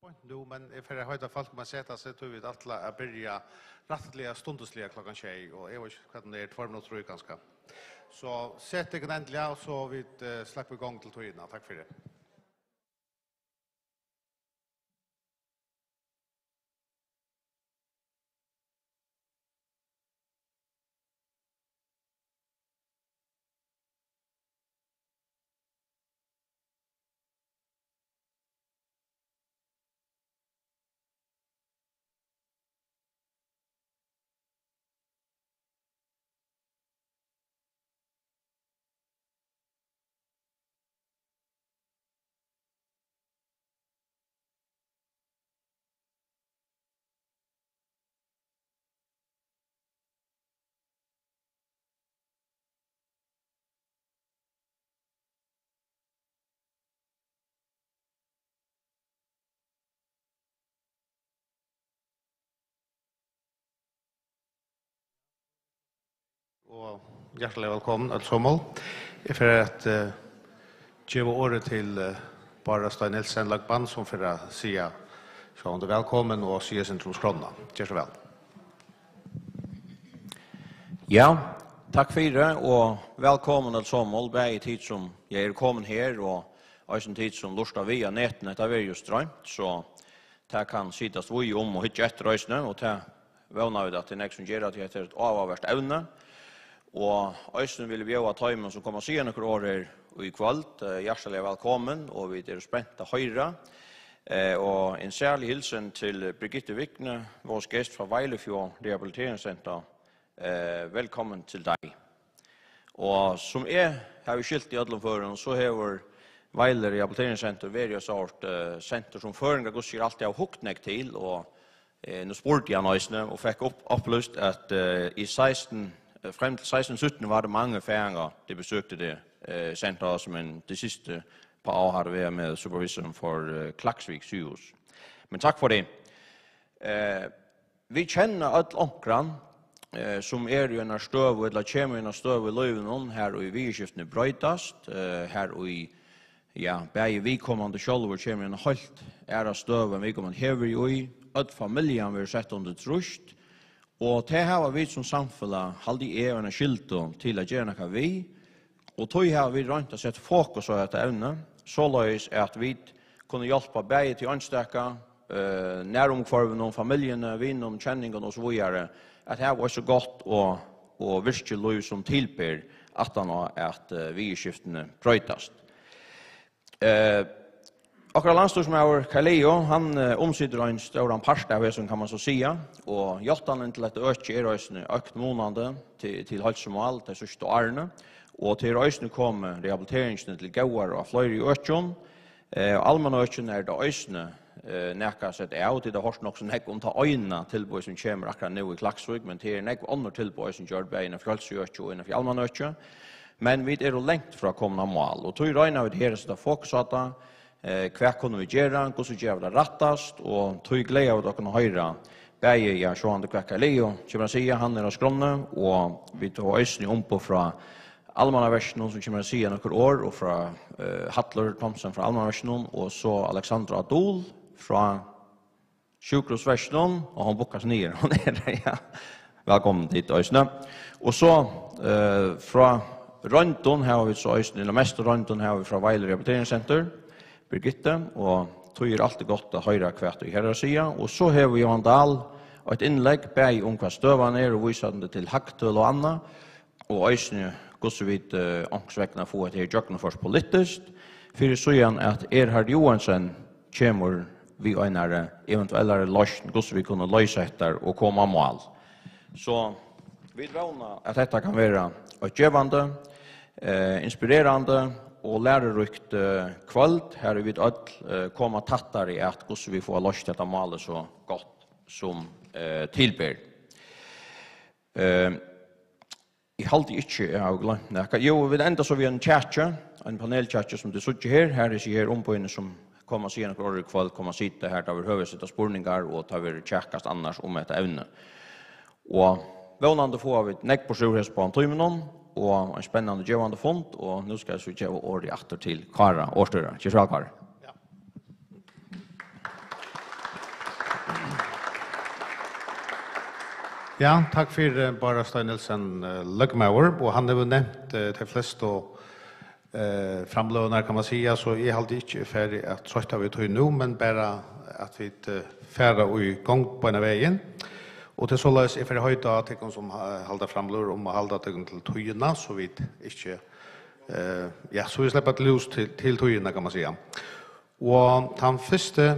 Nu, men för att höjda folk man sätta sig tror vi att alla börja rättliga stundesliga klockan 6 och jag vet inte vad det är 2 minuter tror jag ganska. Så sätt dig äntligen och så vi släpper igång till tiden. Tack för det. Og hjertelig velkommen, Altsomol. Jeg får at give ordet til Bara Stein Nielsen Lagband, som for å si sånn velkommen og si sin troskrona. Gjør så vel. Ja, takk for det, og velkommen Altsomol. Det er tid som jeg kommet her, og en tid som lurer via nettene. Det er jo strømt, så det kan sittes vi om og hytte etter røysene, og det vågner vi at det er noe som gjør at det er et avhverst evne. Og Øystein vil bjøve tøymen som kommer å si noen år her i kveld. Hjertelig velkommen, og vi er spent til høyre. Og en særlig hilsen til Birgitte Vikne, vår gæst fra Veilefjord Rehabiliteringssenter. Velkommen til deg. Og som har vi skilt i Ødlomføren, så har Veile Rehabiliteringssenter vært et sort senter som føringer gusser alltid har huknet til. Og nå spurte jeg Øystein og fikk opplyst at i frem til 16-17 var det mange færinger der besøgte det senter, men det siste par år har det været med supervisoren for Klaksvik sygehus. Men tak for det. Vi kjenner alle omkran som i en støv, eller kommer i en støv i løven her og i vidskiftene brøytast, her og i begge vidkommende sjølver kommer i en holdt støv enn vidkommende hever jo i, at familien vil sette under trusht. Og det har vi som samfunnet halvdig en skilto til å gjøre noe vi, og tog har vi rundt å sette fokus på dette evne, så løs at vi kunne hjelpe begge til anstekke, næromkvarven om familiene, vinnom, kjenningene og så videre, at det var så godt og virkelig løy som tilber at vi i skiftene brøytast. Akkurat landstorsmauer Kaleo, han omsider en større part av det som kan man så sige, og hjeltene til at øke økt månede til halvsmål, til sørste årene, og til røysene kom rehabiliteringsene til gauar og flere i økene, og allmenn økene det øysene nekka sett av, til det har nok så nekk om ta øynene tilbøy som kommer akkurat nå i Klaksvik, men til nekk andre tilbøy som gjør det innenfor halvsøkene og innenfor allmenn økene, men vi jo lengt fra kommende mål, og tog røyne vi her så fokus på det, hva kunne vi gjøre, hvordan gjør vi det rettast, og tog glede av at dere kan høre begge Sjående Kvekka Leo, kommer å si, han av Skronne, og vi tar øyne ompå fra Almannaversen, som kommer å si noen år, og fra Hattler Thomsen fra Almannaversen, og så Alexandra Adol fra Sjukrosversen, og han bukkes ned, hun der, ja. Velkommen dit, øyne. Og så fra Røntgen har vi så øyne, eller mest Røntgen har vi fra Veile Rehabiliteringssenter, Birgitte, og tog alltid godt å høre hvert i herre siden. Og så har vi Johan Dahl og et innlegg, begge om hva støvene og viser det til Haktel og Anna, og øyne hvordan vi ångsvekkene får et her jøkkene først politisk, for så igjen at Erhard Johansen kommer vi og en eventuelle løsning, hvordan vi kunne løse etter og komme av mål. Så vi drømmer at dette kan være utgjøvende, inspirerende, og lærerykt kvöld, her vi kommer tattere i at hvordan vi får løst dette malet så godt som tilber. Jeg halte ikke, jeg har glemt det. Jo, vi enda så vi en tjatje, en paneltjatje som du sitter her. Her er her ombøyene som kommer å si noen år i kvöld, kommer å sitte her, tar vi høyesitte spurningar, og tar vi tjekkast annars om et evne. Og vånande får vi nekk på surhets på en tøymenon, og en spennende gjøvende fond, og nå skal jeg så gjøre året etter til Kara Årstøra. Kjørs vel, Kara. Ja. Ja, takk for bara Stein Nielsen Løgmauer, og han har jo nevnt de fleste framløvene, kan man säga, så jeg halte ikke ferdig at trøyta vi tog nå, men bare at vi færre i gang på en veien. Og til så løs er for høyda at de som halda framløver om å halda til togene, så vi ikke, ja, så vi slipper til lus til togene, kan man säga. Og den første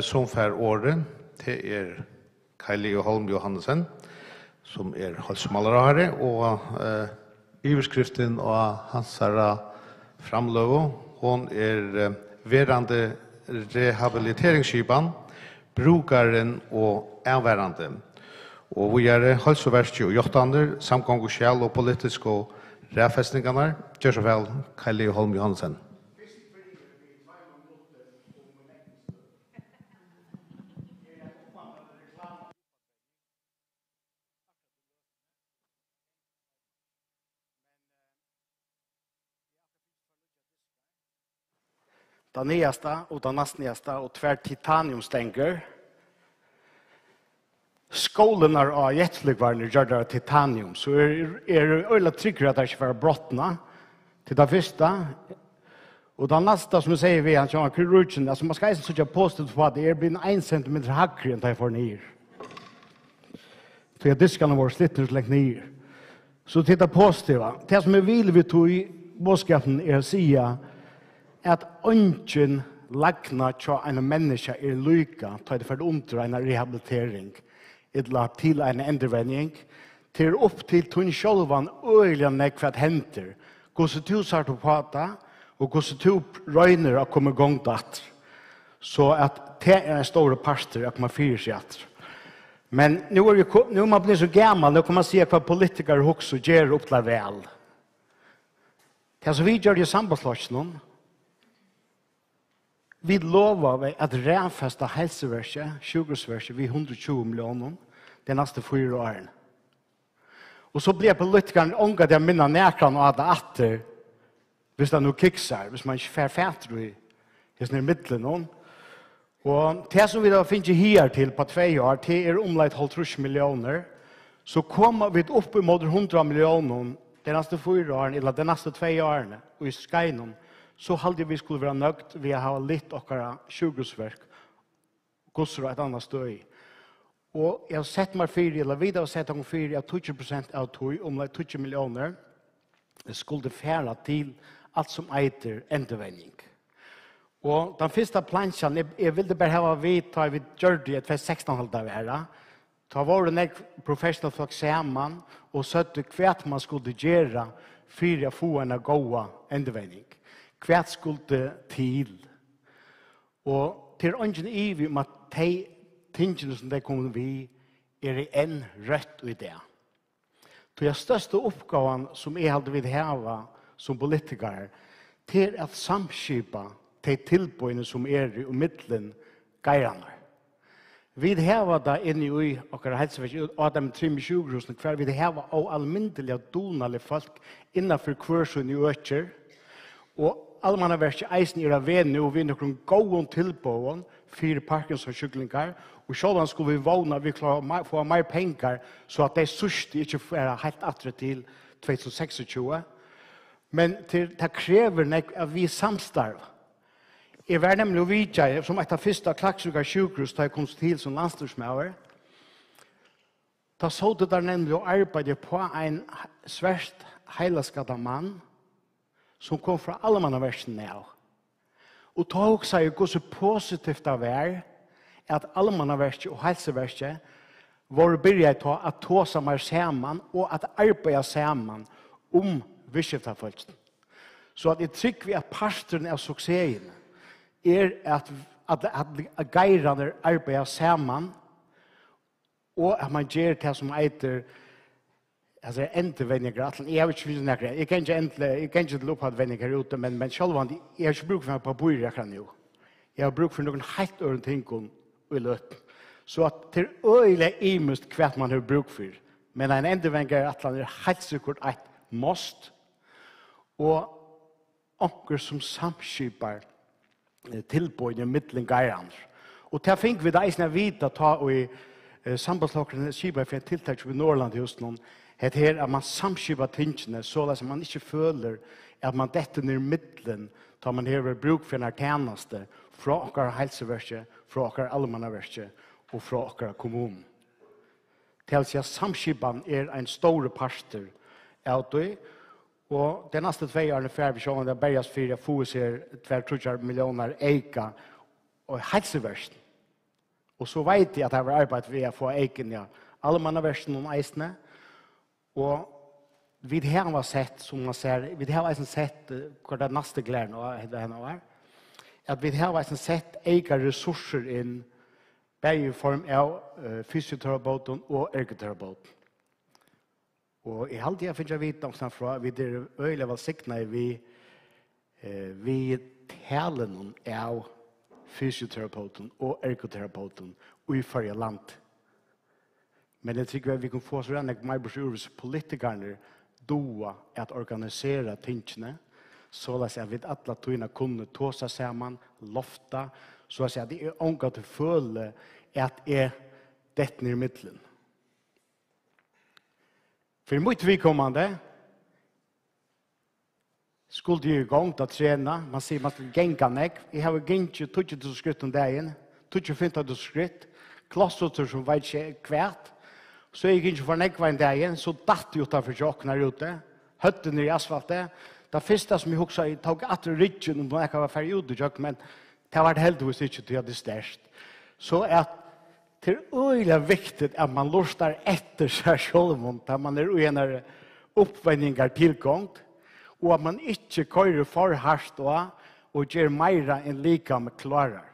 som fær året, det Kai Leo Holm Johansen, som halsmalere, og iverskriften og hans framløve, hon verande rehabiliteringsskipan, brukaren og avværande. Og vi halsverkje og jottander, samgang og sjæl og politiske og rævfestningarna. Gjør så vel, Kai Leo Holm Johansen. Den nyeste og den nestnyeste og tvær titaniumstenger. Skålen av gjettligvarene gjør det titanium, så øyla trykker at det ikke får brottene til det første. Og det neste, som jeg sier vi, han kjører kirurgen, altså man skal ikke påstå på at det blir 1 centimeter hakkere enn det jeg får ned. Så jeg diskene våre slitter så lenge ned. Så til det påstå, det som jeg vil vi tog i bådskapen å si at ungen lagna til en menneske lyka til det for under en rehabilitering eller til en endurvending til opp til tunn sjølvan øyelig nekvært henter hvordan du sart å prate og hvordan du røyner å komme i gang til så at det en stor parster at man fyrer seg at. Men nu er man blir så gammal, nu kan man si hva politikere også gjør opp til vel. Det som vi gjør det i sambandslåsjonen, vi lovar at rævfesta helseverket, sjukehusverket, vi 120 millioner de neste 4 årene. Og så blir politikerne unga der minna nekran og det atter, hvis det nå kiksar, hvis man ikke fer fætter i sånne midlene. Og det som vi da finner her til på 2 år, det omleit 50 millioner, så kommer vi opp imot 100 millioner de neste 4 årene, eller de neste 2 årene, og i skeinon, så halde vi skulle være nøgt ved å ha litt okkara sjukehusverk, gosser og et annet støy. Og jeg har sett meg fyrir, eller vi har sett meg fyrir, at 20% av tog, om det 20 millioner, skulle fære til alt som eiter endurvending. Og den første plansjen, jeg ville bare ha vidt, da vi gjør det et 16,5 av æra, ta våre nek professional folk sammen, og søtte hvert man skulle gjøre, for å få en gode endurvending. Hvert skulle til. Og til ønsken i vi om at de tingene som de kommer vi en rødt i det. Så den største oppgaven som jeg hadde vil hava som politikere til at samskipa de tilbøyene som i midtelen geirene. Vi hava da inne i okkar helseverk, og de 23 hver vi hava og almindelige donalige folk innenfor kvarsen i øker, og Almannaverket eisen av venn og vi noen gode tilbåen for Parkinson-syklinger, og sådan skulle vi vågne vi klarer å få mer penger, så at det sørste ikke er helt atre til 2026. Men det krever at vi samstarv. Jeg var nemlig å vite, som et av første Klaksvika sjukhus, da jeg kom til som landstorsmauer, da så det der nemlig å arbeide på en svært heilaskadda mann, som kom fra Almannaverken nå. Og da også er det så positivt av at Almannaverken og helseverken var begynt til å ta seg mer sammen og at arbeide sammen om visskiftafølelsen. Så at jeg trykker at parten av suksessen at geirene arbeider sammen og at man gjør det som heter alltså inte vänner jag vet inte när jag kan inte loppa att vänner ute men själva jag har bruk för på bojräkna nu. Jag har bruk för någon helt annan ting och löp. Så att till öle imust kvärt man har bruk för. Men en enda vänner att han helt säkert ett måste och onkel som samskipar tillböjden mittlen gairan. Och där fick vi där isna vita ta och Sambandslokkerne skiber for en tiltak i Norrland just nå, het her at man samskiber tingene, så at man ikke føler at man detter ned midlen, tar man her bruk for en tjeneste fra okkar helseverket, fra okkar allmannaverket og fra okkar kommunen. Til å si at samskiben en stor parter av det, og de neste 2 årene før vi ser det berges for å få seg 2-3 millioner eika og helseverket. Og så vet jeg at jeg har arbeidet ved å få eiken i allmannaverken og eisene, og vi har sett, som man ser, vi har sett hva det neste gleden var, at vi har sett eika ressurser inn, begge i form av fysioterapeuten og ergoterapeuten. Og jeg alltid har finnet vite om sånn fra, vi øyelig velsignet vi talen av fysioterapeuten og ergoterapeuten i forrige land. Men jeg tror vi kan få så enn mer besøkelse politikerne doa at organisere tingene, så at vi alle togene kunne ta seg sammen, lofta, så at det unga til føle at dette ned i midtelen. For mot vidkommende skulle jeg i gang til å trene. Man sier man skal genga nek. Jeg har gengt 20.000 skritt om dagen, 20.000 skritt, klassoter som vet ikke kvært. Så jeg gikk ikke for nekva en dagen, så datt jeg utenfor tjokken her ute, høtten i asfaltet. Det første som jeg husker, jeg tok etter rydgen om jeg var ferdig ut i tjokken, men det var heldigvis ikke til at det størst. Så det øyelig viktig at man lurer etter seg selv, da man uener oppvendinger tilgångt, og at man ikke kører for hardt og gjør mer enn like med klarer.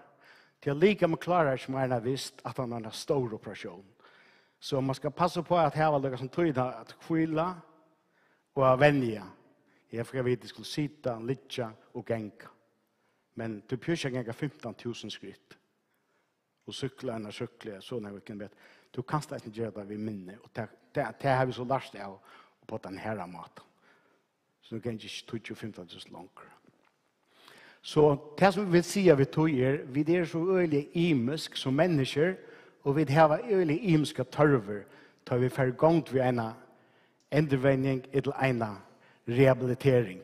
Til like med klarer som har visst at han har en stor operasjon. Så man skal passe på at her var det som tog at kvila og vennja. Jeg fikk vite at jeg skulle sitte, lytte og genka. Men du pjør ikke genka 15.000 skritt. Og sykla enn sykla, så når vi kan vet. Du kan ikke gjøre det ved minne. Og det har vi så lært av på den her maten. Så du kan ikke 15.000 langt. Så det som vi vil si at vi tog vi så øyelig imisk som mennesker, og vi har øyelig imiske tørver, tar vi for gang til en endrevending eller en rehabilitering.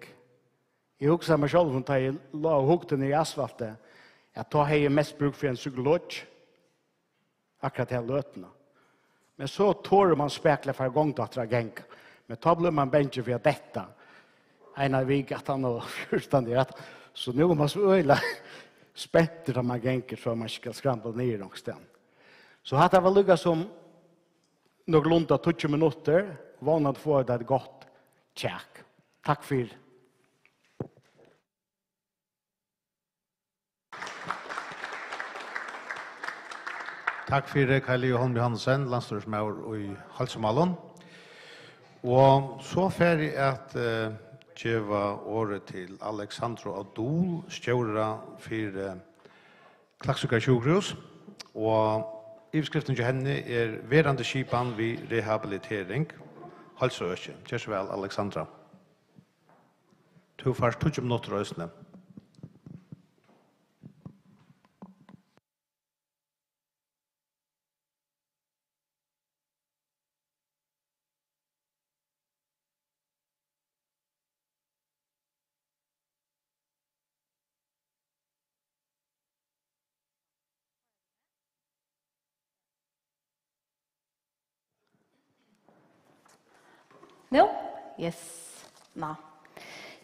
Jeg husker meg selv, da jeg la hukten i asfaltet, at da har jeg mest bruk for en psykolog, akkurat her løtene. Men så tårer man spekler for gang til å genka. Men da blir man bencher for dette. En av vi at han og fyrstandig rett. Så nå er man så øyelig spent til man genker, så man skal skrampe ned noen sted. Så hadde jeg vel lykket som noenlunde 20 minutter, vannet for det et godt tjekk. Takk for det. Takk for det, Kai Leo Holm Johansen, landstyresmaur i Halsemalen. Og så ferdig at gjeva året til Alexandro Adol, stjåra for Klaksvika sjukhus. Og ivskriften til henne verande skipan vid rehabilitering. Halsøkje. Kjør så vel, Alexandra. Du først 20 minutter røsne. No? Yes. No.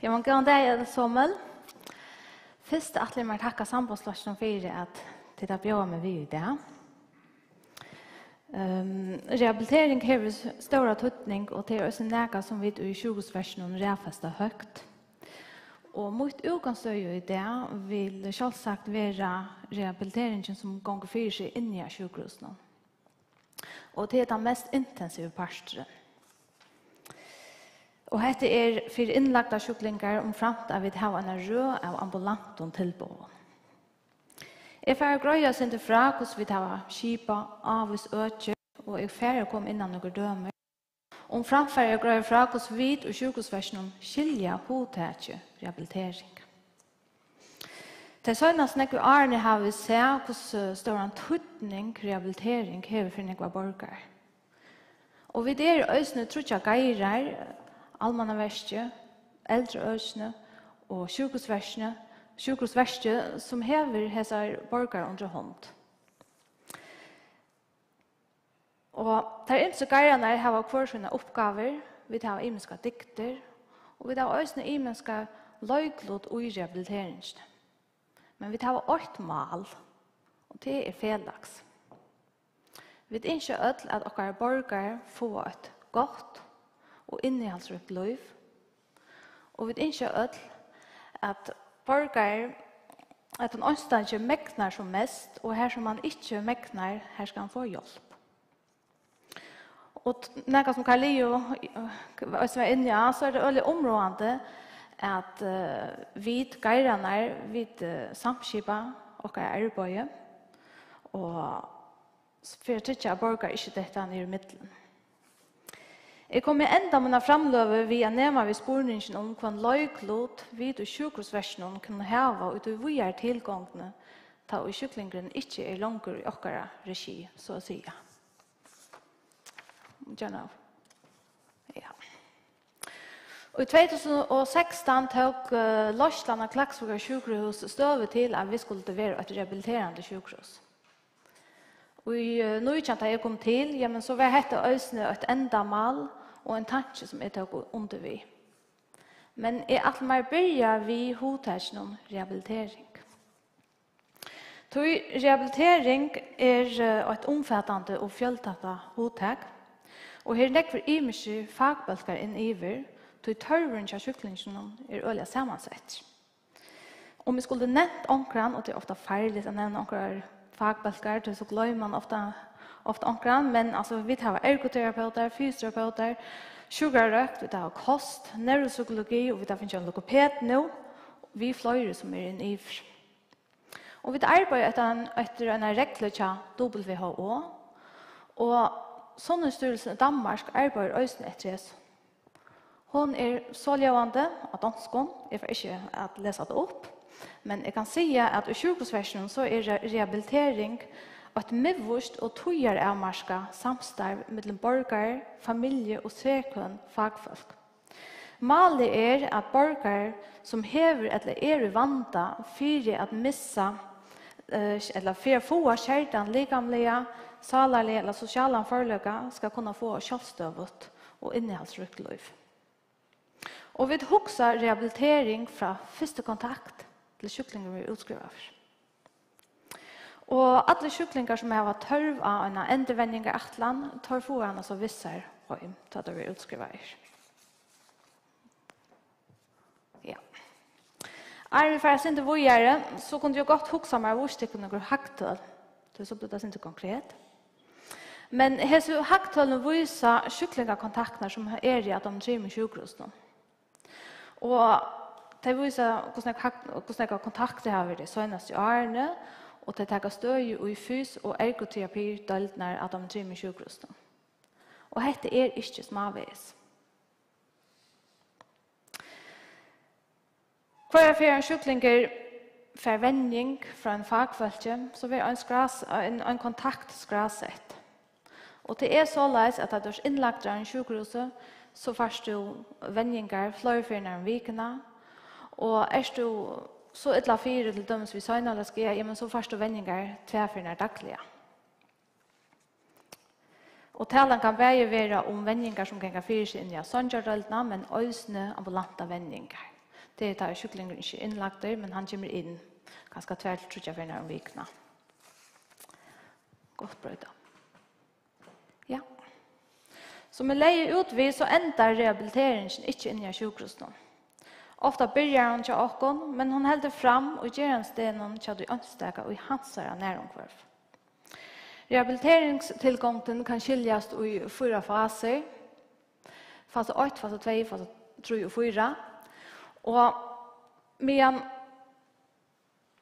Jeg må gå om deg, Sommel. Først at jeg må takke Sambandsløsjen for at det bjør med vi i det. Rehabilitering har stor tøtning, og det også nægget som vi i 20-versjonen rehfestet høyt. Og mot utgangsøye i det vil selvsagt være rehabiliteringen som ganger for seg inn i sykehusene. Og det den mest intensive parsteren. Og dette for innlagte sjuklingar omframt at vi har en rød av ambulanten tilbå. Jeg får grøye sin til fra hvordan vi har kjipa av oss øtje, og jeg får komme innan noen dømer. Omframt får jeg grøye fra hvordan vi og sykehusversjonen skiljer på til rehabilitering. Det senaste nekve årene har vi sett hvordan stor en tøtning rehabilitering hever for nekve borgere. Og vi der øsne trutja geirar, almannaverskje, eldre øsne og sjukehusverskje som hever hesar borgere under hånd. Og der innse geirane har hver sine oppgaver, vi har imenska dikter, og vi har øsne imenska løyklod og rehabiliteringsne. Men vi har 8 mål, og det er felaks. Vi ønsker ødel at dere borgere får et godt og inneholdsrikt liv. Og vi ønsker ødel at borgere, at en ønsker ikke mekner som mest, og her som man ikke mekner, her skal han få hjelp. Og noe som Carlio var inne i, så er det veldig områdende at vi geirene vi samskipa og arbeidet, og for å tykke at borgere ikke dette ned i midten. Jeg kommer enda med å framløve via nema ved sporningen om hva en løyklod vid og sjukhusversjonen kunne heve ut og vi er tilgångene da og sjuklingren ikke er langer i okkara regi, så å si. Ja. Og i 2016 tok Lorsland og Klaksvåga sjukhus støve til at vi skulle være et rehabiliterende sjukhus. Og nå da jeg kom til, ja, men så var dette øsne et endamål og en tanke som jeg tok under vi. Men jeg at meg begynner vi hodet om rehabilitering. Rehabilitering er et omfattende og fjøltatte hodet, og her nekker imenske fagbalker inn iver, til tørren til sjuklingen er øyelig sammansett. Om vi skulle nevnt omkran, og det er ofte feil å nevne omkran fagbalker, så glemmer man ofte omkran, men altså, vi har ergoterapeuter, fysioterapeuter, sugarrøkt, vi har kost, neuropsykologi, og vi har finnet en logoped nå, vi fløyre som er inn iver. Og vi arbeider etter en regle til WHO, og Sundhedsstyrelsen i Danmark arbeider også etter det. Hon er så levende av danskene, jeg får ikke at lese det opp, men jeg kan si at i sjukhusversjonen så er rehabilitering et medvurst og tøyer avmarska samstarv mellom borgere, familie og særkønn fagfolk. Målet er at borgere som hever eller er i vanta for at missa eller for å få kjertan likamlige, salarlige eller sosiale forløka skal kunne få kjølstøvet og inneholdsrykt liv. Og vi hoksa rehabilitering fra første kontakt til sjuklingen vi utskriver. Og alle sjuklingar som har tørv av en endevending i atlan, tar få henne så visser høym til at vi utskriver. Ja. Er vi ferdig sin til vågjere, så kunne jeg godt hoksa meg hvor stikkene går haktøl. Det så blir det ikke konkret. Men hese haktølene viser sjuklingarkontaktene som er i at de driver med sjukhusen. Og det viser hvordan kontakter har vi det senest i årene, og det tar støy i fys- og ergoterapi-døltene at de driver med sjukhusen. Og dette er ikke småvis. Hver for en sjuklinger forvending fra en fagfølge, så vil en kontakt skrasett. Og det er så leis at det er innlagt av en sjukhuset, så først du vendingar flere for en vikene, og er du så et la fire til dømes vi søgner eller skal ja, men så først du vendingar tve for en daglige. Og talen kan bare være om vendingar som kan fire seg inn i søngerrøltene, men øsne ambulante vendingar. Det tar sjuklingen ikke innlagt der, men han kommer inn ganske tvert til trodde for en vikene. Godt brød. Ja. Så med leie utvis så ender rehabiliteringen ikke inn i sjukhusen. Ofta begynner hun til åkken, men hun helder fram og gjør en stedet til de ønstekker og i hans næromkvarv. Rehabiliteringstilgången kan skiljas i 4 faser. Fase 8, fase 2, fase 3 og 4. Og medan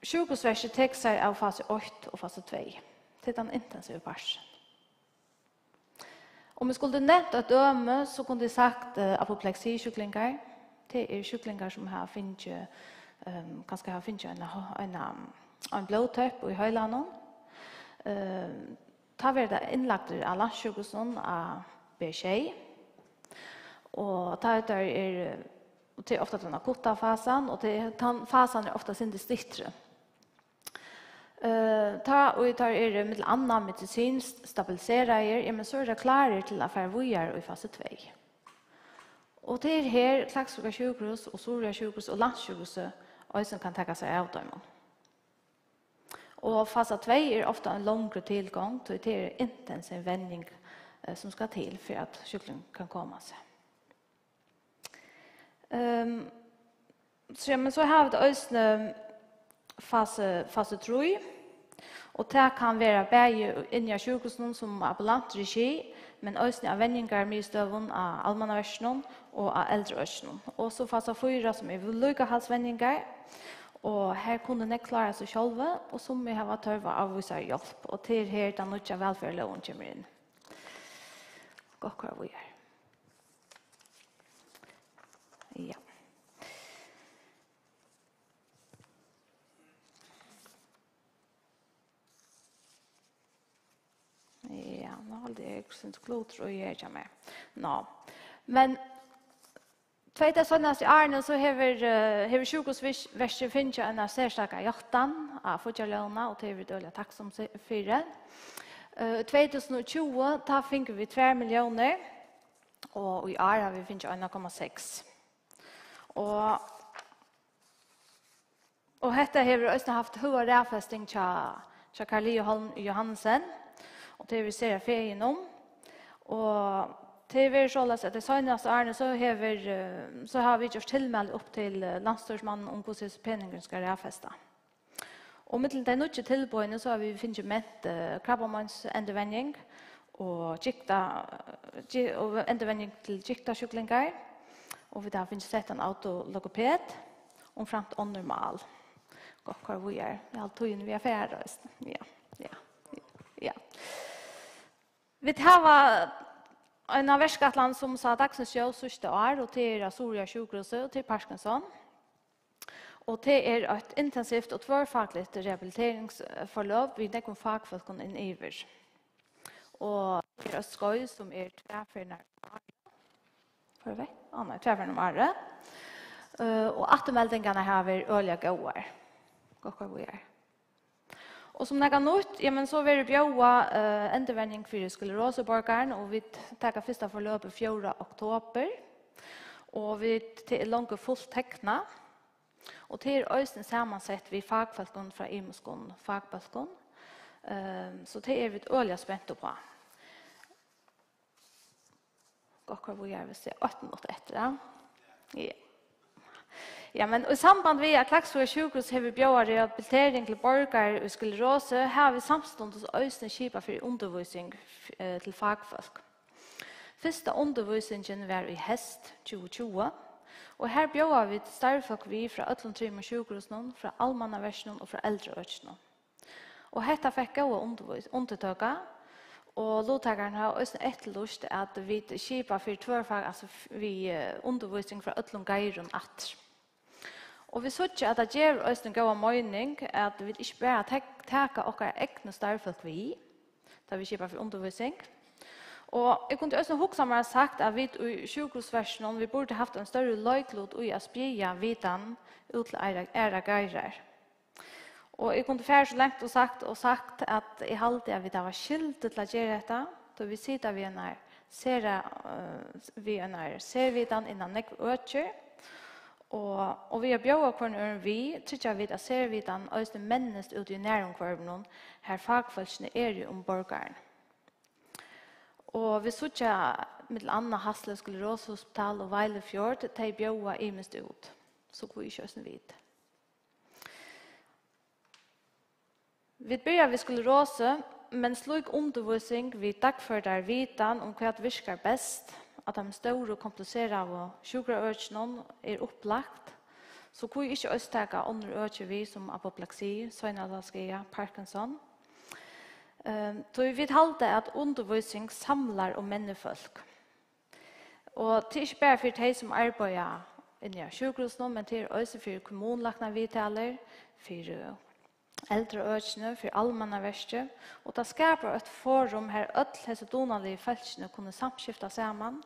sjukhusverset tek seg av fase 8 og fase 2. Det er den intensive parsen. Om vi skulle nevnt et døme, så kunne jeg sagt apopleksi-sjuklingar. Det er sjuklingar som har finnet kanske har finns en blodtöpp i höjlanon. Ta vi det inlagt av landsjukhusen av B-tjej. Och ta det är och det är ofta den akuta fasen och den fasen är ofta sin distriktre. Ta och tar är med annan medicin stabiliserar men så är det klar till att förvåra i fas 2. Och det är här Klagsvika sjukhus och Soria sjukhus och Landssjukhus och som kan ta sig av dem. Och fas 2 är ofta en längre tillgång till det är intensiv vändning som ska till för att sjukdomen kan komma sig. Så har vi det ösne fas 3 och det kan vara bäge inne i sjukhusen som ambulant regi men ösne av vändningar med stövon av allmänna och av äldre och så fas 4 som är likahalsvändningar och här kunde ni klara sig själva och som vi har törva avvisar hjälp och till här den nya välfärdsloven kommer in. Gå kvar vi är. Ja. Ja, nu håller jag inte klot och jag är med. Nå. Men tvåta sådana i Arne så har sjukhusverket finns en särskilda hjärtan av Fodjalona och det är vi dåliga tacksam för det. 2020 ta fick vi 2 miljoner och i år har vi finns 1,6. Och detta har vi också haft huvudräfästning till Karli Johansen och det vi ser ferien om. Och det är så att det senaste året så har vi gjort tillmäld upp till landstorsmannen om hur penningen ska räfästa. Och med den nya tillbörden så har vi finns mätt krabbamans endvändning och endvändning till gikta sjuklingar. Och vi där finns sett en autologoped och framt onormal. Och kvar vi är. Alltid vi är färdiga. Ja. Vi har en av Västgatland som sa dagsens show sista år och till Soria sjukhus och till Parkinson. Och det är ett intensivt och tvärfagligt rehabiliteringsförlopp vid nekon fagfolken in iver. Och det är skoj som är tvärfärnar tvärfärnar året. Och attemeldingarna har vi öliga gåar. Och som näga nytt, men så vill vi bjöa endvändning för skleroseborgaren och vi tar första förloppet 4 oktober. Och vi är långt fullt teckna. Och till östen sammansatt vi fagfolken från Imskon fagfolken. Så det är vi öliga spänta på. Och vi vill se 8 minuter efter. Ja. Ja, men i samband med att Klagsvika sjukhus har vi bjöd rehabilitering till borgare i sklerose, har vi samståndes östen kipa för undervisning till fagfolk. Första undervisningen var i höst 2020. Och här bjöd vi till starfolk vi från Ötlandtrim och sjukhusen, från allmänna versionen och från äldre öknen. Och detta fick gå undertöka. Och låttagaren har också etterlust att vi kipa för tvärfag, alltså vi undervisning från Ötlandgeiron att. Och vi såg att det ger oss en god mening att vi inte bara tackar våra egna starfolk vi, där vi kipa för undervisning. Och jag kunde också huxa mig sagt att vi i sjukhusversionen vi borde haft en större löjklod i att sprida vidan ut till era geirar. Och jag kunde färre så längt och sagt att i halvtid att vi var skilt till att göra detta. Då vi sitter vi en servidan innan ökör. Och vi har bjöd kvar vi tycker vi att servidan och det männest ut i näromkvarven här fagfolkene är ju om borgaren. Og vi såg med Anna Hassle sklerosehospital og Veilefjord de bjøa imest ut. Så går vi kjøsen vid. Vi begynner vi sklerose, men slik undervisning vi dagfører vitan om hva virker best, at de store og komplicerade sjukrøkene er opplagt, så går vi ikke østake andre økene vi som apopleksi, søgnalaskia, Parkinson. Så vi vet halde at undervisning samlar om menneskefolk. Og det er ikke bare for de som arbeider inni av sjukhusen, men til også for kommunlagna vidtaler, for eldre økene, for allmänna verste, og det skaper et forum her ødel hese donalige feltene kunne samskifta sammen,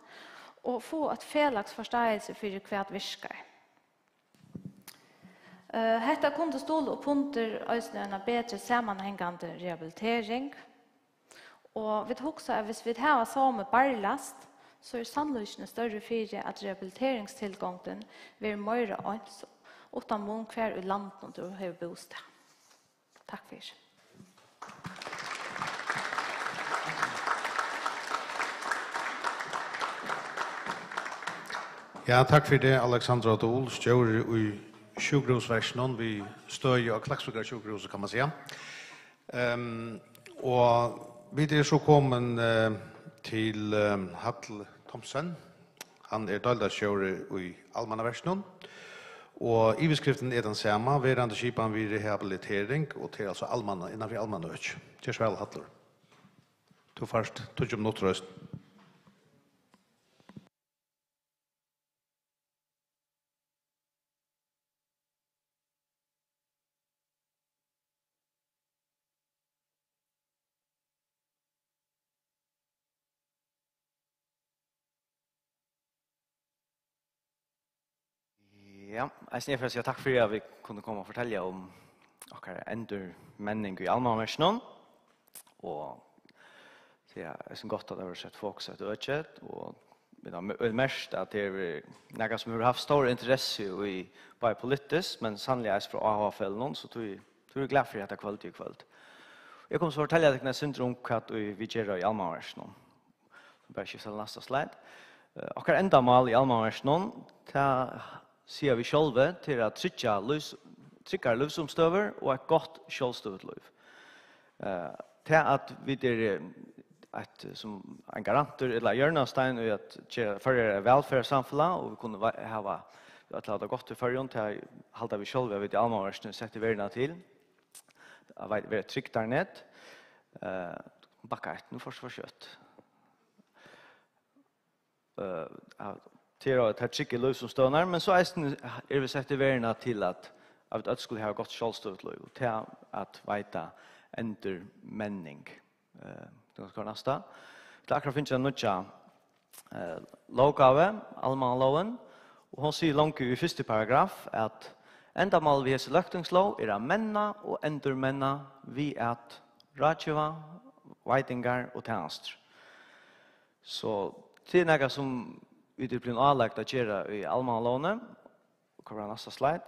og få et felags forståelse for hva virker. Hetta kunde ståle opp under en bedre sammanhängande rehabilitering, og vi husker at hvis vi har samme barlast, så sannolikt større for at rehabiliteringstilgången blir mer ans, utan mån hver i landet du har bostad. Takk for det. Ja, takk for det, Alexandra Dol, stjåre i sjukhusversjonen vi støy og Klaksvika sjukhus, kan man säga. Og vi er så kommet til Hattel Thomsen. Han døgldagstjåre i allmannaversjonen. Og iveskriften den samme, verande skipan vid rehabilitering, og til altså innanfor allmanna øk. Kjørs vel, Hattler. Du først, 20 minutter røst. Ja, jeg snitt for å si takk for at vi kunne komme og fortelle om akkurat endurmenning i allmannversjonen. Og det så godt at det har sett folk sett øket, og vi har mest at det noe som har haft stor interesse i bare politisk, men sannelig er fra AHF-fellen, så tror jeg glad for at det er kvalitet i kveld. Jeg kommer til å fortelle deg syndrom hva vi gjør i allmannversjonen. Bare skifte til neste slide. Akkurat enda mal i allmannversjonen, sier vi själva till att trycka livsomstøver og et godt självstøvet liv. Till att vi som en garanter eller hjørnestein i at førre velferdssamfunnet, og vi kunne ha at det godt til førjen til å halda vi själva vid allmannversjonen sette verden til. Være trygt der ned. Bakka et, nå først for kjøtt. Till att ta trycka löv som stönar, men så är vi sett i världen till att vi skulle ha gått självstövt löv till att veta endurmenning. Det ska nästa. Det akkurat finns en nutja lovgave, allmannaloven, och hon säger långt i första paragraf att endamål vi har löktingslov är att menna och endurmenna vi att rådgiva, veitingar och tjänster. Så det är något som vi blir anlagt att göra i allmannalånet. Kommer nästa slide.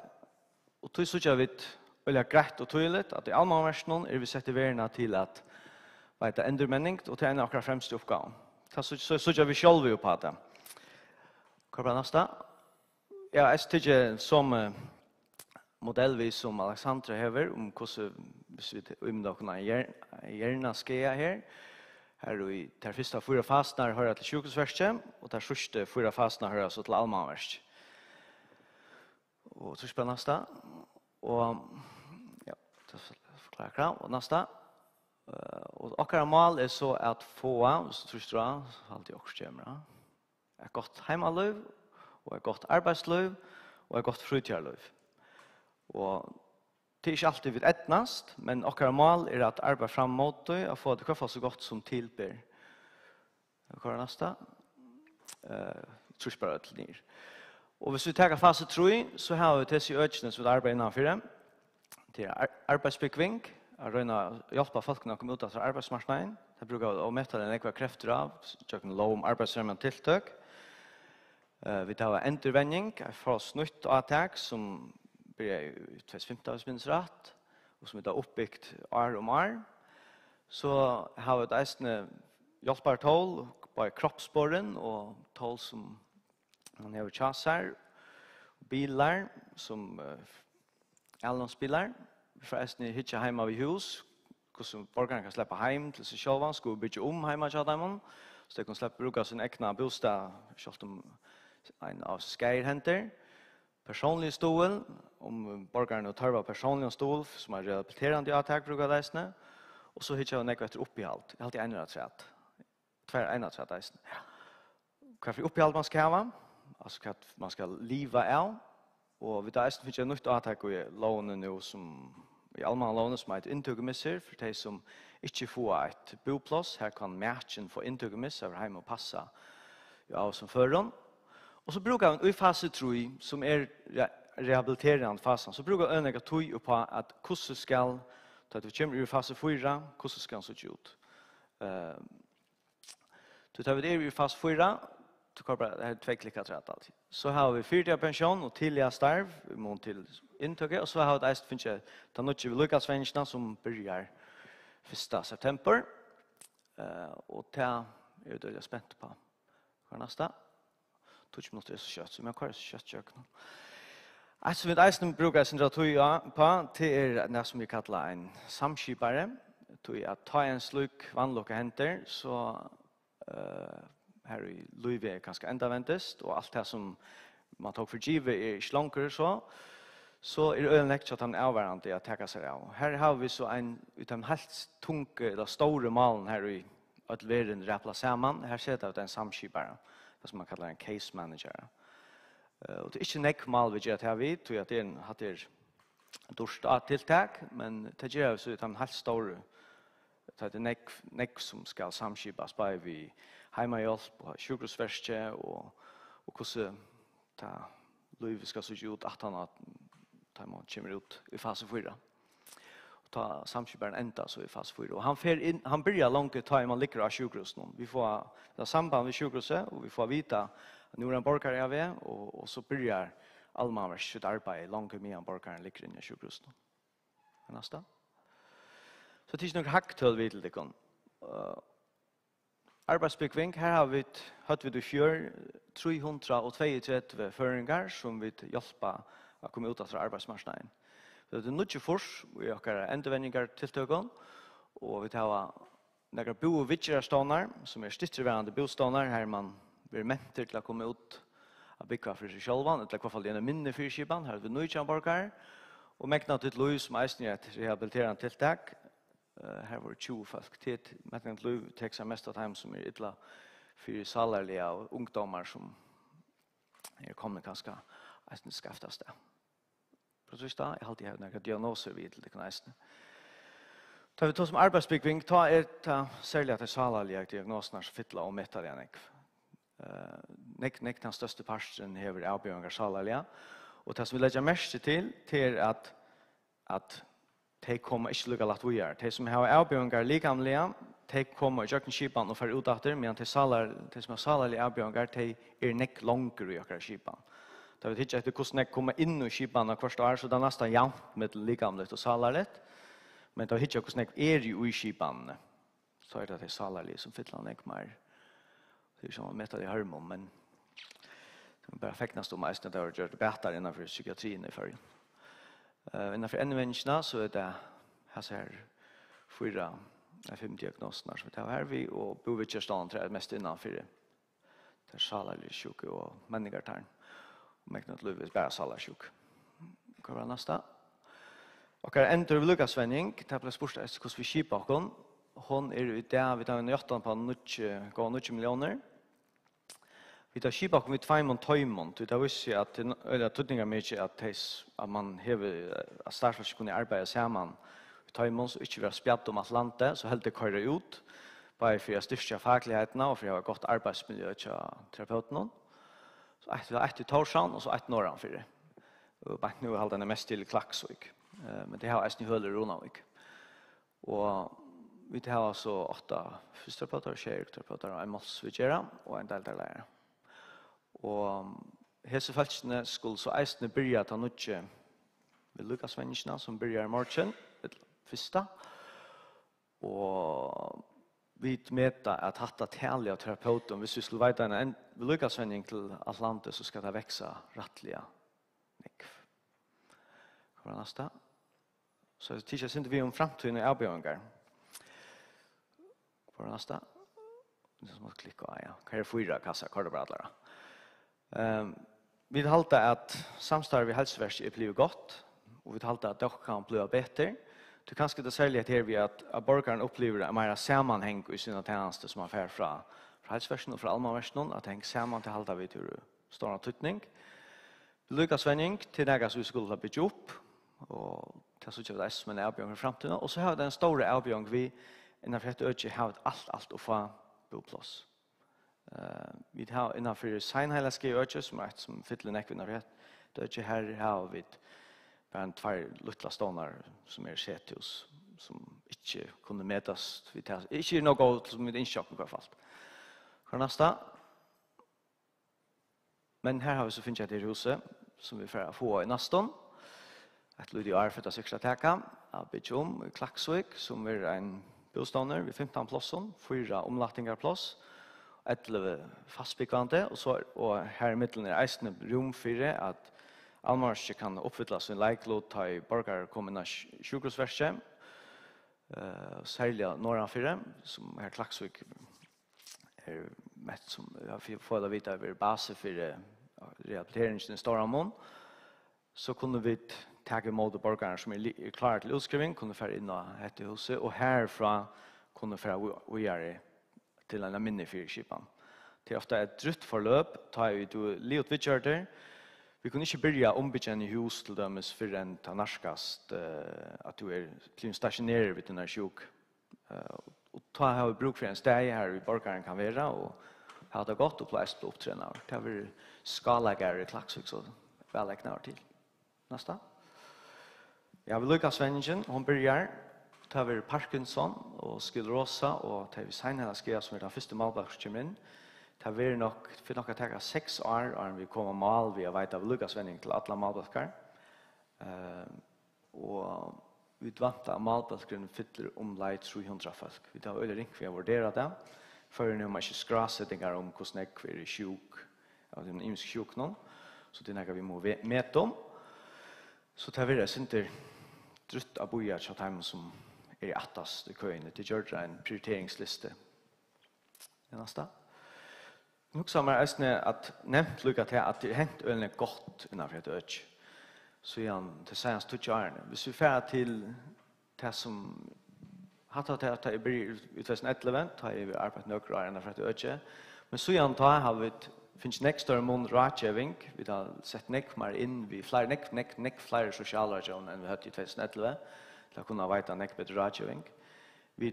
Och då så jag vet väldigt grejt och tydligt att i allmannversionen vi sett i världen till att veta endurmenning och till en av främsta uppgåvan. Så jag vi själva på det. Kommer nästa. Ja, jag tycker som modellvis som Alexandra häver om hur vi då kunna gärna ska här. Här i der första 4 faserna hör till sjukhusverket och der sista 4 faserna hör så till allmänverket. Och så spelar nästa och ja, det förklarar och nästa och akkurat mål är så att få så tror jag alltid också kommer. Ett gott hemaliv och ett gott arbetsliv och ett gott fritidliv. Och det är inte alltid vid etnast, men akkurat mål är att arbeta fram mot det och få det kvar så gott som tillber. Vad nästa? Trusbara till ner. Och hvis vi tar fase 3 så har vi till öknen som arbetar innanför det. Det är arbetsbekving, att röna hjälpa folk att komma ut av arbetsmarknaden. Det brukar att mäta den ekva krafter av, så kan lov om arbetsfrämjande tilltök. Vi tar endurvenning, för oss nytt attack som blir i 2015 minns rätt och som är uppbyggt år om år. Så har vi ett eisne hjälpar tål på kroppsborren och tål som man har chassar, bilar som elbilar. Vi får eisne hitcha hemma vid hus, som borgarna kan släppa hem till sig själva, skulle bygga hemma till dem, så de kan släppa bruka sin egna bostad, kört en av skeirhenter. Personlig stol, om borgarna tar personlig stol som är rehabiliterande i attack brukar det. Och så hittar jag nekva upp i allt. Alltid en rätt. Tvär en rätt. Vad för uppehåll man ska ha? alltså att man ska leva av. Och vi tar ästen finns nytt attack i lånen nu som i allmänna lånen som är ett intugmisser för de som inte får ett boplats. Här kan matchen få intugmisser över hem och passa ja, som förrän. Och så brukar vi i fas 3 som är rehabiliterande fasen så brukar vi önägga tog på att kursen ska ta att vi kommer i fas 4 kursen ska så ut. Då tar vi det i fas 4 så kommer det här 2 klickar rätt allt. Så har vi 4 pension och tillja starv mot till intag och så har det äst finns det något vi Lukas Svensson som börjar 1 september. Och ta är det jag spänt på. För nästa 2 minuter så kött som jag kör köttköken. Alltså vi ästen brukar sin ratoja på till det som vi kallar en samskipare. Till att ta en sluk vannlocka händer så här i Louis är ganska ända ventest och allt det som man tog för givet är slanker så är det ögonläkt att han är avvärande att täcka sig av. Här har vi så en utan helt tung eller stora malen här i att världen rappla samman. Här ser det en samskipare, det som man kallar en case manager. Och det är inte nek mal vi gör här vid, tror jag att det hade dorsta tilltag, men det gör så utan helt stor så det är nek som ska samskipas på vi hemmahjälp och sjukhusverkstad och hur ta Louis ska så ut att han ta man kommer ut i fas 4. Och ta samskiparen ända så i fas 4. Och han börjar långt ta man ligger av sjukhuset. Vi får det samband med sjukhuset och vi får vita att nu är en borgare av det och så börjar allmänna sitt arbete långt med en borgare ligger inne i sjukhuset. Nästa. Så det är nog hacktöl vid det kan. Arbetsbyggning här har vi hade vi 332 föringar som vi hjälpa att komma ut från arbetsmarknaden. Så det är mycket fors vi har ändvändningar tilltögon och vi har några bo och vitcherstånar som är stittrevärande bostånar här man blir mentor till att komma ut att bygga för sig själva eller i alla fall en minne för skipan här vi nu borgar och mäkna till Louis som är ett rehabiliterande tilltag. Här var det 20 folk till mäkna till Louis textar mest av dem som är illa för salarliga och ungdomar som är kommit ganska skaftas det. Precis då, jag har alltid haft några diagnoser vid det kan nästan. Tar vi då som arbetsbyggning, ta särskilt att salarliga diagnoserna som fylla och mätta det nek den största parten hever avbjörningar salarliga. Och det som vi lägger mest till är att de kommer inte lukka lagt vi är. De som har avbjörningar likamliga, de kommer i kökenskipan och får utdatter, medan de som har salarliga avbjörningar, de är nek långer i ökare skipan. Det vet inte att hvordan nek kommer inn i skipan av hverst år, så det er nesten jevnt med likamligt og salarligt. Men det vet ikke hvordan nek er i skipan, så er det salarlig som fyller nek mer. Det er som man metar i hörmon, men det er bare feknast om eisen at det har gjort bedre innenfor psykiatrien i førgen. Innenfor endvendingsna så er det her 4-5 diagnosene som vi tar her vi, og bovidtjørstånden tror jeg mest innenfor det er salarlig sjuke og menningartarn. Och mäktigt Louis bara salarsjuk. Hva var nästa? Och här ändrar vi Lukas Svenning. Det blir spurt hos vi skipar hon. Hon är i det vi tar en 8 på 90 miljoner. Vi tar skipar hon vid 2 mån. Det visar att det är tydningar mycket att man hever att startfallet kunna arbeta samman. Vi tar mån så inte vi har spjatt om Atlante så helt det köra ut. Bara för att styrka fagligheterna och för att ha gott arbetsmiljö till terapeuten. Så vi har 1 i Torshavn och så 1 norran för det. Och bara nu håller den mest till Klaxvik. Men det har ästen i Höller Ronavik. Och vi har så 8 fysioterapeuter, tjejterapeuter och en målsvidgera och en del lärare. Och hälsofältsene skulle så ästen börja att ha något vid Lukas Vennisna som börjar i morgon, första. Och vi mäta att hatta täliga av terapeuten. Hvis vi skulle veta en lyckasvändning till Atlante så ska det växa rättliga. Kommer nästa. Så det tidsar inte vi om framtiden i avbjörningar. Kommer nästa. Det som att klicka, ja. Kan jag 4 kassa, kardebradlare. Vi halta att samstarv i hälsoverk är blivit gott. Och vi halta att det kan bli bättre. Det kanske det särskilt är vi att borgaren upplever en mer sammanhäng i sina tjänster som man får från hälsoverken och från allmänverken att hänga samman till halta vid hur stor tydning. Lykasvenning til något som vi skulle bygga upp och det så att det som en avbjörn för framtiden. Och så har den stora avbjörn vi innanför ett öde har allt att få boplats. Vi har innanför Seinheilaske öde som fyller näckvinnar rätt. Det här har vi bara två lilla stånar som sethus som inte kunde mätas. Inte något som vi inte i alla fall. För nästa. Men här har vi så finns det huset som vi får få i nästan. Ett lydig år för att säkra täcka av Bidjum i Klaksvik som en bostadner vid 15 platser, 4 omlattingarplats, 11 fastbyggande och här i mitten är eisende rum för att Almars kan uppfylla sin leiklåt ta i borgarkommende sjukhusverset, særlig norranfyrir, som her Klaksvik mest som jag får da vite over base for rehabiliteringen i Storamon, så kunne vi ta imot borgerne som klare til utskriving, kunne fære inn av dette huset, og herfra kunne fære ugjøre til en minne fyrskipan. Det er ofte et drutt forløp, tar vi til livet vi kjørte. Vi kunne ikke begynne ombyggende i hus til dem for en ta narskast at du stasjonerer ved denne sjuk. Og ta har vi bruk for en steg her vi borgeren kan være, og ha det godt og plass på opptrener. Det har vi skalager i Klaksvik, så vellegg nær til. Nästa. Ja, vi lyckas Svenningen, hon börjar ta vi Parkinson och sklerosa och ta vi Seinheilaske som den första malbakskymmen. Ta vi nog för några taga 6 år och vi kommer mal vi vet av Lukas Svenning till alla malbaskar. Och vi väntar malbaskaren fyller lite 300 folk. Vi tar öle ring för att värdera det. För nu måste skrassättningar om hur snäck vi är sjuk. Ja, det är en imsk sjuk någon. Så det är något vi må mäta om. Så tar vi det inte drutt av bojar så time som är i attast i kön. Det gör en prioriteringsliste. Det nästa. Nu också är det att nämnt lycka till att det hänt ölne gott innanför ett öch. Så igen till sägs till Jarne. Vi fär till det som hatta till att det blir utväsen ett event har vi arbetat några innanför ett öch. Men så igen tar har vi finns next door mon ratcheving vi har sett neck mer in vi flyr neck flyer sociala zone än vi hade i 2011 där kunna veta neck bättre ratcheving vi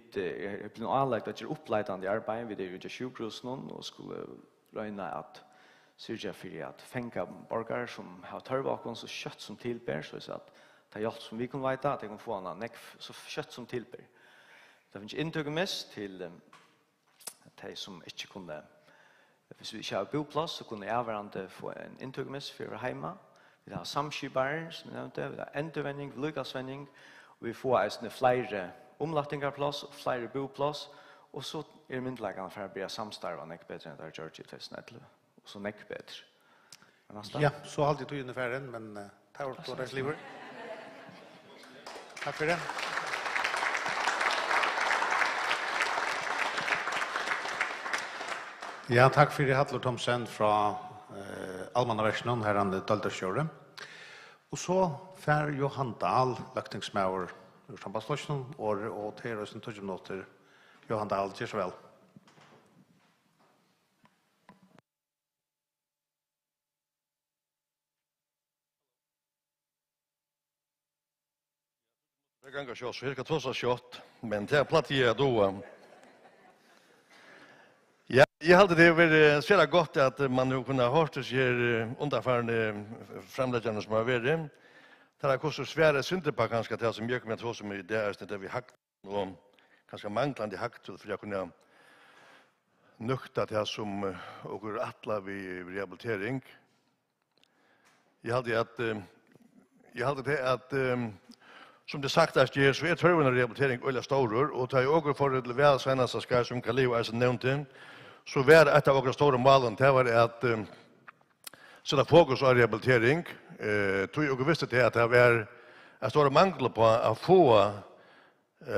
blir alla att göra uppläggande arbete vi det ju sjukhus någon och skulle räna att syrja för att fänga borgare som har törvakon så kött som tillber så att ta hjälp som vi kan veta att de kan få en neck så kött som tillber det finns intugmis till de som inte kunde. Hvis vi ikke har boplass, så kunne jeg hverandre få en intugmis for hjemme. Vi har samskibar, som jeg nevnte, vi har endurvending, lykasvending, og vi får eisende flere omlattingarplass og flere boplass, og så er myndleggene for å bli samstarva nekk bedre enn det har gjort i 2011. Og så nekk bedre. Ja, så alltid tog ungefär en, men ta vart på dess liver. Tack för det. Ja, takk for det, Hattler Thomsen fra Almannaversionen, her han Dalderskjøret. Og så fer Johan Dahl, løktingsmauer, ur Sambandsløsjonen, og til Røysen 20 minutter. Johan Dahl, gjør så vel. Det kan gå så cirka 2 shot, men det platt jag då. Ja, jag hade det väl så gott att man nu kunde höra sig underförande framläggarna som har varit. Det har kostat svära synder på ganska det som jag kommer att som är det där vi hackt och ganska manglande hackt för jag kunna nukta det som och attla vi rehabilitering. Jag hade det att som det sagt att det så är törven rehabilitering eller storor och ta över för det väl senaste ska som Kaleo är nämnt så var ett av våra stora mål det var att sätta fokus på rehabilitering tog jag visste det att det var en stor mangel på att få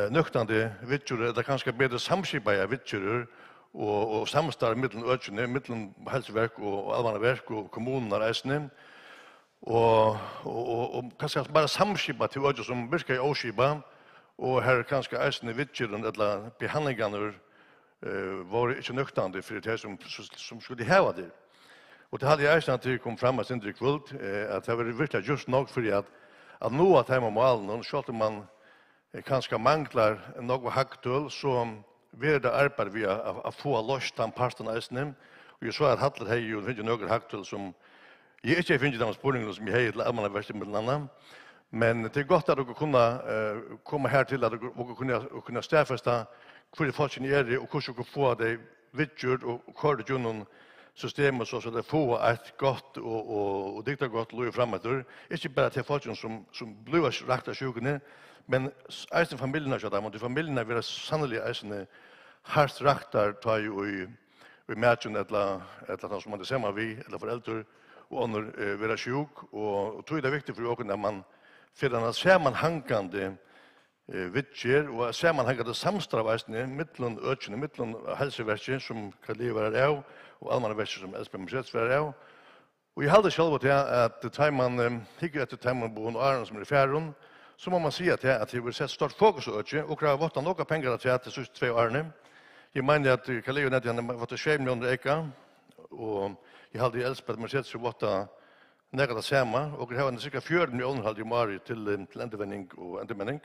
nöktande vitcher det kanske bättre samskipa vitcher och samstarv mellan ökne mellan hälsoverk och allmänverk och kommuner äsnen och kanske bara samskipa till ökne som virkar oskipa och här kanske äsnen vitcher eller behandlingar var inte nöktande för det som skulle ha det. Och det hade jag erkänt att det kom fram att inte kvult att det var virkelig just nog för att nå att hemma målen och så att man kanske manglar något haktull så vill det arbeta vi att få lost den parten av snem och jag så att Hattler hej ju finns några haktull som jag inte finner de spårningarna som jag hej till allmänna värsta med annan men det är gott att du kunna komma här till att du kunna stäffasta för det fallet är och hur du få det vidgjort och kört ju någon systemet så det får ett gott och dikta gott lov framåt. Inte bara till folk som blir rakt sjuka men även familjerna så där, och familjerna vill sannolikt även hardt raktar ta ju i matchen eller som man det ser vi eller föräldrar och andra vara sjuk och tror det är viktigt för oss när man för sammanhängande vitcher och sammanhängande samstravasne mittlun ökne mittlun hälsoverkje som kan leva av och allmänna verkje som Espen Mjets var av. Och jag hade själv att man hickar efter timman på en arn som är färron så må man säga att det vill sätta stort fokus på ökne och kräva åtta några pengar till att det två arne. Jag menar att kan leva net han var till 7 miljoner eka och jag hade Espen Mjets så åtta nära det samma och det har en cirka 4 miljoner hade ju mari till endvändning och endvändning.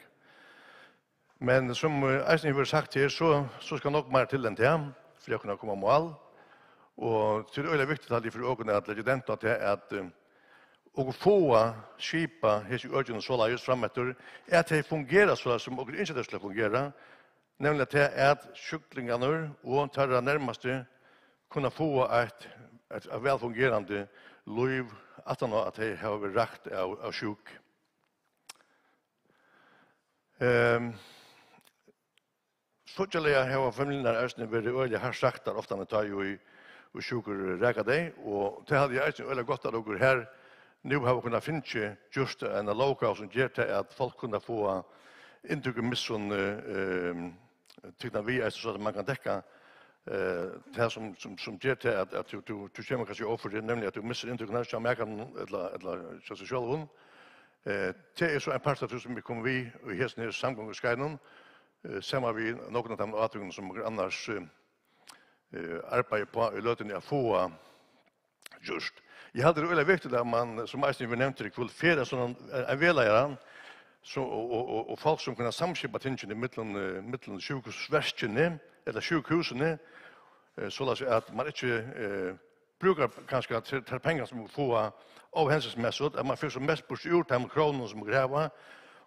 Men som Eisen har sagt här så ska nog mer till den till för jag kunna komma mål. Och det är viktigt att det för ögonen att legenden att och få skipa hos urgen så där just framåt att det fungerar så som och inte det ska fungera. Nämligen att kycklingarna och tarra närmaste kunna få ett väl fungerande liv att det har rätt av sjuk. Sociala har familjerna ösnen varit öliga har sagt där ofta när tar ju och sjukor räka dig och det hade jag öliga gott att gå här nu har kunnat finna just en lokal som ger till att folk kunna få intryck misson tyckte vi är så att man kan täcka det som ger till att du känner kanske offer det nämligen att du missar intryck när jag märker eller så själv det är så en part av som vi kommer vi och häsnen samgångsguiden samma vi någon av de åtgärder som annars arbetar på i löten att få just. Jag hade det väldigt viktigt att man som Eisen vi nämnde det kväll färda sån en velare så och folk som kunna samskipa tingen i mitten sjukhusverkene eller sjukhusen så att man inte brukar kanske att pengar som få av hänsensmässigt att man får så mest på urt hem kronor som gräva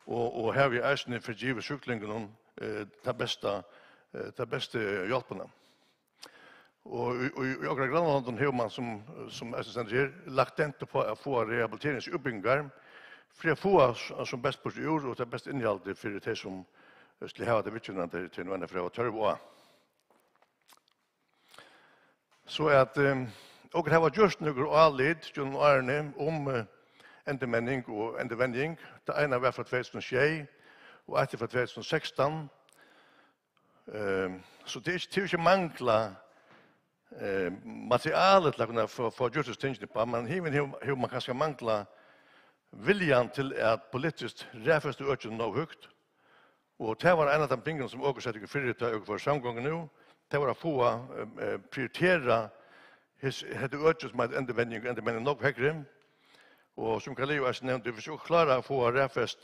och här vi är för givet sjuklingen det bästa hjälpen. Och jag har Grönland hur man som assistent ger lagt tent på att få rehabiliteringsuppbyggnad för att få som bäst på urt och det bästa innehållet för det som skulle ha det vittnande till någon för att törva. Så att och det var just några allid John Arne om endemänning och endvändning. Det ena var från 2006 och ett från 2016. Så det är inte mangla materialet att kunna få just tänkte på men hur man kanske mangla viljan till att politiskt räfast urgen nå högt. Och det var en av de tingen som också sätter för för samgången nu. Det var att få prioritera hade urgen som att endvändning nog högre. Och som Kaleo har nämnt, det försöker klara att få räfast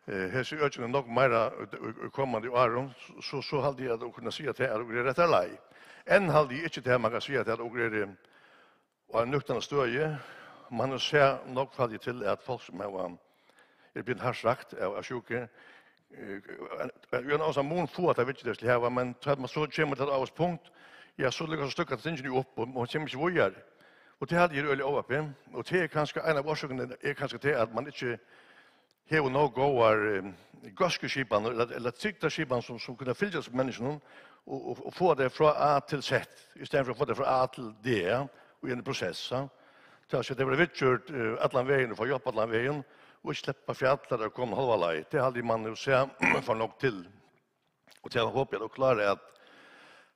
hese urgen nog mer kommande år så hade jag då kunna säga att det är rätt eller en hade jag inte det man kan säga att det är och en nuktan stöje man ser nog för till att folk som har blivit harsrakt av sjuka jag har mån få att jag vet inte det här men tror man så kommer till ett punkt jag så lyckas stycka det inte upp och man kommer inte vågar och det hade ju öle över och det är kanske en av orsakerna är kanske det att man inte har nog går goskskipan eller trycktarskipan som kunna fyllas med människorna och få det från A till Z istället för att få det från A till D och i en process. Så det var vittgjort alla vägen och få hjälp alla vägen och släppa fjällar och komma halva lej. Det hade man nu se för nog till. Och jag hoppas jag då klarar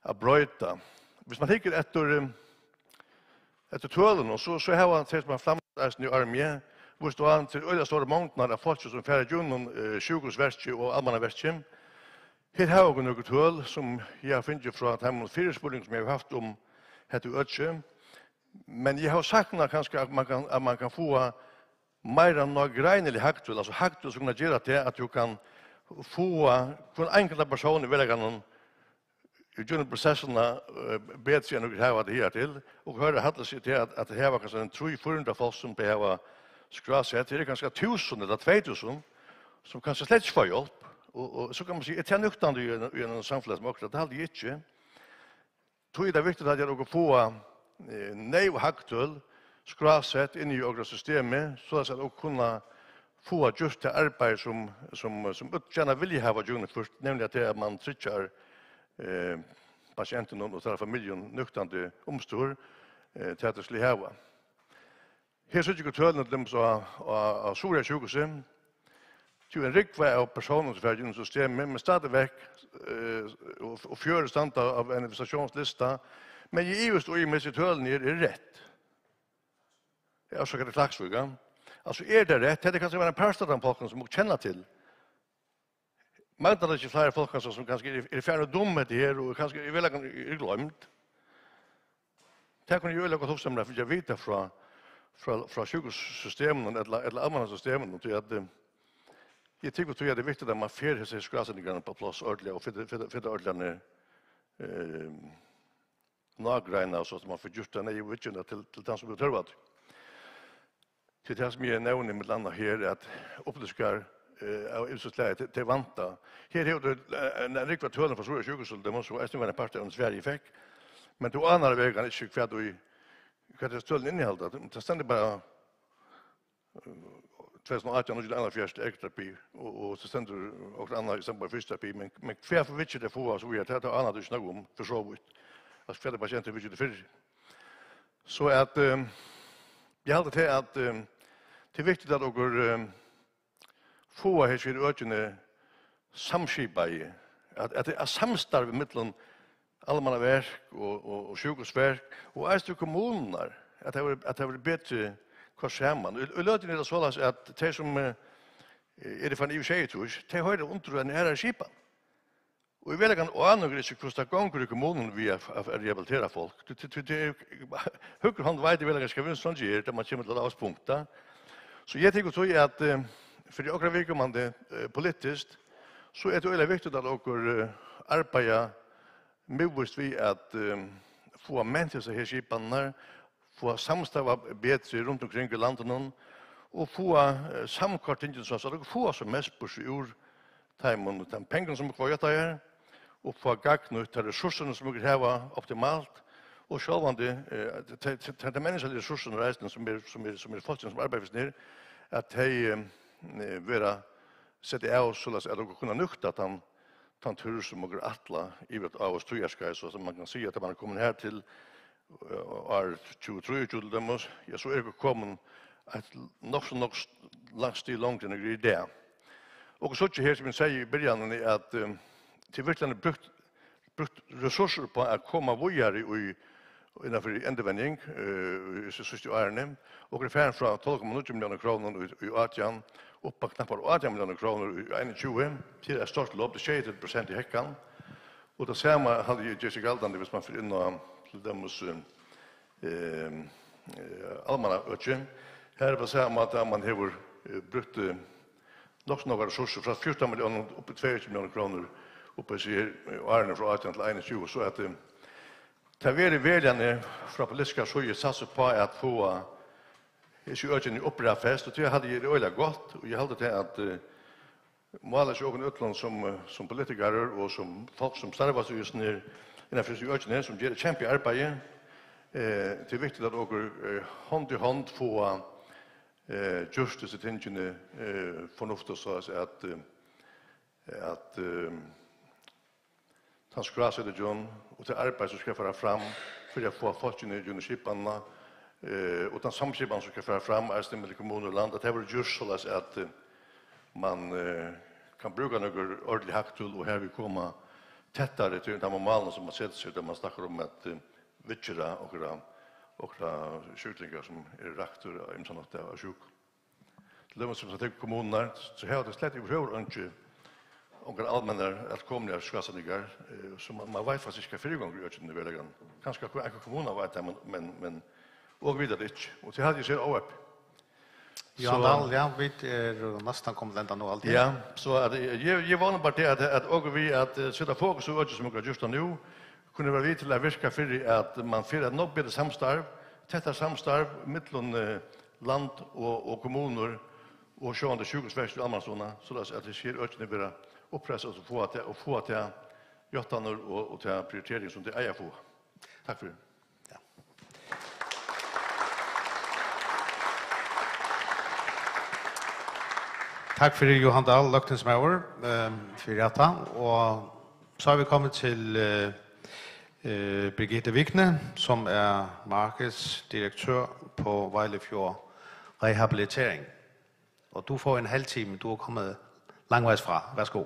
att bryta. Hvis man tänker efter tullen och så har han sett man flammas nu armé Vart då han till öliga stora mångtnar av folk som färre genom sjukhusverkje och allmänna verkje. Här har jag något hål som jag finner från att hemma fyra spårning som jag har haft om hette ötje. Men jag har saknat kanske att man kan få mer än några grejer i hacktull, alltså hacktull som kan göra det att du kan få från enskilda personer välja någon i den processerna bättre än du har det här till och höra hade sig till att det här var kanske en 300-400 folk som behöver skrasa till det kanske 1000 eller 2000 som kanske slett får hjälp och så kan man säga att det är nyktande i en samhälle som också det hade inte. Tror det är viktigt att jag få nej och hacktull skraset in i några systemet så att jag kunna få just det arbete som utgärna vill ha gjort först, nämligen att det är man trycker patienten och tar familjen nyktande omstår till att det skulle ha. Här sitter jag tölande dem så av Soria sjukhuset. Till en rikva av personer som är genom systemet, men stadigväck och fjörde stand av en investationslista. Men i EU står i med sitt hölande är rätt. Jag så kan det klagsfråga. Alltså är det rätt? Det kanske vara en parstad av folk som känner till. Man tar inte flera folk som kanske är färre dumma det här och kanske är väldigt glömt. Det kan ju göra något hos dem för jag vet från sjukhussystemen eller allmänna systemen och att jag tycker att det är viktigt att man färger sig skrassningarna på plats ordentligt och för det ordentligt nagreina så att man får gjort den i vitsen till den som blir törvat. Till det som jag nämner med landa här är att upplyskar av utsättsläget till vanta. Här är det en riktig tullen för Soria sjukhus det måste vara en part av Sverige fick. Men då andra vägen inte kvar då i vad det stölden innehåller. Det ständer bara 2018 och den första ekoterapi och så ständer också andra i samband med fysioterapi men kvar för vilket det får så vi har tagit annat och snacka om för så vitt. Att färre patienter vilket det för. Så att jag hade till att det är viktigt att några få här ser ökande samskipa att det är samstarv mellan allmänna verk och sjukhusverk och äldre kommuner att det blir bättre kostsamman. Och löten är det så att det som är det från EU-tjejtus, det har det under en här skipan. Och vi kan använda det första gången i kommunen vi att rehabilitera folk. Högre hand vet väl ganska väl sånt ger där man kommer till avspunkta. Så jag tycker så att för det och vi man politiskt så är det väldigt viktigt att och arbeta möjligtvis vi att få människor så här skipanar få samstava bättre runt omkring i landet och få samkortingen så att få som mest på ur timon och den pengar som kvar jag här och få gagn ut till resurserna som vi har optimalt och självande till människor resurserna resten som är folk som arbetar ner att de vara sätta av så att de kunna nukta att han tur som och attla i vet av oss tröjarskaj så som man kan se att man kommer här till är 23 till dem jag så är det kommer att nog långt stil långt en idé. Och så här som jag säger i början är att till verkligen brukt resurser på att komma vidare i innanför endvändning så just är det och ungefär från 12,9 miljoner kronor i 18 upp på knappt 18 miljoner kronor i 21 till ett stort lopp det 60% i heckan och det samma hade ju Jessica Galdande hvis man för in till dem allmänna öchen här var samma att man har brukt några resurser från 14 miljoner upp till 20 miljoner kronor upp på sig Arne från 18 till 21 så att det är väldigt väljande från politiska så jag satsar på att få öken i upprafest och det hade ju öliga gott och jag hade det att måla sig ögon utland som politiker och som folk som starvar så just nu innanför öken som gör kämpa arbete det är viktigt att åker hand i hand få justice attention förnuftigt så att transkrasa det John och det arbete som ska föra fram för att få folk in i skipanna och den samskipan som ska föra fram är stämmer kommuner och land att det är just så att man kan bruka några ordentligt hacktull och här vi komma tättare till de målen som man sätter sig där man snackar om att vitchera och sjuklingar som är raktor av en sån att det är sjuk. Till dem som tänker kommuner så har det slett i behöver inte och allmänna att komma skassningar som man vet faktiskt ska förgång i öken i vägen. Kanske kommunen vet det men og videre ikke. Og til hadde jeg ser opp. Johan Dahl, ja, vi nästan kommet ända nu alltid. Ja, så at jeg var bare det at også vi at sætte fokus på øyne som vi har gjort nu, kunne være vidt til at virke for at man får et nok bedre samstarv, tettere samstarv mellom land og kommuner og sjående sykehusverkst og anmarsona, så at det skjer øyne være oppresset og få til gjøttaner og til prioritering som det eier få. Takk for det. Takk for Johan Dahl, Løgtingsmauer, for dette. Og så har vi kommet til Birgitte Vikne, som markedsdirektør på Vejlefjord Rehabilitering. Og du får en halv time, du er kommet langvejs fra. Værsgo.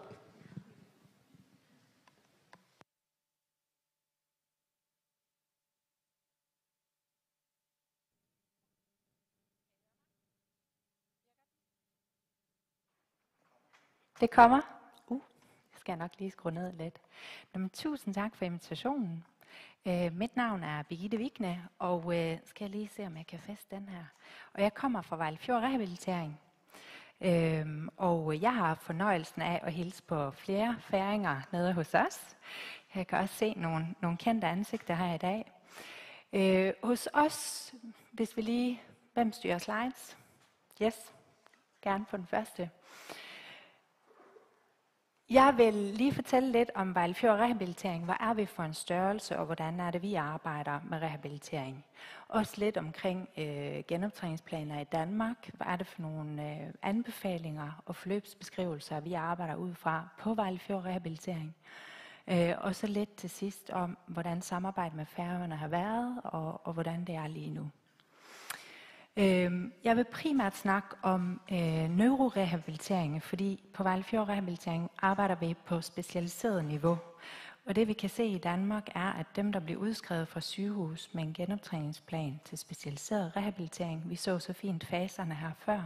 Det kommer. Skal jeg nok lige skrue ned lidt. Men tusind tak for invitationen. Mit navn er Birgitte Vikne, og skal jeg lige se, om jeg kan feste den her. Og jeg kommer fra Vejlefjord Rehabilitering. Og jeg har fornøjelsen af at hilse på flere færinger nede hos os. Jeg kan også se nogle kendte ansigter her i dag. Hos os, hvis vi lige... Hvem styrer slides? Yes, gerne på den første. Jeg vil lige fortælle lidt om Vejlefjord Rehabilitering. Hvad er vi for en størrelse, og hvordan er det, vi arbejder med rehabilitering? Også lidt omkring genoptræningsplaner i Danmark. Hvad er det for nogle anbefalinger og forløbsbeskrivelser, vi arbejder ud fra på Vejlefjord Rehabilitering? Og så lidt til sidst om, hvordan samarbejdet med Færøerne har været, og hvordan det er lige nu. Jeg vil primært snakke om neurorehabilitering, fordi på Vejlefjord Rehabilitering arbejder vi på specialiseret niveau. Og det vi kan se i Danmark er, at dem, der bliver udskrevet fra sygehus med en genoptræningsplan til specialiseret rehabilitering, vi så fint faserne her før,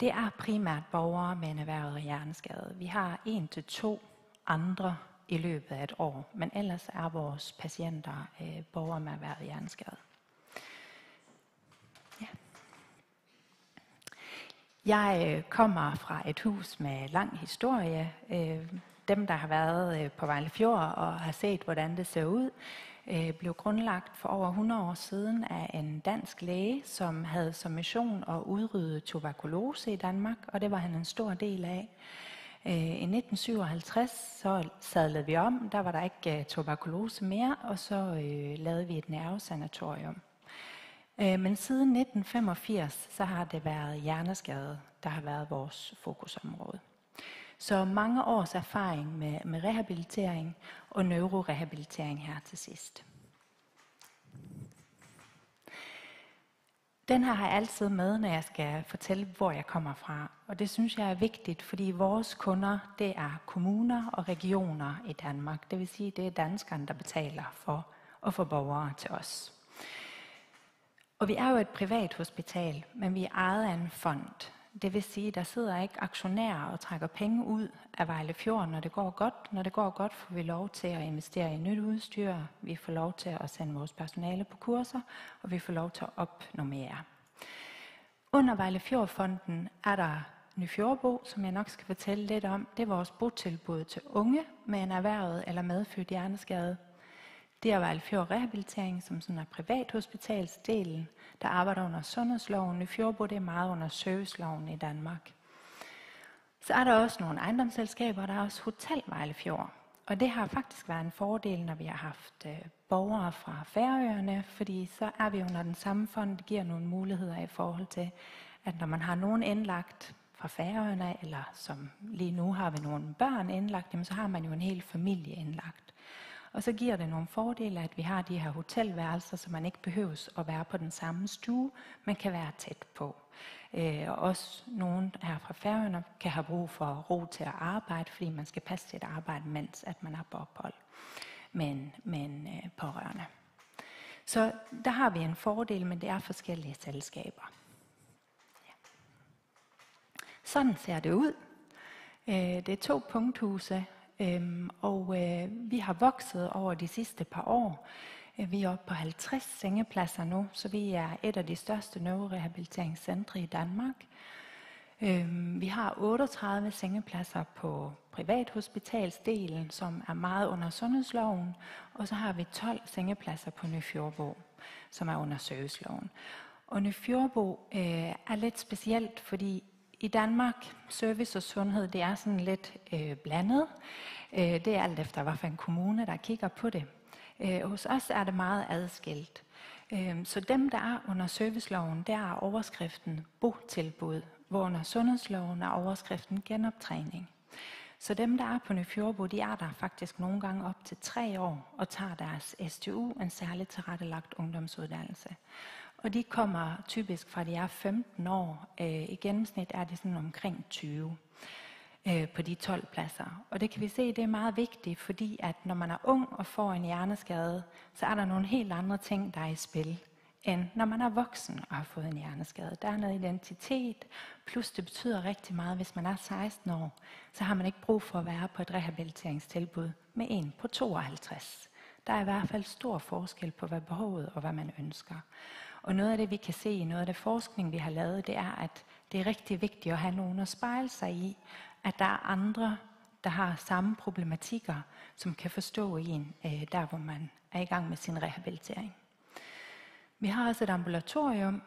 det er primært borgere med en erhvervet hjerneskade. Vi har 1 til 2 andre i løbet af et år, men ellers er vores patienter borgere med erhvervet hjerneskade. Jeg kommer fra et hus med lang historie. Dem, der har været på Vejlefjord og har set, hvordan det ser ud, blev grundlagt for over 100 år siden af en dansk læge, som havde som mission at udrydde tuberkulose i Danmark, og det var han en stor del af. I 1957 så sadlede vi om, der var der ikke tuberkulose mere, og så lavede vi et nervesanatorium. Men siden 1985, så har det været hjerneskade, der har været vores fokusområde. Så mange års erfaring med rehabilitering og neurorehabilitering her til sidst. Den her har jeg altid med, når jeg skal fortælle, hvor jeg kommer fra. Og det synes jeg er vigtigt, fordi vores kunder, det er kommuner og regioner i Danmark. Det vil sige, det er danskerne, der betaler for at få borgere til os. Og vi er jo et privat hospital, men vi er ejet af en fond. Det vil sige, der sidder ikke aktionærer og trækker penge ud af Vejlefjord, når det går godt. Når det går godt, får vi lov til at investere i nyt udstyr. Vi får lov til at sende vores personale på kurser, og vi får lov til at opnormere. Under Vejlefjordfonden er der Nyfjordbo, som jeg nok skal fortælle lidt om. Det er vores botilbud til unge med en erhvervet eller medfødt hjerneskade. Det er Vejlefjord Rehabilitering, som sådan er privathospitalsdelen, der arbejder under sundhedsloven. Nyfjordbo, det er meget under serviceloven i Danmark. Så er der også nogle ejendomsselskaber, der er også Hotel Vejlefjord. Og det har faktisk været en fordel, når vi har haft borgere fra Færøerne, fordi så er vi under den samme fond. Det giver nogle muligheder i forhold til, at når man har nogen indlagt fra Færøerne, eller som lige nu har vi nogle børn indlagt, jamen så har man jo en hel familie indlagt. Og så giver det nogle fordele, at vi har de her hotelværelser, så man ikke behøves at være på den samme stue, men kan være tæt på. Og også nogen her fra Færøerne kan have brug for ro til at arbejde, fordi man skal passe sit arbejde, mens at man er på ophold med en pårørende. Så der har vi en fordel, men det er forskellige selskaber. Ja. Sådan ser det ud. Det er 2 punkthuse. Og vi har vokset over de sidste par år. Vi er oppe på 50 sengepladser nu, så vi er et af de største neurorehabiliteringscentre i Danmark. Vi har 38 sengepladser på privathospitalsdelen, som er meget under sundhedsloven, og så har vi 12 sengepladser på Ny Fjordbo, som er under serviceloven. Og Ny Fjordbo er lidt specielt, fordi i Danmark, service og sundhed, det er sådan lidt blandet. Det er alt efter, hvad for en kommune, der kigger på det. Hos os er det meget adskilt. Så dem, der er under serviceloven, der er overskriften botilbud, hvor under sundhedsloven er overskriften genoptræning. Så dem, der er på Ny Fjordbo, de er der faktisk nogle gange op til 3 år og tager deres STU, en særligt tilrettelagt ungdomsuddannelse. Og de kommer typisk fra de er 15 år. I gennemsnit er de sådan omkring 20 på de 12 pladser. Og det kan vi se, det er meget vigtigt, fordi at når man er ung og får en hjerneskade, så er der nogle helt andre ting, der er i spil, end når man er voksen og har fået en hjerneskade. Der er noget identitet, plus det betyder rigtig meget, hvis man er 16 år, så har man ikke brug for at være på et rehabiliteringstilbud med en på 52. Der er i hvert fald stor forskel på, hvad behovet og hvad man ønsker. Og noget af det, vi kan se i noget af det forskning, vi har lavet, det er, at det er rigtig vigtigt at have nogen at spejle sig i, at der er andre, der har samme problematikker, som kan forstå en, der hvor man er i gang med sin rehabilitering. Vi har også et ambulatorium,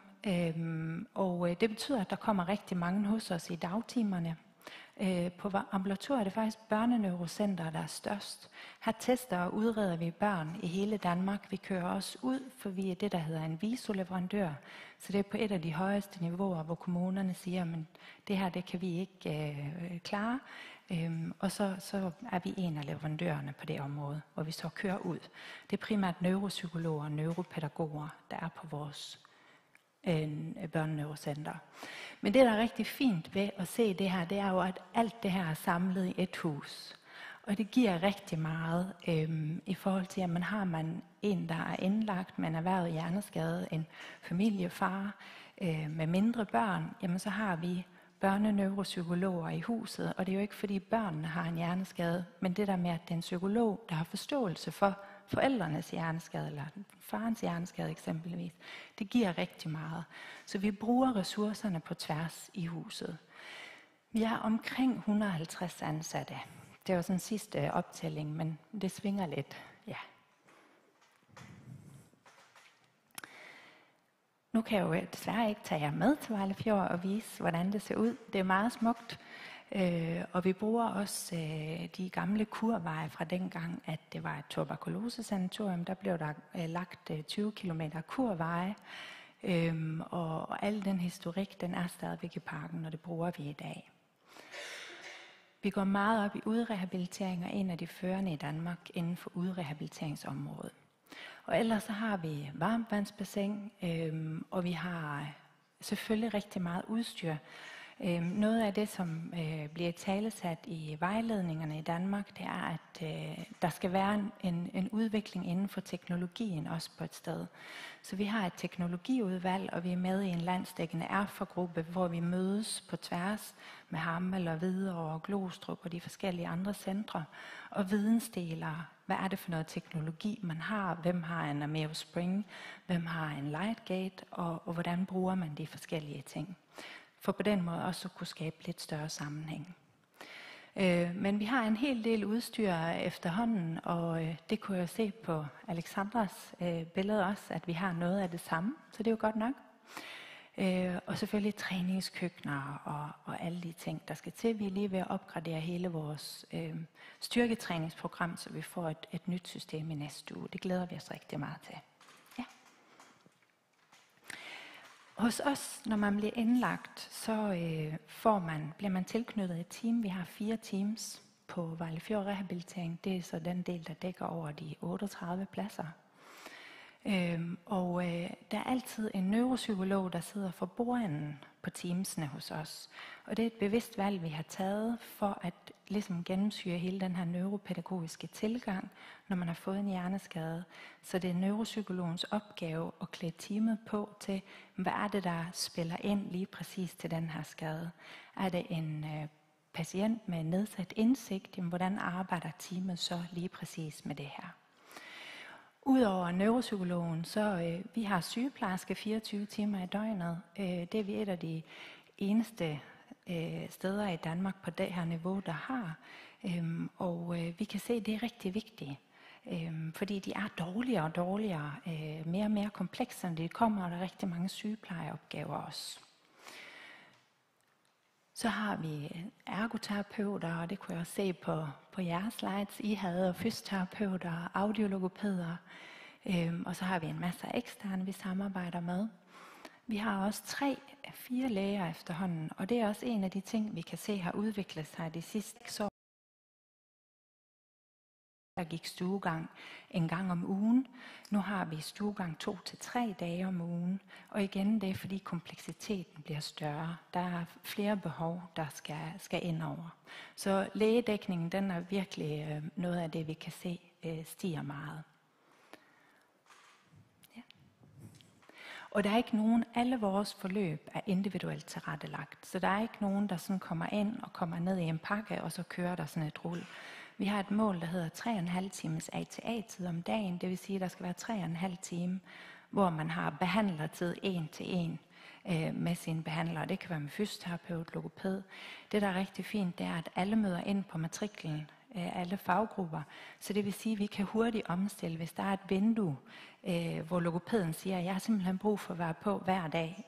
og det betyder, at der kommer rigtig mange hos os i dagtimerne. På ambulatoriet er det faktisk børneneurocenter, der er størst. Her tester og udreder vi børn i hele Danmark. Vi kører også ud, for vi er det, der hedder en visoleverandør. Så det er på et af de højeste niveauer, hvor kommunerne siger, men det her, det kan vi ikke klare. Og så er vi en af leverandørerne på det område, hvor vi så kører ud. Det er primært neuropsykologer og neuropædagoger, der er på vores børneneurocenter. Men det, der er rigtig fint ved at se det her, det er jo, at alt det her er samlet i et hus. Og det giver rigtig meget i forhold til, at man en, der er indlagt med en erhvervet hjerneskade, en familiefar med mindre børn, jamen så har vi børneneuropsykologer i huset, og det er jo ikke fordi børnene har en hjerneskade, men det der med, at det er en psykolog, der har forståelse for forældrenes hjerneskade, eller farens hjerneskade eksempelvis, det giver rigtig meget. Så vi bruger ressourcerne på tværs i huset. Vi er omkring 150 ansatte. Det var sådan en sidste optælling, men det svinger lidt. Ja. Nu kan jeg jo desværre ikke tage jer med til Vejlefjord og vise, hvordan det ser ud. Det er meget smukt, og vi bruger også de gamle kurveje fra dengang, at det var et tuberkulosesanatorium. Der blev der lagt 20 kilometer kurveje, og al den historik, den er stadigvæk i parken, og det bruger vi i dag. Vi går meget op i udrehabilitering, og en af de førende i Danmark inden for udrehabiliteringsområdet. Og ellers så har vi varmtvandsbassin, og vi har selvfølgelig rigtig meget udstyr. Noget af det, som bliver talesat i vejledningerne i Danmark, det er, at der skal være en udvikling inden for teknologien også på et sted. Så vi har et teknologiudvalg, og vi er med i en landsdækkende erfagruppe, hvor vi mødes på tværs med Hammel og Hvidovre og Glostrup og de forskellige andre centre, og vidensdeler, hvad er det for noget teknologi, man har, hvem har en Ameo Spring, hvem har en Lightgate, og hvordan bruger man de forskellige ting. For på den måde også at kunne skabe lidt større sammenhæng. Men vi har en hel del udstyr efterhånden, og det kunne jeg se på Alexandras billede også, at vi har noget af det samme, så det er jo godt nok. Og selvfølgelig træningskøkkener og alle de ting, der skal til. Vi er lige ved at opgradere hele vores styrketræningsprogram, så vi får et nyt system i næste uge. Det glæder vi os rigtig meget til. Ja. Hos os, når man bliver indlagt, så bliver man tilknyttet et team. Vi har 4 teams på Vejlefjord Rehabilitering. Det er så den del, der dækker over de 38 pladser. Og der er altid en neuropsykolog, der sidder for bordenden på teamsene hos os. Og det er et bevidst valg, vi har taget for at ligesom gennemsyre hele den her neuropædagogiske tilgang, når man har fået en hjerneskade. Så det er neuropsykologens opgave at klæde teamet på til, hvad er det, der spiller ind lige præcis til den her skade. Er det en patient med nedsat indsigt, hvordan arbejder teamet så lige præcis med det her? Udover neuropsykologen, så vi har sygeplejerske 24 timer i døgnet. Det er vi et af de eneste steder i Danmark på det her niveau, der har. Og vi kan se, at det er rigtig vigtigt. Fordi de er dårligere og dårligere, mere og mere komplekse, når de kommer, og der er rigtig mange sygeplejeopgaver også. Så har vi ergoterapeuter, og det kunne jeg også se på jeres slides. I havde fysioterapeuter, audiologopeder, og så har vi en masse eksterne, vi samarbejder med. Vi har også 3-4 læger efterhånden, og det er også en af de ting, vi kan se har udviklet sig de sidste 6 år. Der gik stuegang en gang om ugen. Nu har vi stuegang 2 til 3 dage om ugen. Og igen, det er fordi kompleksiteten bliver større. Der er flere behov, der skal ind over. Så lægedækningen, den er virkelig noget af det, vi kan se stiger meget. Ja. Og der er ikke nogen, alle vores forløb er individuelt tilrettelagt. Så der er ikke nogen, der sådan kommer ind og kommer ned i en pakke, og så kører der sådan et rul. Vi har et mål, der hedder 3,5 times ATA-tid om dagen. Det vil sige, at der skal være 3,5 timer, hvor man har behandlertid 1-1 med sine behandlere. Det kan være med fysioterapeut, logoped. Det, der er rigtig fint, det er, at alle møder ind på matriklen, alle faggrupper. Så det vil sige, at vi kan hurtigt omstille, hvis der er et vindue, hvor logopeden siger, at jeg har simpelthen brug for at være på hver dag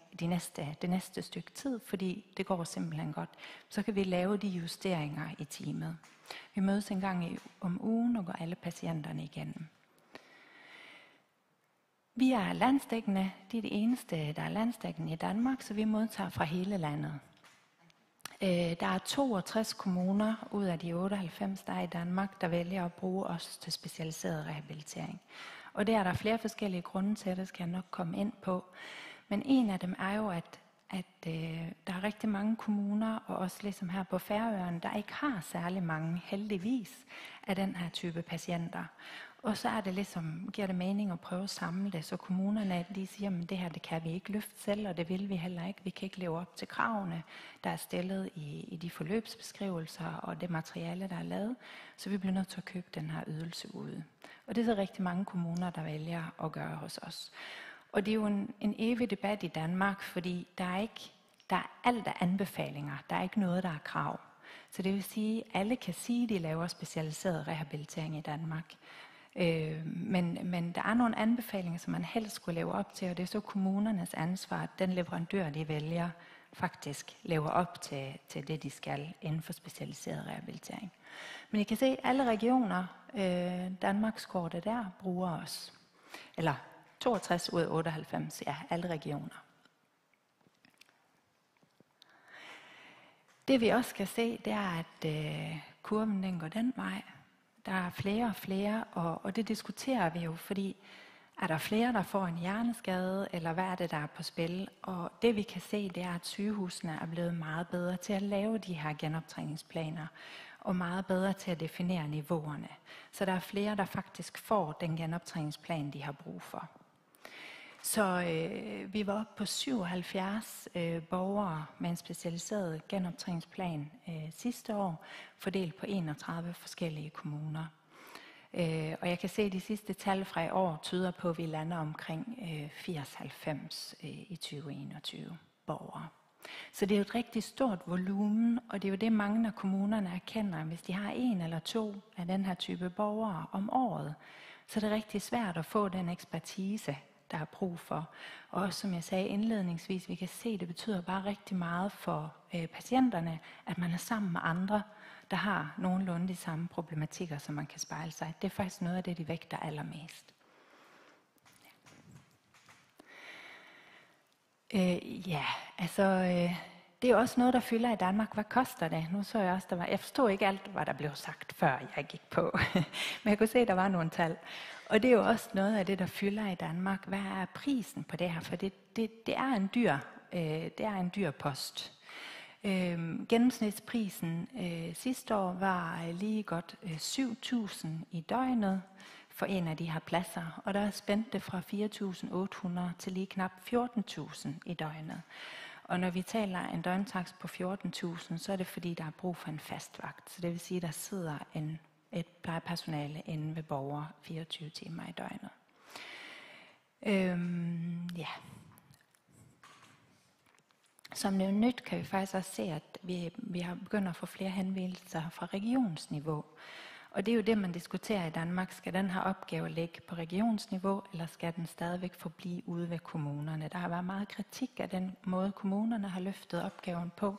det næste stykke tid, fordi det går simpelthen godt. Så kan vi lave de justeringer i teamet. Vi mødes en gang om ugen og går alle patienterne igennem. Vi er landsdækkende. Det er det eneste, der er landsdækkende i Danmark, så vi modtager fra hele landet. Der er 62 kommuner ud af de 98, der er i Danmark, der vælger at bruge os til specialiseret rehabilitering. Og det er der flere forskellige grunde til, det skal jeg nok komme ind på. Men en af dem er jo, at der er rigtig mange kommuner, og også ligesom her på Færøerne, der ikke har særlig mange, heldigvis, af den her type patienter. Og så er det ligesom, giver det mening at prøve at samle det, så kommunerne de siger, at det her det kan vi ikke løfte selv, og det vil vi heller ikke. Vi kan ikke leve op til kravene, der er stillet i de forløbsbeskrivelser og det materiale, der er lavet, så vi bliver nødt til at købe den her ydelse ude. Og det er så rigtig mange kommuner, der vælger at gøre hos os. Og det er jo en evig debat i Danmark, fordi der er alt af anbefalinger. Der er ikke noget, der er krav. Så det vil sige, at alle kan sige, at de laver specialiseret rehabilitering i Danmark. Men der er nogle anbefalinger, som man helst skulle leve op til, og det er så kommunernes ansvar, at den leverandør, de vælger, faktisk lever op til det, de skal inden for specialiseret rehabilitering. Men I kan se, at alle regioner, Danmarkskortet der, bruger os. Eller 62 ud af 98, ja, alle regioner. Det vi også skal se, det er, at kurven den går den vej. Der er flere og flere, og det diskuterer vi jo, fordi er der flere, der får en hjerneskade, eller hvad er det, der er på spil? Og det vi kan se, det er, at sygehusene er blevet meget bedre til at lave de her genoptræningsplaner, og meget bedre til at definere niveauerne. Så der er flere, der faktisk får den genoptræningsplan, de har brug for. Så vi var oppe på 77 borgere med en specialiseret genoptræningsplan sidste år, fordelt på 31 forskellige kommuner. Og jeg kan se, at de sidste tal fra i år tyder på, at vi lander omkring 80-90 i 2021 borgere. Så det er jo et rigtig stort volumen, og det er jo det, mange af kommunerne erkender. Hvis de har 1 eller 2 af den her type borgere om året, så er det rigtig svært at få den ekspertise, der er brug for. Og også, som jeg sagde indledningsvis, vi kan se, at det betyder bare rigtig meget for patienterne, at man er sammen med andre, der har nogenlunde de samme problematikker, som man kan spejle sig. Det er faktisk noget af det, de vægter allermest. Det er også noget, der fylder i Danmark. Hvad koster det? Nu så jeg også, jeg forstod ikke alt, hvad der blev sagt, før jeg gik på. Men jeg kunne se, at der var nogle tal. Og det er jo også noget af det, der fylder i Danmark. Hvad er prisen på det her? For det er en dyr post. Gennemsnitsprisen sidste år var lige godt 7.000 i døgnet for en af de her pladser. Og der spændte det fra 4.800 til lige knap 14.000 i døgnet. Og når vi taler en døgntakst på 14.000, så er det fordi, der er brug for en fastvagt. Så det vil sige, at der sidder et plejepersonale inde ved borgere 24 timer i døgnet. Ja. Som noget nyt kan vi faktisk også se, at vi har begyndt at få flere henvendelser fra regionsniveau. Og det er jo det, man diskuterer i Danmark. Skal den her opgave ligge på regionsniveau, eller skal den stadigvæk forblive ude ved kommunerne? Der har været meget kritik af den måde, kommunerne har løftet opgaven på.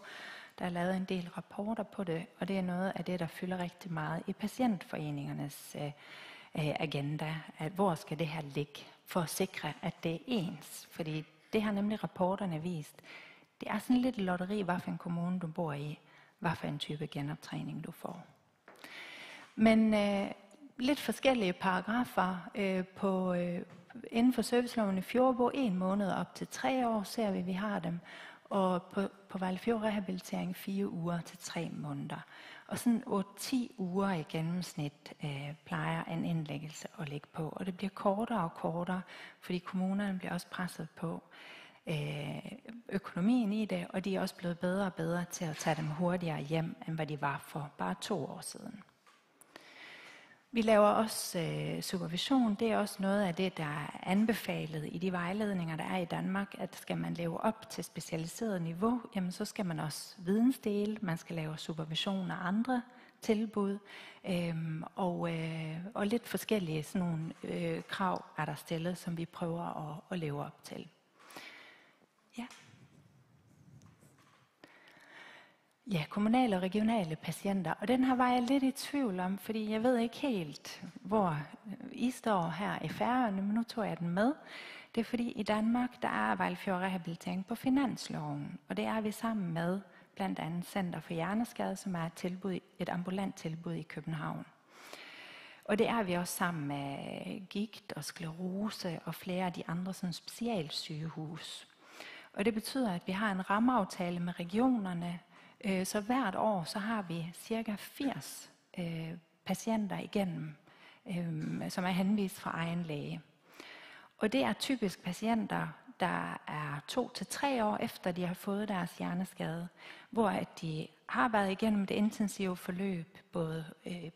Der er lavet en del rapporter på det, og det er noget af det, der fylder rigtig meget i patientforeningernes agenda. At hvor skal det her ligge for at sikre, at det er ens? Fordi det har nemlig rapporterne vist. Det er sådan lidt lotteri, hvad for en kommune du bor i, hvad for en type genoptræning du får. Men lidt forskellige paragrafer inden for serviceloven i Fjordbo, 1 måned op til 3 år ser vi har dem, og på Vejlefjord rehabilitering 4 uger til 3 måneder. Og sådan 8-10 uger i gennemsnit plejer en indlæggelse at ligge på, og det bliver kortere og kortere, fordi kommunerne bliver også presset på økonomien i det, og de er også blevet bedre og bedre til at tage dem hurtigere hjem, end hvad de var for bare 2 år siden. Vi laver også supervision. Det er også noget af det, der er anbefalet i de vejledninger, der er i Danmark, at skal man leve op til specialiseret niveau, jamen så skal man også vidensdele, man skal lave supervision af andre tilbud, og lidt forskellige sådan nogle krav er der stillet, som vi prøver at leve op til. Ja. Ja, kommunale og regionale patienter. Og den her var jeg lidt i tvivl om, fordi jeg ved ikke helt, hvor I står her i Færøerne, men nu tog jeg den med. Det er fordi i Danmark, der er Vejlefjord Rehabilitering på finansloven, og det er vi sammen med blandt andet Center for Hjerneskade, som er et ambulant tilbud i København. Og det er vi også sammen med gigt og sklerose og flere af de andre sådan specialsygehus. Og det betyder, at vi har en rammeaftale med regionerne, så hvert år så har vi cirka 80 patienter igennem, som er henvist fra egen læge. Og det er typisk patienter, der er 2 til 3 år efter de har fået deres hjerneskade, hvor at de har været igennem det intensive forløb, både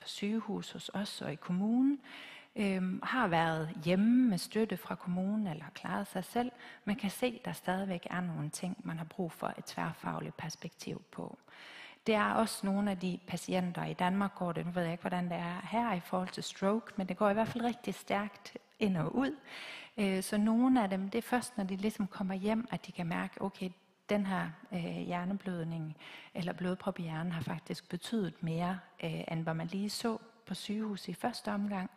på sygehus hos os og i kommunen, har været hjemme med støtte fra kommunen eller har klaret sig selv, men kan se, at der stadigvæk er nogle ting, man har brug for et tværfagligt perspektiv på. Det er også nogle af de patienter i Danmark, går det, nu ved jeg ikke, hvordan det er her i forhold til stroke, men det går i hvert fald rigtig stærkt ind og ud. Så nogle af dem, det er først, når de ligesom kommer hjem, at de kan mærke, okay, den her hjerneblødning eller blodprop i hjernen har faktisk betydet mere, end hvad man lige så på sygehus i første omgang.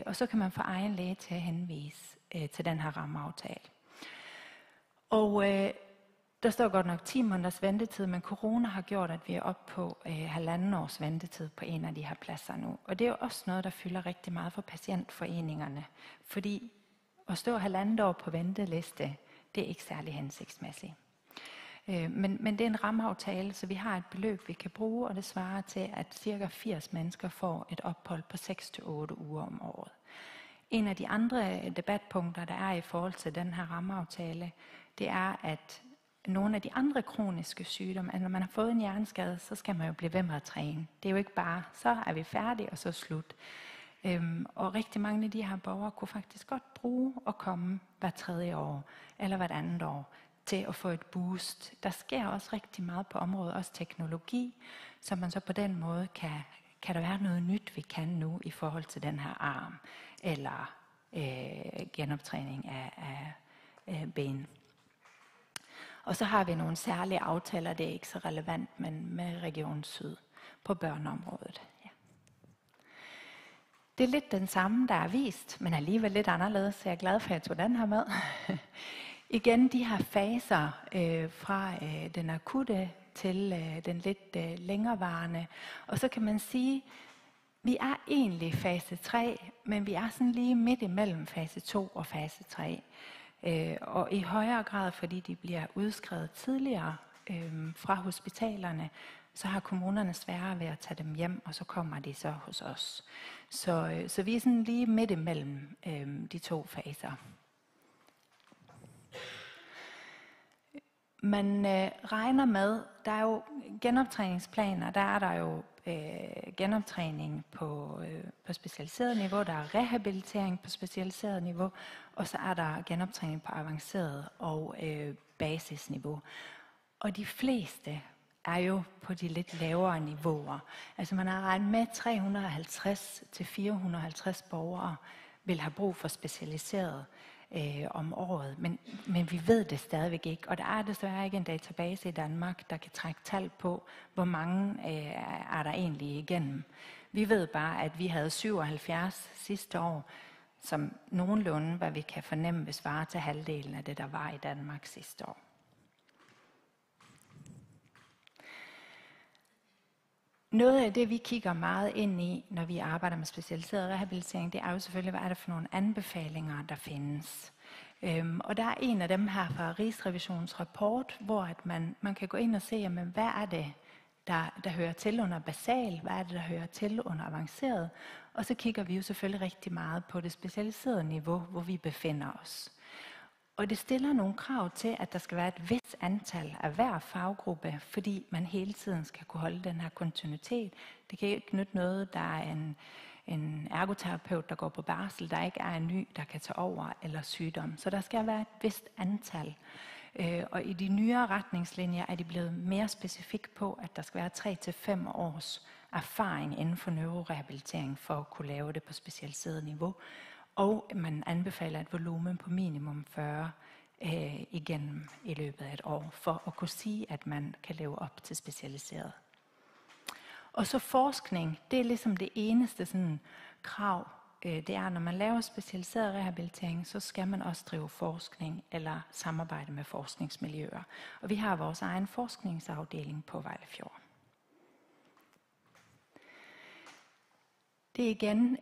Og så kan man få egen læge til at henvise til den her rammeaftale. Og der står godt nok 10 måneders ventetid, men corona har gjort, at vi er oppe på 1,5 års ventetid på en af de her pladser nu. Og det er jo også noget, der fylder rigtig meget for patientforeningerne. Fordi at stå 1,5 år på venteliste, det er ikke særlig hensigtsmæssigt. Men det er en rammeaftale, så vi har et beløb, vi kan bruge, og det svarer til, at ca. 80 mennesker får et ophold på 6 til 8 uger om året. En af de andre debatpunkter, der er i forhold til den her rammeaftale, det er, at nogle af de andre kroniske sygdomme, at når man har fået en hjerneskade, så skal man jo blive ved med at træne. Det er jo ikke bare, så er vi færdige, og så slut. Og rigtig mange af de her borgere kunne faktisk godt bruge at komme hver 3. år, eller hvert andet år, til at få et boost. Der sker også rigtig meget på området, også teknologi, så man så på den måde kan der være noget nyt, vi kan nu i forhold til den her arm, eller genoptræning af ben. Og så har vi nogle særlige aftaler, det er ikke så relevant, men med Region Syd på børneområdet. Ja. Det er lidt den samme, der er vist, men alligevel lidt anderledes, så jeg er glad for, at jeg tog den her med. Igen de her faser fra den akutte til den lidt længerevarende. Og så kan man sige, vi er egentlig fase 3, men vi er sådan lige midt imellem fase 2 og fase 3. Og i højere grad, fordi de bliver udskrevet tidligere fra hospitalerne, så har kommunerne sværere ved at tage dem hjem, og så kommer de så hos os. Så vi er sådan lige midt imellem de 2 faser. Man regner med, der er jo genoptræningsplaner, der er der jo genoptræning på specialiseret niveau, der er rehabilitering på specialiseret niveau, og så er der genoptræning på avanceret og basisniveau. Og de fleste er jo på de lidt lavere niveauer. Altså man har regnet med 350 til 450 borgere vil have brug for specialiseret om året, men vi ved det stadigvæk ikke, og der er desværre ikke en database i Danmark, der kan trække tal på, hvor mange er der egentlig igennem. Vi ved bare, at vi havde 77 sidste år, som nogenlunde, hvad vi kan fornemme, vil svare til halvdelen af det, der var i Danmark sidste år. Noget af det, vi kigger meget ind i, når vi arbejder med specialiseret rehabilitering, det er jo selvfølgelig, hvad er det for nogle anbefalinger, der findes. Og der er en af dem her fra Rigsrevisionens rapport, hvor at man kan gå ind og se, jamen, hvad er det, der hører til under basal, hvad er det, der hører til under avanceret. Og så kigger vi jo selvfølgelig rigtig meget på det specialiserede niveau, hvor vi befinder os. Og det stiller nogle krav til, at der skal være et vist antal af hver faggruppe, fordi man hele tiden skal kunne holde den her kontinuitet. Det kan ikke nytte noget, der er en ergoterapeut, der går på barsel, der ikke er en ny, der kan tage over, eller sygdom. Så der skal være et vist antal. Og i de nyere retningslinjer er de blevet mere specifik på, at der skal være 3 til 5 års erfaring inden for neurorehabilitering for at kunne lave det på specialiseret niveau. Og man anbefaler et volumen på minimum 40 igennem i løbet af et år, for at kunne sige, at man kan leve op til specialiseret. Og så forskning, det er ligesom det eneste sådan krav. Det er, når man laver specialiseret rehabilitering, så skal man også drive forskning eller samarbejde med forskningsmiljøer. Og vi har vores egen forskningsafdeling på Vejlefjord. Det er igen,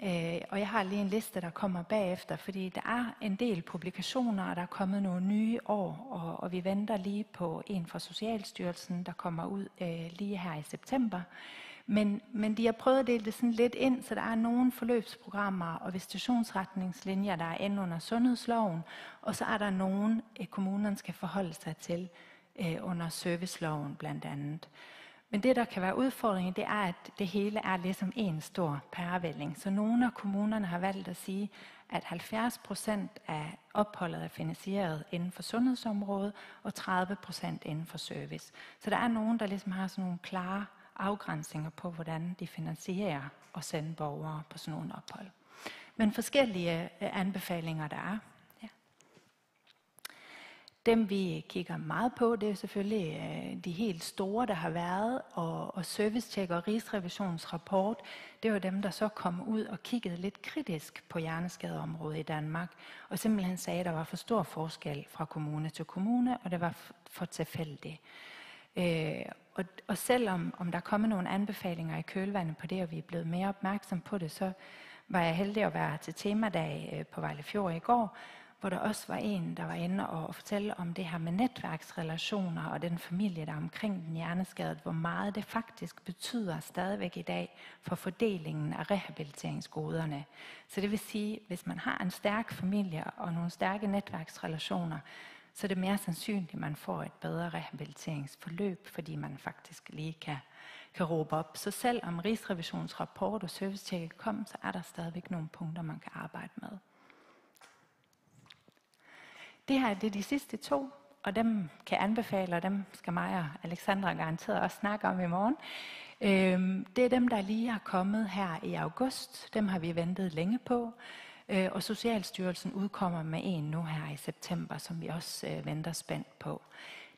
og jeg har lige en liste, der kommer bagefter, fordi der er en del publikationer, og der er kommet nogle nye år, og vi venter lige på en fra Socialstyrelsen, der kommer ud lige her i september. Men de har prøvet at dele det sådan lidt ind, så der er nogle forløbsprogrammer og visitationsretningslinjer, der er inde under sundhedsloven, og så er der nogle, kommunerne skal forholde sig til under serviceloven blandt andet. Men det, der kan være udfordringen, det er, at det hele er ligesom en stor pærevælling. Så nogle af kommunerne har valgt at sige, at 70% af opholdet er finansieret inden for sundhedsområdet, og 30% inden for service. Så der er nogen, der ligesom har sådan nogle klare afgrænsninger på, hvordan de finansierer og sende borgere på sådan nogle ophold. Men forskellige anbefalinger, der er. Ja. Dem vi kigger meget på, det er selvfølgelig de helt store, der har været, og Servicetjek og Rigsrevisionens rapport, det var dem, der så kom ud og kiggede lidt kritisk på hjerneskadeområdet i Danmark, og simpelthen sagde, at der var for stor forskel fra kommune til kommune, og det var for tilfældigt. Og selvom der kommer nogle anbefalinger i kølvandet på det, og vi er blevet mere opmærksom på det, så var jeg heldig at være til temadag på Vejlefjord i går, hvor der også var en, der var inde og fortælle om det her med netværksrelationer og den familie, der er omkring den hjerneskadede, hvor meget det faktisk betyder stadigvæk i dag for fordelingen af rehabiliteringsgoderne. Så det vil sige, hvis man har en stærk familie og nogle stærke netværksrelationer, så er det mere sandsynligt, at man får et bedre rehabiliteringsforløb, fordi man faktisk lige kan råbe op. Så selvom Rigsrevisionens rapport og Servicetjek kom, så er der stadigvæk nogle punkter, man kan arbejde med. Det her det er de sidste 2, og dem kan jeg anbefale, og dem skal mig og Alexandra garanteret også snakke om i morgen. Det er dem, der lige er kommet her i august. Dem har vi ventet længe på. Og Socialstyrelsen udkommer med en nu her i september, som vi også venter spændt på.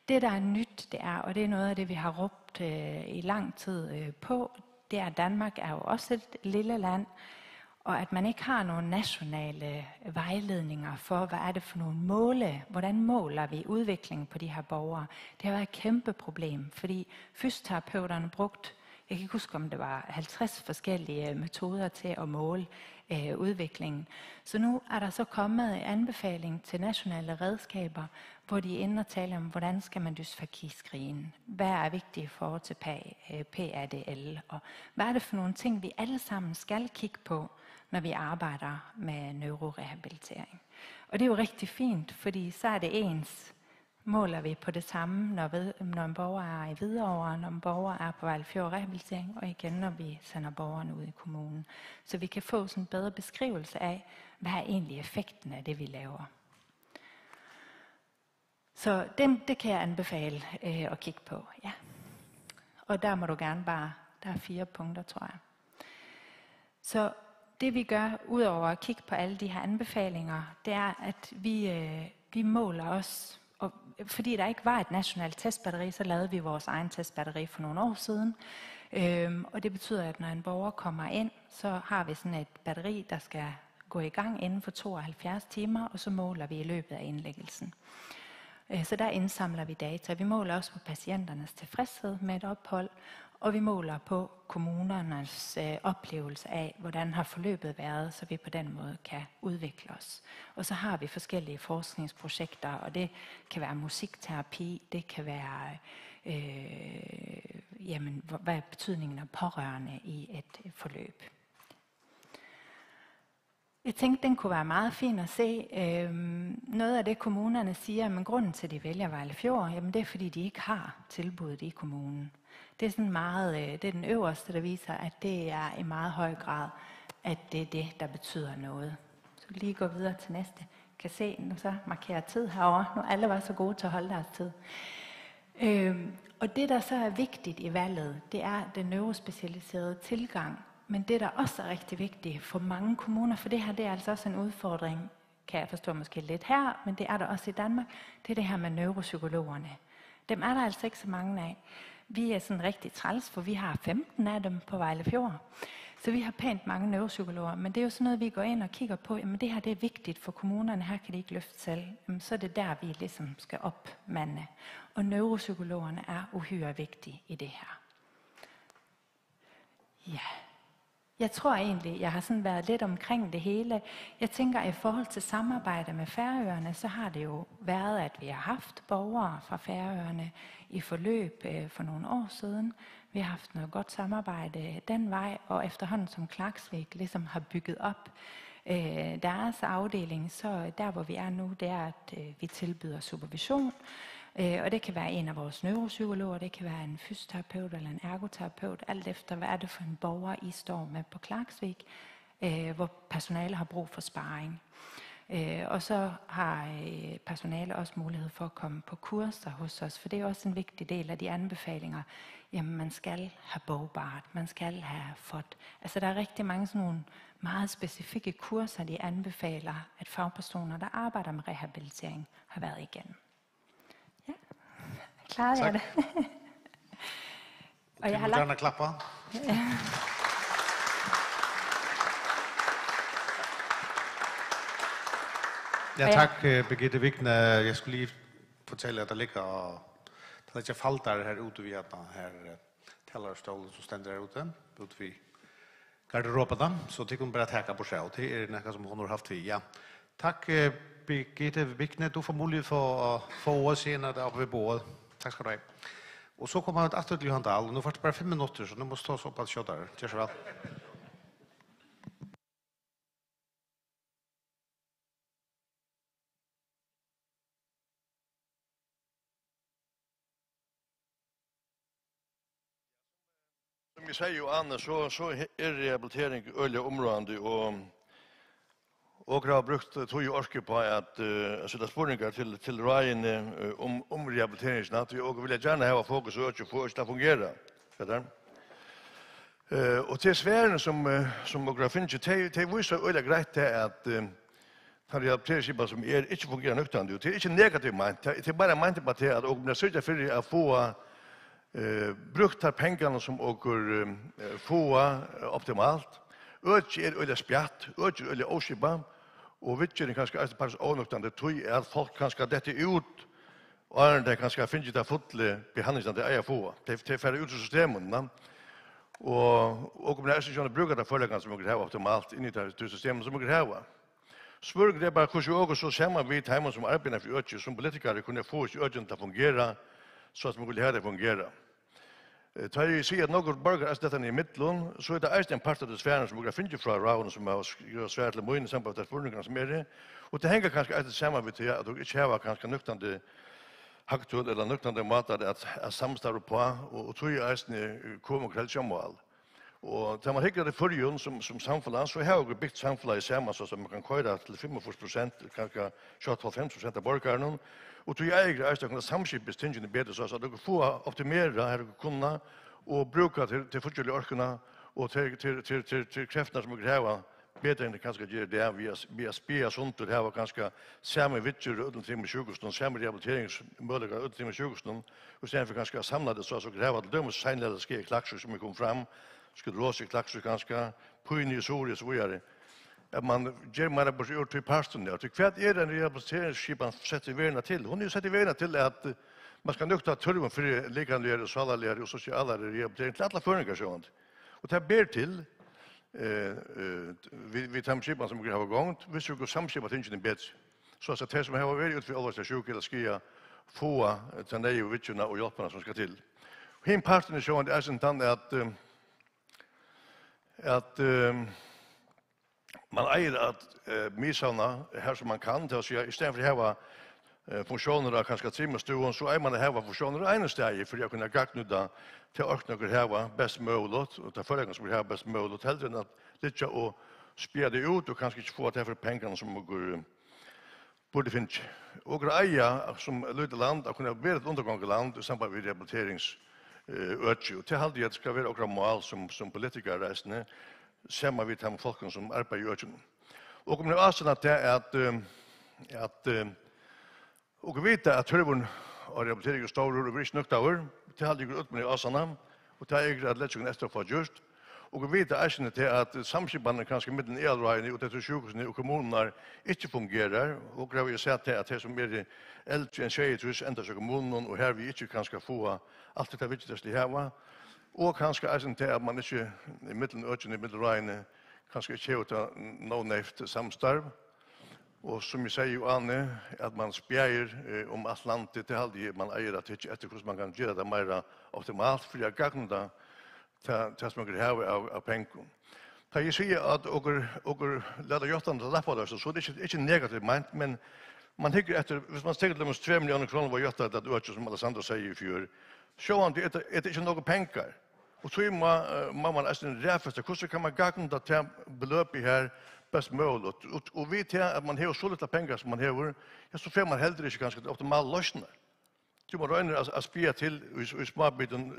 Det, der er nyt, det er, og det er noget af det, vi har råbt i lang tid på, det er, at Danmark er jo også et lille land, og at man ikke har nogle nationale vejledninger for, hvad er det for nogle måle, hvordan måler vi udviklingen på de her borgere. Det har været et kæmpe problem, fordi fysioterapeuterne brugt, jeg kan ikke huske, om det var 50 forskellige metoder til at måle udviklingen. Så nu er der så kommet en anbefaling til nationale redskaber, hvor de er inde og taler om, hvordan skal man dysfagiscreene? Hvad er vigtigt i forhold til PADL? Og hvad er det for nogle ting, vi alle sammen skal kigge på, når vi arbejder med neurorehabilitering? Og det er jo rigtig fint, fordi så er det ens måler vi på det samme, når en borger er i Hvidovre, når en borger er på Vejlefjord Rehabilitering, og igen, når vi sender borgerne ud i kommunen. Så vi kan få sådan en bedre beskrivelse af, hvad er egentlig effekten af det, vi laver. Så det kan jeg anbefale at kigge på. Ja. Og der må du gerne bare, der er 4 punkter, tror jeg. Så det vi gør, udover at kigge på alle de her anbefalinger, det er, at vi måler os. Og fordi der ikke var et nationalt testbatteri, så lavede vi vores egen testbatteri for nogle år siden. Og det betyder, at når en borger kommer ind, så har vi sådan et batteri, der skal gå i gang inden for 72 timer, og så måler vi i løbet af indlæggelsen. Så der indsamler vi data. Vi måler også på patienternes tilfredshed med et ophold, og vi måler på kommunernes oplevelse af, hvordan har forløbet været, så vi på den måde kan udvikle os. Og så har vi forskellige forskningsprojekter, og det kan være musikterapi, det kan være, hvad er betydningen af pårørende i et forløb. Jeg tænkte, den kunne være meget fin at se. Noget af det, kommunerne siger, men grunden til, at de vælger Vejlefjord, jamen det er, fordi de ikke har tilbuddet i kommunen. Det er sådan meget, det er den øverste, der viser, at det er i meget høj grad, at det er det, der betyder noget. Så lige gå videre til næste. Kan se, nu så markerer tid herovre. Nu alle var så gode til at holde deres tid. Og det, der så er vigtigt i valget, det er den neurospecialiserede tilgang. Men det, der også er rigtig vigtigt for mange kommuner, for det her, det er altså også en udfordring, kan jeg forstå måske lidt her, men det er der også i Danmark, det er det her med neuropsykologerne. Dem er der altså ikke så mange af. Vi er sådan rigtig træls, for vi har 15 af dem på Vejlefjord. Så vi har pænt mange neuropsykologer, men det er jo sådan noget, vi går ind og kigger på, jamen det her det er vigtigt for kommunerne, her kan de ikke løfte selv. Jamen, så er det der, vi ligesom skal opmande. Og neuropsykologerne er uhyre vigtige i det her. Ja. Jeg tror egentlig, jeg har sådan været lidt omkring det hele. Jeg tænker, i forhold til samarbejde med Færøerne, så har det jo været, at vi har haft borgere fra Færøerne i forløb for nogle år siden. Vi har haft noget godt samarbejde den vej, og efterhånden som Klaksvik ligesom har bygget op deres afdeling, så der hvor vi er nu, det er, at vi tilbyder supervision. Og det kan være en af vores neuropsykologer, det kan være en fysioterapeut eller en ergoterapeut, alt efter hvad er det for en borger, I står med på Klaksvik, hvor personale har brug for sparring. Og så har personale også mulighed for at komme på kurser hos os, for det er også en vigtig del af de anbefalinger. Jamen, man skal have bogbart, man skal have fået. Altså, der er rigtig mange sådan nogle meget specifikke kurser, de anbefaler, at fagpersoner, der arbejder med rehabilitering, har været igennem. Ja, klarede jeg det. Og jeg har lagt... klappa. Ja, tak, Birgitte Vikne. Jeg skulle lige fortælle, at der ligger faltar her ute ved her tellerstolen som stender her ute ved garderoben, så det kunne bare tage på seg, og det er noe som hun har haft ved, ja. Takk, Birgitte Vikne. Du får mulighet for å få ordet senere der oppe ved bordet. Takk skal du ha. Og så kommer et atter til Johan Dahl. Nå får det bare 5 minutter, så nå må stå så på et kjøtt der. Gjør så vel. Som vi säger ju Anna, så är rehabilitering öliga områden och har brukt tog ju orske på att sätta spårningar till Ryan om rehabiliteringen att vi också vill gärna ha fokus och få det att fungera. Och till sfären som några finns det visar öliga grejt att för rehabiliteringen som är inte fungerar nöktande. Det är inte negativt ment. Det är bara ment på att och när söker för att få brukt har pengarna som åker få optimalt. Öch eller spjatt, öch eller oskipa och vitchen kanske är pass onöktande tror att folk kanske detta ut och det kanske finns det fulle behandling det är få. Det för ut systemen och när så jag brukar det förlägga som jag har optimalt in i det systemet som jag har. Spurg det bara hur jag också samma vid hemma som arbetar för öch som politiker kunde få öch att fungera så att man vill ha det fungera. Tar jag säger att några borgare är detta i mitten så är det en part av det sfären som jag finner från Raun som är svärt till möjligen samband med spårningarna som är det. Och det hänger kanske att det samma vid att du inte har kanske nöktande haktull eller nøktande matar at samstarve på, og tog i eisne kom og kveldsjammål. Og da man hikker det forrige som samfunnet, så har vi byggt samfunnet i saman, så man kan køyre til 45%, kanskje 25% av borgerne, og tog i eier eisne kunne samskipes tingene bedre, så dere får optimere her kunne, og bruka til forskjellige orkene, og til kreftene som krever bedre enn det kanskje gjør det, via spia sånt, og det var kanskje samme vitser uten til med sjukhusene, samme rehabiliteringsmødler uten til med sjukhusene, og stedet for kanskje samlet det så krever det dømes senere skje klakser som kom fram, skulle råse klakser kanskje, pøyne i sår og så videre. At man gjør mer på gjort til parten der. Til hva en rehabiliteringsskipan setter verden til? Hun er setter verden til at man skal nøkta tørven for likanlære, salalære og sosiale rehabilitering til alle føringer, sånn. Og det ber til vi tar skipan som vi har gångt, hvis vi går samskipa tingene bedre. Så at det som har vært ut for alvorlig sjuk eller skia få til nei og vitsjuna og hjelpene som skal til. Hin parten er sånn, det er sånn at man eier at misavna her som man kan, til å si, i stedet for å hava funksjoner av kanskje trimestuen, så eier man å hava funksjoner av ene steg, for å kunne gagnuda til å orkne å hava best mulig, og til forleggen som vil hava best mulig, heller enn at litt å spjede det ut, og kanskje ikke få det for pengene som burde finne. Og eier som lyder land, å kunne være et undergående land, i samband med rehabiliteringsøtje, og til halde at det skal være akkurat mål som politikere reisende, sammen med de folkene som arbeider i øtjen. Og om det er avståndet til at og vite at tørven og rehabilitering er store og ikke nøkt over, til halde jeg ut med avståndet, og til jeg at lett etter å få gjørst. Og vite erkjenne til at samskipene kanskje midten i elveiene og til sykehusene og kommunene ikke fungerer, og det har vi sett til at det som er eldre enn 20 enda så kommunen, og her vi ikke kanskje få alt dette viktigste her, og kanskje erkjenne til at man ikke i midten økene, i midten reiene, kanskje ikke har til noe neft samstarv. Og som jeg sier jo Anne, at man spjeier om alt landet til halde man eier at ikke etter hvordan man kan gjøre det mer optimalt, for jeg gagner det til som man kan heve av penger. Da jeg sier at dere leder gjøttene til lappa der, så det er ikke negativt meint, men man hikker etter, hvis man stekker til 2 millioner kroner var gjøttene til at som Alessandro sier i fjør, så det er ikke noe penger. Og så må man nesten ræfeste, hvordan kan man gagne det til beløpet her best mulig. Og vi til at man har så litt penger som man har, ja, så får man heller ikke ganske optimale løsninger. Du må røyne å spire til i småbiten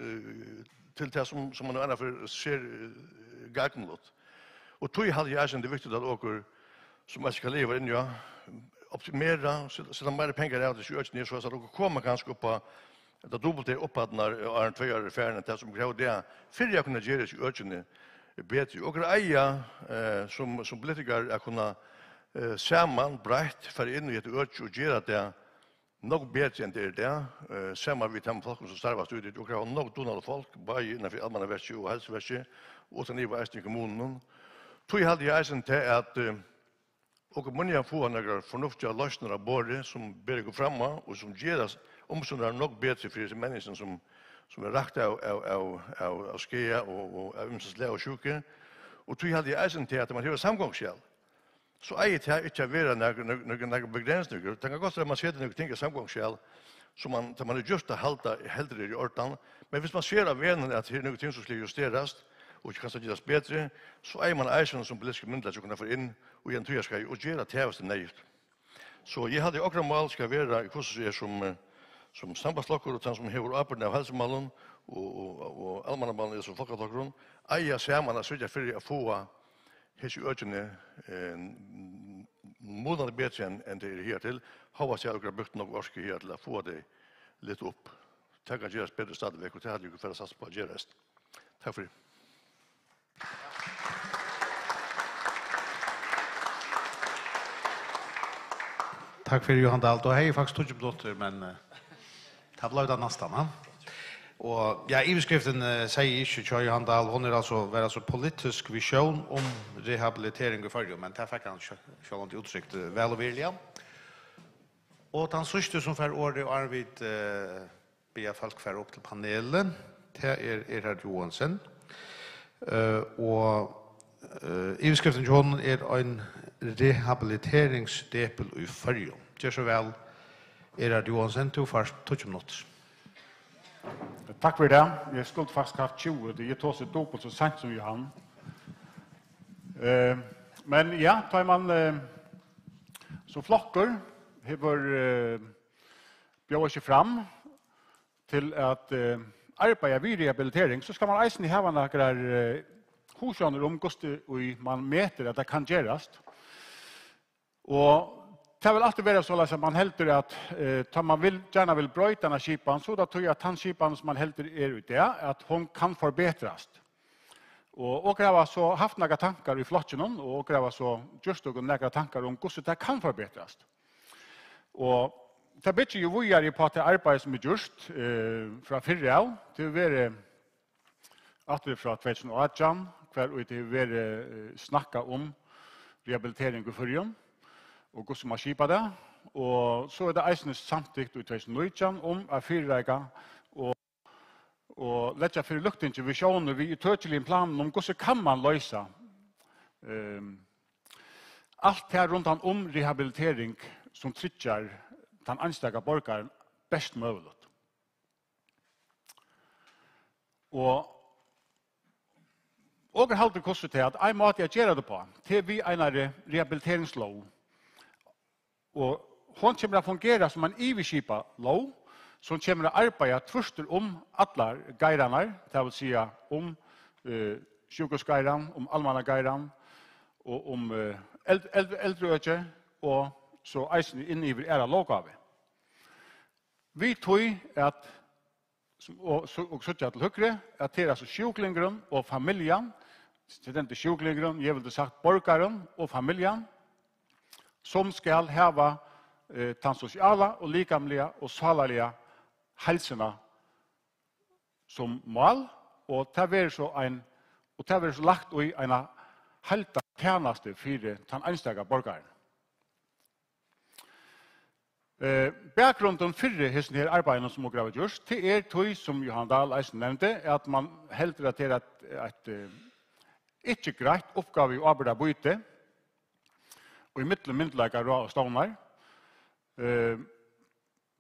til det som man er for ser gagnlåt. Og tog hadde jeg det er viktig at dere som jeg skal leve inn, ja, optimere, så det mer penger av det 20 så at dere kommer ganske opp på det dobbelte opphattene av en 2 år ferdig til som krever det, for jeg kunne gjøre det i økene bedre. Og eier som politikere er kunne sammen breit for inn i et øke og gjøre det nok bedre enn det er det. Sammen vi tar folk som starver studiet og krever nok donale folk, bare innenfor allmenneverket og helseverket, og til nivå eisen i kommunen. Tog hadde jeg eisen til at og mange har fått noen fornuftige løsninger av båret som ber gå fremme, og som gjør omstående nok bedre for disse menneskene som er rakt av skea og av umsetsle og sjuke. Og tog hadde jeg eisen til at man har samgångshjell. Så eier det ikke å være noen begrensninger. Det kan godt være at man ser noen ting i samgångshjell, som man er just å holde heldre i ordan. Men hvis man ser av vennen at det er noen ting som skal justeres, og ikke kan gjøres bedre, så eier man eisen som politiske myndigheter som kan få inn og igjen tog skal og gjøre teveste nøyt. Så jeg hadde akkurat mål skal være hvordan jeg som sambandslokker og som hever åpne av helsemalen og allmannabalen som folkelokkeren, eier sammen og sørger for å få hese økene måneder bedre enn det er her til. Håper jeg har brukt noe orske her til å få det litt opp. Det kan gjøres bedre stadigvæk, og det hadde jeg ikke for å satse på å gjøre det. Takk for det. Takk for Johan Dahl. Da har jeg faktisk 20 minutter, men det ble det nesten. Og ja, iveskriften sier ikke til Johan Dahl, hun er altså politisk visjon om rehabilitering i Førje, men det fikk han selv uttrykt vel og vilja. Og den sørste som får året og Arvid ber folk fære opp til panelet, det er Erhard Johansen. Og iveskriften til henne er en rehabiliteringsdepel i Førje. Det er så vel, Erhard Johansen, du først 20 minutter. Takk for det. Jeg skulle faktisk haft 20, det er tås et dobbelt så sent som Johan. Men ja, tar man så flokker, hever bjør ikke fram til at arbeide vid rehabilitering, så skal man eisen i heva noen hosjoner om hvordan man meter at det kan gjøres. Og det vil alltid være så at man helter at tar man gärna vill brøyta denne skipan, så da tror jeg at den skipan som man helter ut det, at hun kan forbetras. Og jeg har så haft noen tankar i flottjen, og jeg har så just noen tankar om hvordan det kan forbetras. Og det betyr jo vi på at det arbeidet som just fra fyrre av, til å være at det fra 2018, hver og til å være snakka om rehabilitering i fyrren, og hvordan man skipar det. Og så det eisende samtidigt i 2019 om å fyrreika og letja fyrir luktingi visjoner vi tøtjelige planen om hvordan kan man løysa alt her rundt om rehabilitering som trykker den anstega borgaren best mulig. Og halter kostet til at en måte jeg gjør det på, til vi en rehabiliteringslov. Og hon kommer å fungere som en iviskipa lov, som kommer å arbeide tvørster om alle geirene, det vil si om sykehusgeiren, om allmannageiren, og om eldreøkje, og så eisen inn i era lovgave. Vi tog at, og så til høyre, at det er altså sjuklingeren og familien, til denne sjuklingeren, jeg vil sagt borgeren og familien, som skal hava den sosiale og likamlige og salalige helsene som mål, og det er så lagt i en helt tjeneste for den enstaka borgeren. Bakgrunden for hesten her arbeidene som har gjort, det er tog som Johan Dahl eisen nevnte, at man helter at det er et ikke greit oppgave i arbeid av byte, og i myndelager og stående.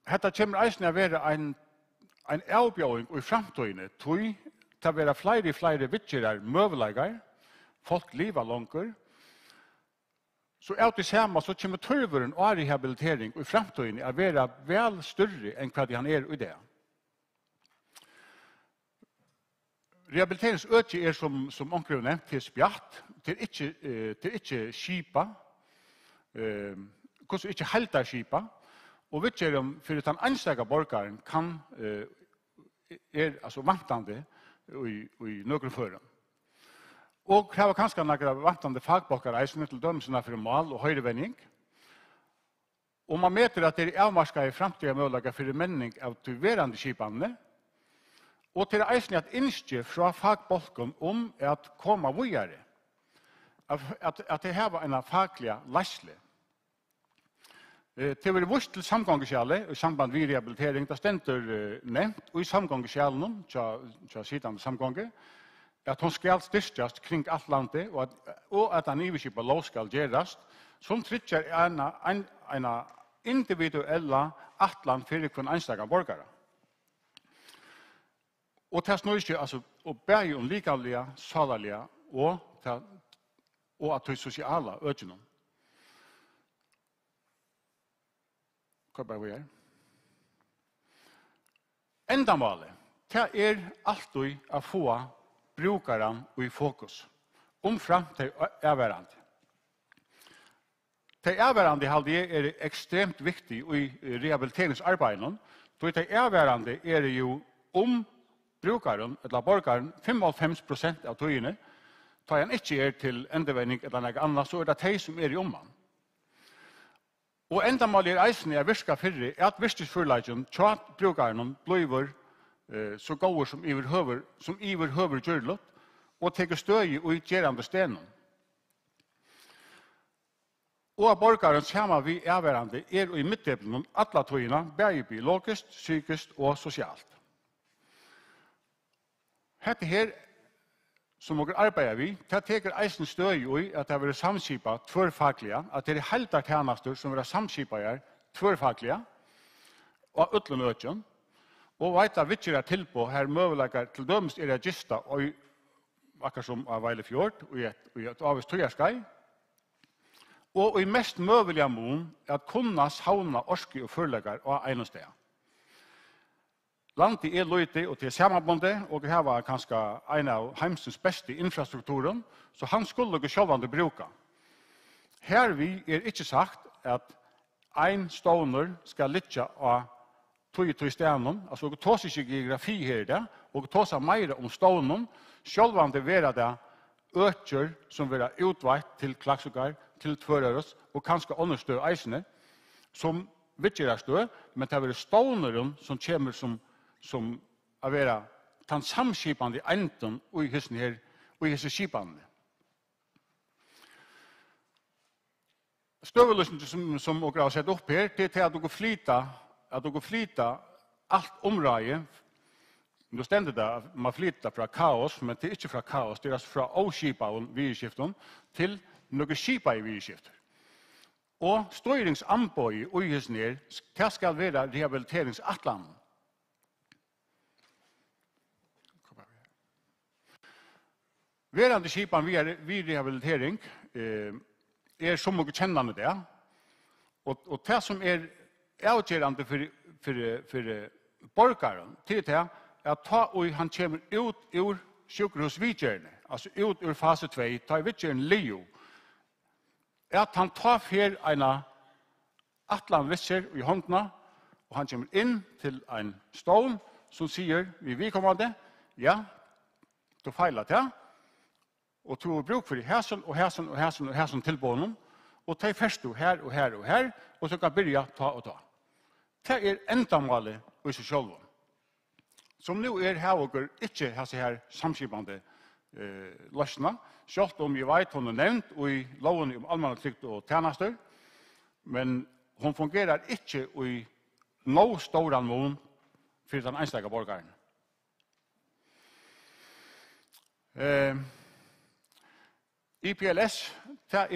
Dette kommer eisen å være en avbjøring i fremtøyene, tog til å være flere vittgjere møvelager, folk lever langer. Så av det samme så kommer tørveren og rehabilitering i fremtøyene å være vel større enn hva han er i det. Rehabiliteringsøkje som onker nevnt til spjatt, til ikke skipa, hvordan ikke helter skipa, og vi gjør dem for at den anstega borgeren kan altså vantande i noen føren. Og det var kanskje noen vantande fagbokkere eisen til dømsene for mal og høyrevenning. Og man meter at det er avmarska i fremtida mulighet for menning av tyverande skipene, og til eisen at innskje fra fagbolken om at komme videre, at det her var en faglig lasle. Det var vurs til samgångskjæle i samband med rehabilitering, det stender nevnt, og i samgångskjælen, tja sidan samgånget, at hun skal styrstjast kring alt landet, og at en iverskipet lov skal gjerast, som trykker en individuella atlan fyrir kun einstaka borgare. Og det snur ikke altså, å bære om likamlige, salalige og at det sosiale økene. Hva bare vi er? Endamålet, det er alltid å få brukaren i fokus, omframt til erværende. Det erværende er ekstremt viktig i rehabiliteringsarbeidet, for det erværende er jo brukaren, eller borgaren, 55% av tøyene, tar han ikke til endevending eller noe annet, så det de som i omman. Og endamålet eisen virka fyrre, at virkesforlagen, tja brukaren blir så gode som iverhøver gjørlått, og teker støy i gjerande stenen. Og borgaren sammen vi erværende i midtdelen alle tøyene, både biologisk, psykisk og sosialt. Hette her, som vi arbeider vi, det teker eisen støy i at det vil samskipet tvørfaglige, at det er helt tjenester som vil samskipet tvørfaglige, og utlun økjen, og veit at vitjer er til på her møveleggar til dømest er gista og akkurat som av Veilefjord og i et avvis tøyarskai, og i mest møvelige mån at kunna sauna orski og førleggar av ein sted. Landet er løytig og til samanbundet, og her var kanskje en av heimsens beste infrastrukturen, så han skulle ikke sjølvande bruka. Her vi er ikke sagt at ein stovner skal litja av tøy stenen, altså og tås ikke geografi her i det, og tås meira om stovnen, sjølvande vera det økjer som vera utveit til klaksukar, til tvørøres, og kanskje understø eisene, som vitjer er stø, men det er stovneren som kommer som å være den samskipande enden i hisse skipene. Støveløsningen som dere har sett opp her, det er til at dere flyter alt området. Nå stender det at man flyter fra kaos, men det er ikke fra kaos, det er fra avskipene virskiften til noen skipa i virskifter. Og støyringsanbøy og hisse ned, det skal være rehabiliteringsatlanen. Verande skipan vi rehabilitering er så mye kjennende det, og det som er avgjørende for borgaren, til det at han kommer ut ur sjukhusvidgjørende, altså ut ur fase 2, ta i vidgjørende Leo, at han tar fer en atlan visser i håndene, og han kommer inn til en stål som sier, vi kommer det, ja, du feiler det, og du har bruk for hæsen og hæsen og hæsen og hæsen til bånen, og ta først du her og her og her, og så kan byrja ta og ta. Det er endamålet i seg selv. Som nå her og ikke hæse her samskipande løsene, selv om jeg vet hun nevnt i loven om allmannetrykt og tjenester, men hun fungerer ikke i noe stor mån for den enstaka borgeren. IPLS, det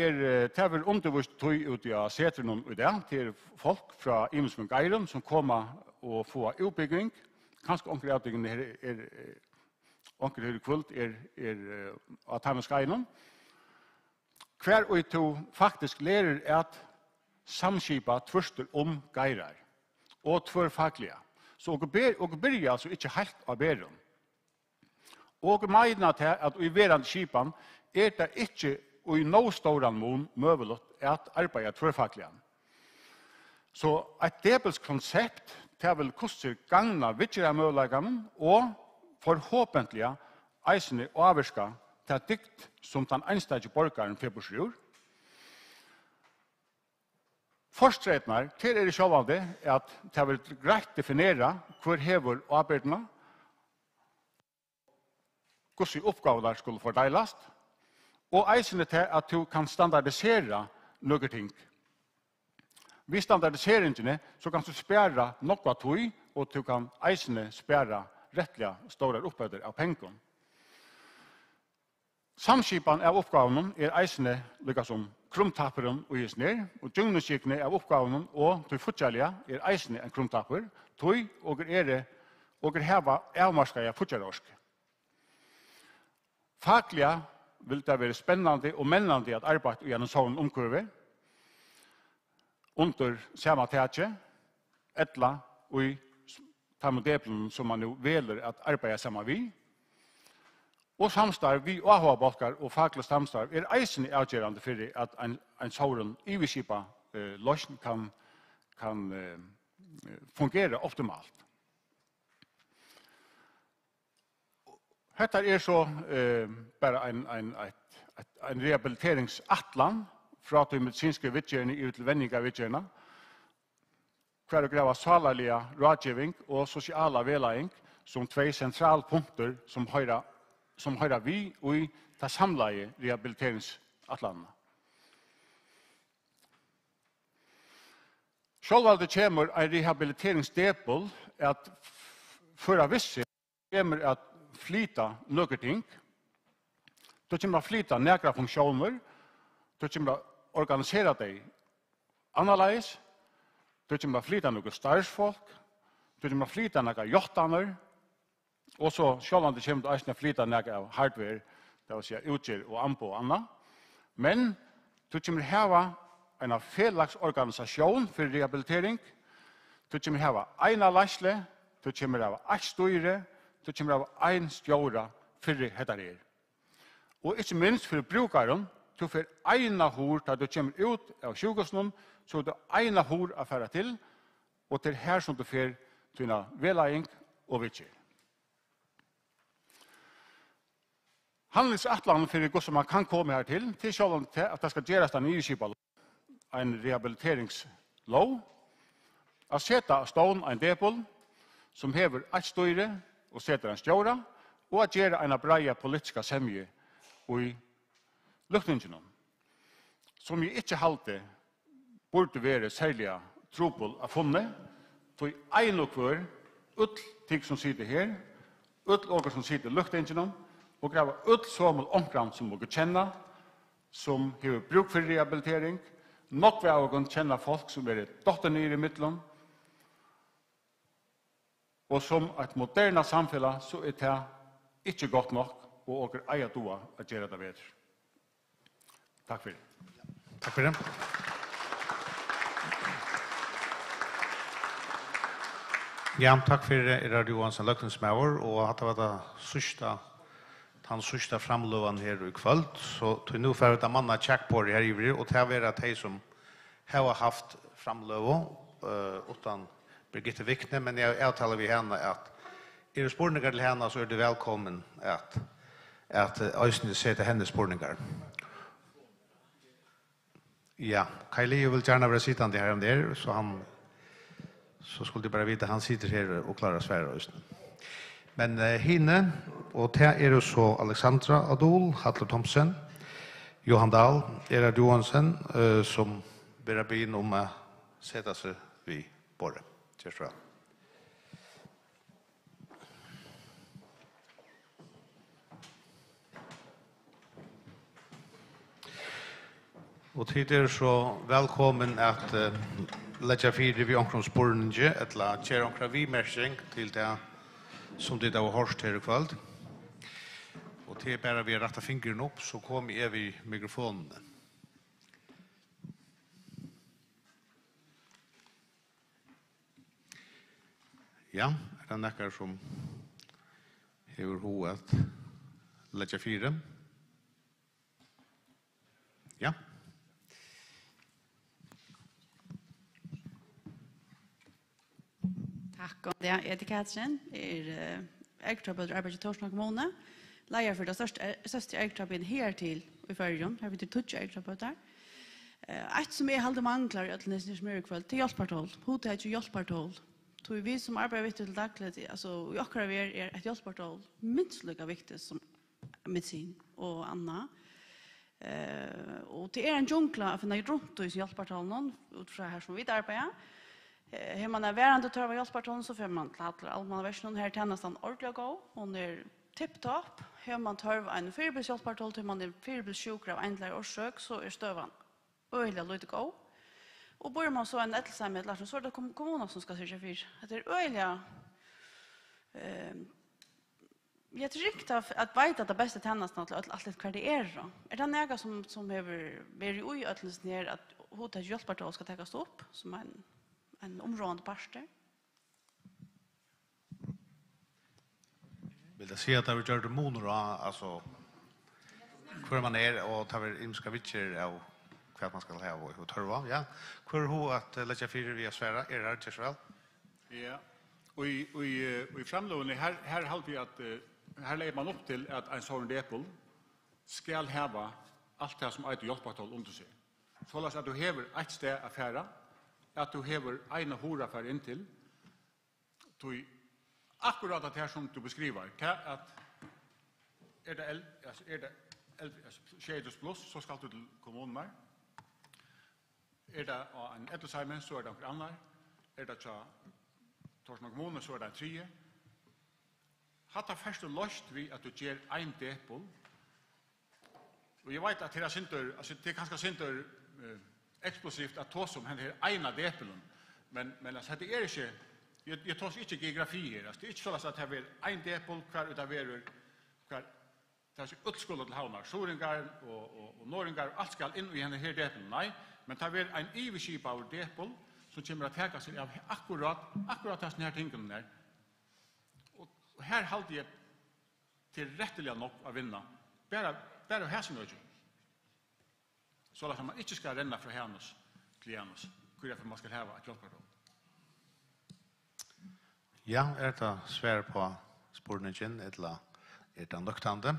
er vel undervist tøy ut av setren i det, til folk fra Imensmund Geirum som kommer og får utbygging. Kanskje onker avbyggingen onker her i kvult av Taimanskainen. Hver og to faktisk lærer at samskipa tvørster om geirar og tvørfaglige. Så og byrja altså ikke helt av bæren. Og meina til at i verande skipan er det ikke i noe ståran mån møvelet at arbeida tvørfaglige. Så et debels konsept til vel koster gangna vidtjera møvelegene og forhåpentlige eisene og avvirska til dikt som den enstadje borgaren februarsjur. Forstretnar til er i sjåvande at det vil greit definera hvor hever arbeidene, hvordan oppgaver skulle fordeilast, og eisene til at du kan standardisera noen ting. Ved standardiseringene så kan du spæra nokva tøy, og du kan eisene spæra rettliga store oppøyder av pengen. Samskipan av oppgaven er eisene lykka som krumtapperen og gis ned, og djungnuskikkene av oppgaven og tøy futjalja er eisene en krumtapper, tøy og heva avmarska av futjalorsk. Faglige vil det være spennende og mennende at arbeide i en sånn omkurve, under samme tætje, etla og i tamodeplen som man jo veler at arbeide sammen vi. Og samstarv, vi AHA-bolkar og faglig samstarv er eisen avgjørende for at en sånn iviskipa løsning kan fungere optimalt. Dette er så bare en rehabiliteringsatlan fra de medisinske vidtjerne i utvendiga vidtjerne, hver å greve salarlige rådgivning og sosiala velæring som 2 sentralpunkter som høyrer vi og i det samleie rehabiliteringsatlanene. Sjølvalget kommer en rehabiliteringsdepol at føra visse kommer at flyta noen ting. Du kommer at flyta nekra funksjoner. Du kommer at organisera deg annerledes. Du kommer at flyta noen starfsfolk. Du kommer flyta några jottaner. Och så självande kommer du att flyta några av hardware, det vill säga utger och ampo och annat. Men du kommer ha en felagsorganisation för rehabilitering. Du kommer ha en lasle, du kommer ha ett styre, du kommer ha en stjåra för detta här. Og ikke minst for brukaren, du får ena hår da du kommer ut av sjukhusen, så du ena hår å fære til, og til her som du får dina velaying og vittjer. Handlingsatlanen for det som man kan komme her til sjålen til at det skal gjøres en nye kjipa en rehabiliteringslov, å sette av stålen en depol som hever et styre og setter en stjåra, og å gjøre en breie politiska semje i luktningen, som jeg ikke halte burde være særlig trupel av funnet, for en og hver, ut ting som sitter her, ut åker som sitter i luktningen, og grava ut som omkring som må kjenne, som har bruk for rehabilitering, nok ved å kjenne folk som dotter nere i midtelen, og som et moderne samfunn så det ikke godt nok, og åker eier doa at gjøre det bedre. Takk for det. Takk for det. Ja, takk for Radio Johansson Løkningsmauer, og at det var den sørste framløven her i kveld, så til nå får vi manna tjekk på det her ivrig, og til å være de som har haft framløven, utan Birgitte Vikne, men jeg avtaler vi henne at det spurningar til henne, så det velkommen at Øystein ser til hennes spurningar. Ja, Kailio vil gjerne være sittende her om der, så skulle de bare vite at han sitter her og klarer svære Øystein. Men henne, og til det så Alexandra Adol, Hatle Thomsen, Johan Dahl, Erard Johansen, som ber begynne om å sette seg vid bordet. Kjørs fra. Og til så velkommen at letja fire vi omkring spurninge, etla kjær omkring vimersing til det som det var hørst her i kveld. Og til bare vi rettet fingeren opp, så kom jeg ved mikrofonene. Ja, det nekker som hever hovedet letja fire. Ja. Takk, og det er Katrin, eggtrappet arbeidet i Torsland kommune, leier for det største eggtrappet her til i Førjøen, her vil det tutsi eggtrappet der. Et som jeg halde mangler i Øtlandesnes Myrkveld, til hjelpartål, hodet er ikke hjelpartål. Så vi som arbeider viktig til daglig, altså i akkurat vi et hjelpartål minst lika viktig som medisin og anna. Og det en jungla å finne rundt i hjelpartålen, utfra her som vi arbeider. Har man værende tørv av hjelpartålen, så får man til allmanne versjonen her tjenesten ordentlig å gå. Hun tipp-topp. Har man tørv av en fyrbils-hjelpartål til man fyrbils-sjuker av endelig årsøk, så støven øyelig å lytte gå. Og bor man så en ettelsamhet, så det kommunen som skal sørge for. Det øyelig jeg tror ikke at vet at det beste tjenesten til alt hva det Er det noe som har vært i øttelsen her, at hodet hjelpartål skal tekes opp, som en områdende parster? Vill jag säga att det har gjort moner alltså hur man och tar imska vitcher av vad man ska ha och törva, ja. Hur hur att lägga fyra via sfära är det just väl? Ja. Och i framlånen här håller vi att här lägger man upp till att en sån depol ska ha allt det som är till hjälpatol under sig. Så att du häver ett ställe affära, att du häver en hora för in till. Du akkurat att det här som du beskriver, att är det Shaders Plus så ska du till kommunen. Är det en Ettelsheimen så är det några andra. Är det så Torsland kommunen så är det 3. Hatta först och lust vi att du ger en depol. Och jag vet att det är synter, alltså det är ganska synter explosivt att ta som händer ena depolen. Men alltså det är inte Jag tar inte geografi här. Det är inte så att det är en depol kvar utav kvar det är utskola till havnar, Soringar och Norringar, allt ska in i henne här depol. Nej, men det är en iveskip av depol som kommer att täcka sig av akkurat de här tingen där. Och här halde jag till rätteliga nog att vinna. Bara här som öde. Så att man inte ska renna från hennes till Janus. Hur man ska ha ett hjälpar då. Ja, det svär på spårningen, eller det nøktande?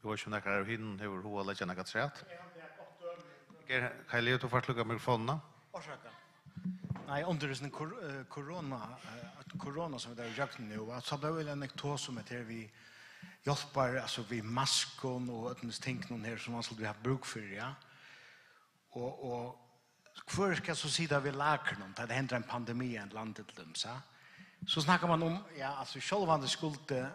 Vi var ikke nekker her hiden, hur hun har lett noe træt. Kan jeg leve til å fortlukke mikrofonene? Nej, under sån corona som det är jag nu, så det är väl en anekdot som heter vi hjälper alltså vi maskon och öppnas tänk någon här som man skulle ha bruk för, ja. Och för ska så sida vi lager någon, det händer en pandemi i landet så snackar man om, ja, alltså självande skulle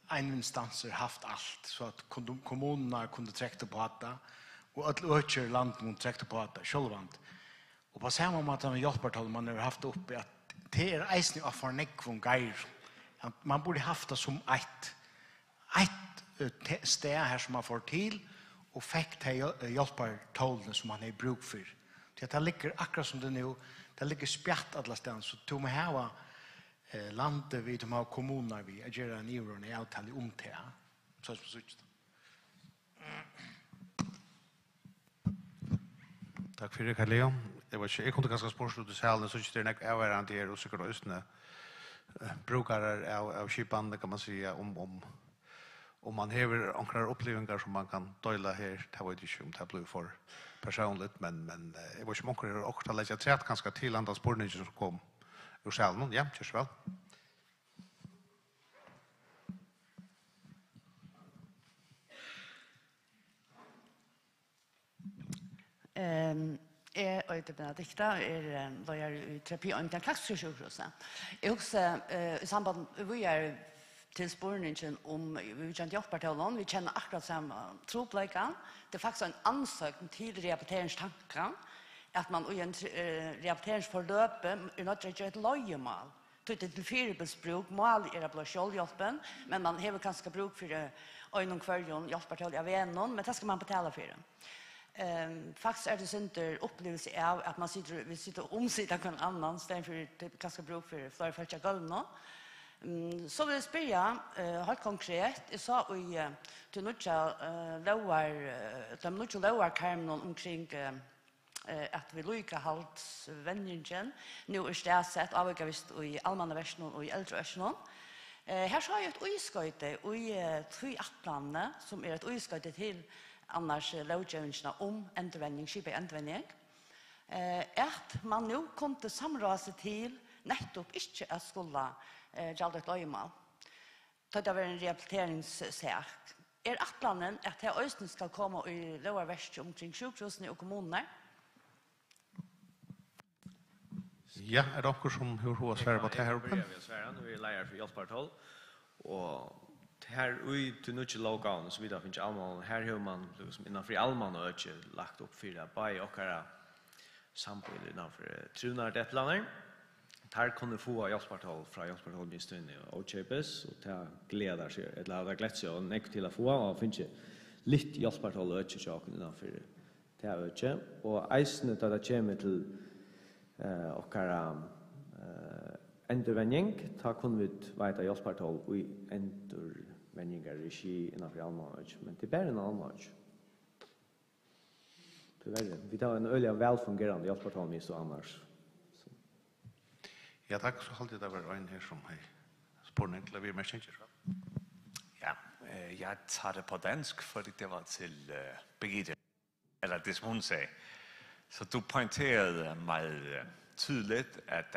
en instanser haft allt så att kommunerna kunde träcka på det och att öka landet mot träcka på det självande. Och på samma måte som hjälpartal man har haft uppe att det är eisning av fornek från geir. Man borde haft det som ett sted här som man får till och fick det hjälpartalen som man har bruk för. Det ligger akkurat som det nu, det ligger spjatt alla ställen så tog man ha landet vid de här kommunerna vi att göra en euron i avtal om det. Så som så ut. Tack för det, Karl-Leo. Jag kunde ganska spårslut i salen, så inte det är avvärande här och sikkert östne brukare av skipande kan man säga om man har ankrar upplevelser som man kan dela här, det var inte om det blir för personligt, men jag var inte om ankrar och att lägga trätt ganska till andra spårningar som kom ur salen. Ja, körs väl. Jag heter Benedikta, lawyer i terapi och inte klaxsjukhus. Jag också i samband vi är till spårningen om vi känner hjälpartalen, vi känner akkurat samma tropläggan. Det är faktiskt en ansökan till rehabiliteringstanken att man i en rehabiliteringsförlöp är något att göra ett lojemal. Till fyrbelsbruk, mål är att bli självhjälpen, men man har kanske bruk för en kvarjon hjälpartal av en, men det ska man betala för det. Faktiskt är det inte upplevelse av att man sitter och omsitter någon annan istället för det ganska bruk för flera fältja golvna. Så vill jag spela helt konkret. Jag sa i till de nutja karmen omkring att vi lukar halt vändningen. Nu är det sett avvika visst i allmänna versionen och i äldre versionen. Här så har jag ett uiskøyte i 3 atlandet som är ett uiskøyte till annars lovgivningarna om endurvändning, skipet endurvändning. Att man nu kunde samråda sig till nettopp inte att skulle gjalda ett löjemal. Det var en rehabiliteringssak. Atlanen att det östen ska komma i lovarverst omkring sjukhusen och kommuner? Ja, är det också som hur hur svär på det här uppe? Vi svär vi lejer för hjälpartal och här till nutje logan så vidare finns allmän här hur man liksom innanför allmän och inte lagt upp för by och kara samtal innanför trunar det planer. Här kunde få hjälpartal från hjälpartalministern och Chepes och ta glädjer sig eller ha glädje och nek till att få och finns lite hjälpartal och inte så innanför det här inte och eisne att det kommer till och kara endurvändning ta kunde vi veta hjälpartal och endurvändningar regi innanför allmän men det är en allmän. Vi tar en öliga välfungerande hjälpartal med så annars. Ja, tack. Så hållt det var en här som är spårning till vi messenger. Ja, jag tar det på dansk för det var till Birgitte eller det som hon säger. Så du poängterade mig tydligt att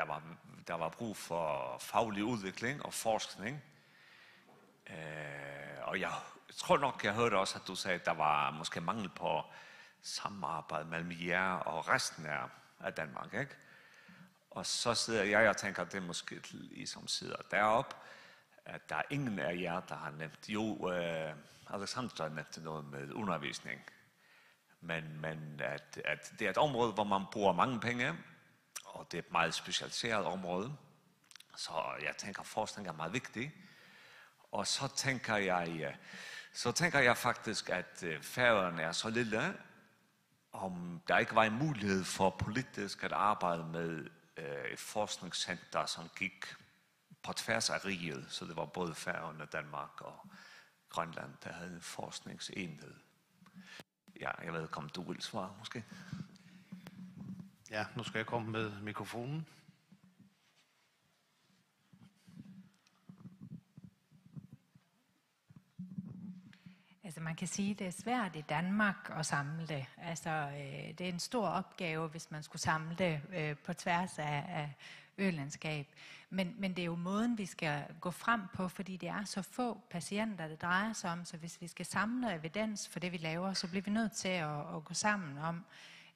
det var brug för faglig utveckling och forskning. Och jag tror nog jag hörde också att du säger att det var måske mangel på samarbete mellan jer och resten av Danmark, ikke? Og så sidder jeg og tænker, at det er måske I som sidder deroppe, at der er ingen af jer, der har nævnt. Jo, Alexander nævnte noget med undervisning. Men at det er et område, hvor man bruger mange penge, og det er et meget specialiseret område. Så jeg tænker, forskning er meget vigtig. Og så tænker jeg faktisk, at Færøerne er så lille, om der ikke var en mulighed for politisk at arbejde med et forskningscenter, som gik på tværs af riget. Så det var både Færøerne, Danmark og Grønland, der havde en forskningsenhed. Ja, jeg ved ikke, om du vil svare, måske. Ja, nu skal jeg komme med mikrofonen. Altså man kan sige, at det er svært i Danmark at samle det. Altså det er en stor opgave, hvis man skulle samle det på tværs af ølandskab. Men det er jo måden, vi skal gå frem på, fordi det er så få patienter, det drejer sig om. Så hvis vi skal samle evidens for det, vi laver, så bliver vi nødt til at gå sammen om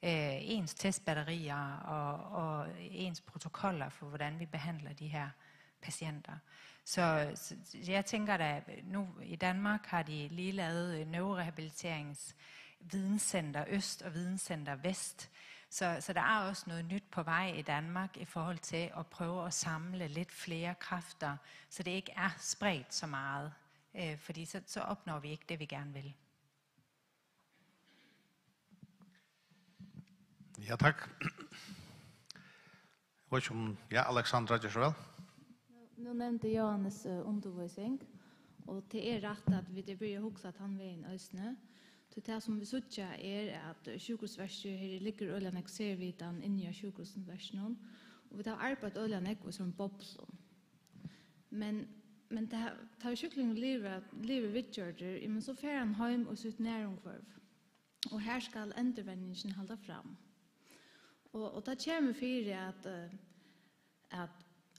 ens testbatterier og ens protokoller for, hvordan vi behandler de her patienter. Så jeg tænker da, nu i Danmark har de lige lavet neurorehabiliteringsvidenscenter Øst og Videnscenter Vest. Så der er også noget nyt på vej i Danmark i forhold til at prøve at samle lidt flere kræfter, så det ikke er spredt så meget. Fordi så opnår vi ikke det, vi gerne vil. Ja, tak. Ja, Alexandra Jesrel. Nu nevnte Johannes undervisning, og det er rett at vi börjar huxa at han veien øsne. Det som vi sutja at sjukhusverset her ligger øyne servitan inni av sjukhusversen, og vi har arbeidt øyne som bobson. Men det tar sjukling livet vidtgjørter, men så fer han heim og sitt næromkvarv. Og her skal endurvendingen halda fram. Og det kommer for at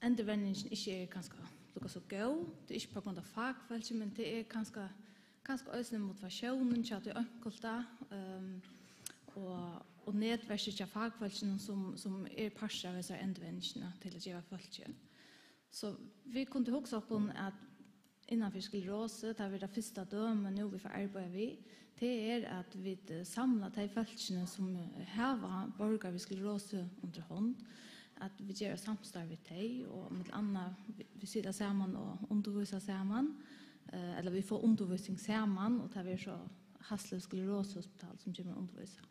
endurvendingen ikke ganske lukka så god. Det ikke på grunn av fagfelt, men det ganske også motivasjonen til at det enkelte og nedverset til fagfeltene som parser av disse endurvendingene til å gjøre feltet. Så vi kunne huske opp om at innenfor sklerose, det er det første dømen nå vi får arbeide ved, det at vi samler de feltene som har borger ved sklerose under hånd, at vi gjør samstarv ved dem, og med annet vi sitter sammen og underviser sammen, eller vi får undervisning sammen, og det er så Hasle sklerosehospital som kommer underviser.